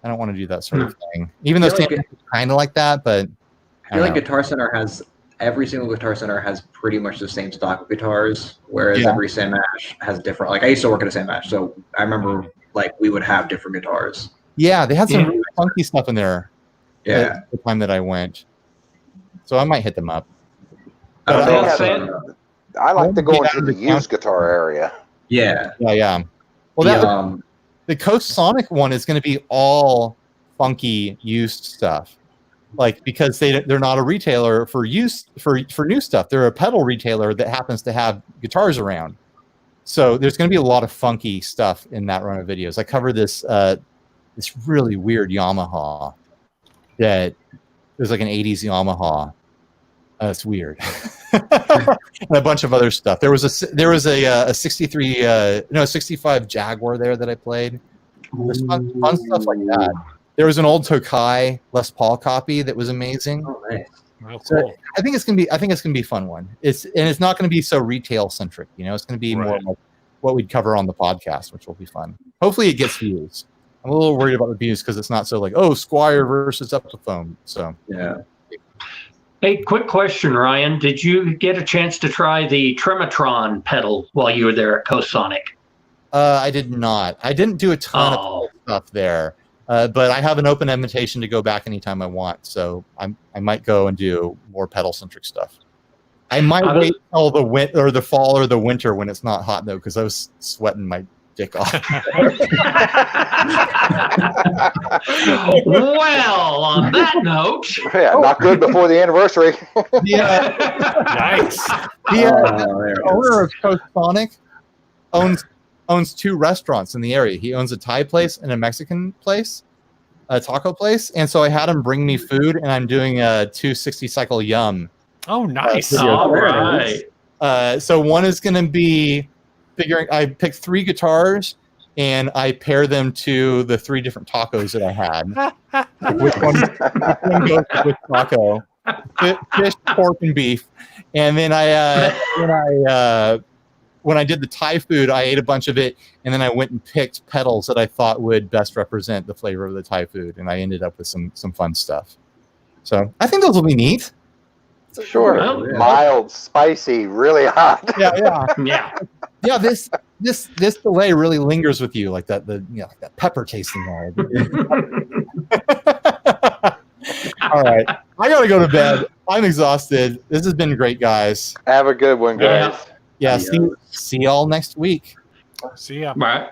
I don't want to do that sort of thing. Even though Sam Ash is kind of like that, but I feel like Guitar Center every single Guitar Center has pretty much the same stock of guitars, whereas every Sam Ash has different. Like I used to work at a Sam Ash, so I remember like we would have different guitars. Yeah, they had some really funky stuff in there. Yeah, the time that I went, so I might hit them up. I like to go into the used guitar area. Yeah. Well, the Coast Sonic one is going to be all funky used stuff, like because they're not a retailer for new stuff. They're a pedal retailer that happens to have guitars around. So there's going to be a lot of funky stuff in that run of videos. I cover this this really weird Yamaha that there's like an 80s Yamaha. It's weird. And a bunch of other stuff. There was a 65 Jaguar there that I played. There's fun stuff like that. There was an old Tokai Les Paul copy that was amazing. Oh, nice. So I think it's gonna be a fun one. It's not gonna be so retail centric, it's gonna be more like what we'd cover on the podcast, which will be fun. Hopefully it gets views. I'm a little worried about the views because it's not so like, Squire versus Epiphone. So yeah. Hey, quick question, Ryan. Did you get a chance to try the Trematron pedal while you were there at Coast Sonic? I did not. I didn't do a ton of stuff there, but I have an open invitation to go back anytime I want. So I might go and do more pedal-centric stuff. I might wait till the fall or the winter when it's not hot though, because I was sweating my dick off. Well, on that note, not good before the anniversary. Nice. The owner of Coast Sonic owns 2 restaurants in the area. He owns a Thai place and a Mexican place, a taco place, and so I had him bring me food, and I'm doing a 260 cycle yum. Oh, nice! All right. So one is going to be I picked 3 guitars and I pair them to the 3 different tacos that I had. which one goes with taco? Fish, pork, and beef. And then when I did the Thai food, I ate a bunch of it, and then I went and picked pedals that I thought would best represent the flavor of the Thai food, and I ended up with some fun stuff. So I think those will be neat. Sure. Well, mild, spicy, really hot. Yeah. This delay really lingers with you, like that that pepper tasting there. All right, I gotta go to bed. I'm exhausted. This has been great, guys. Have a good one, guys. Yeah. See y'all next week. See ya. Bye.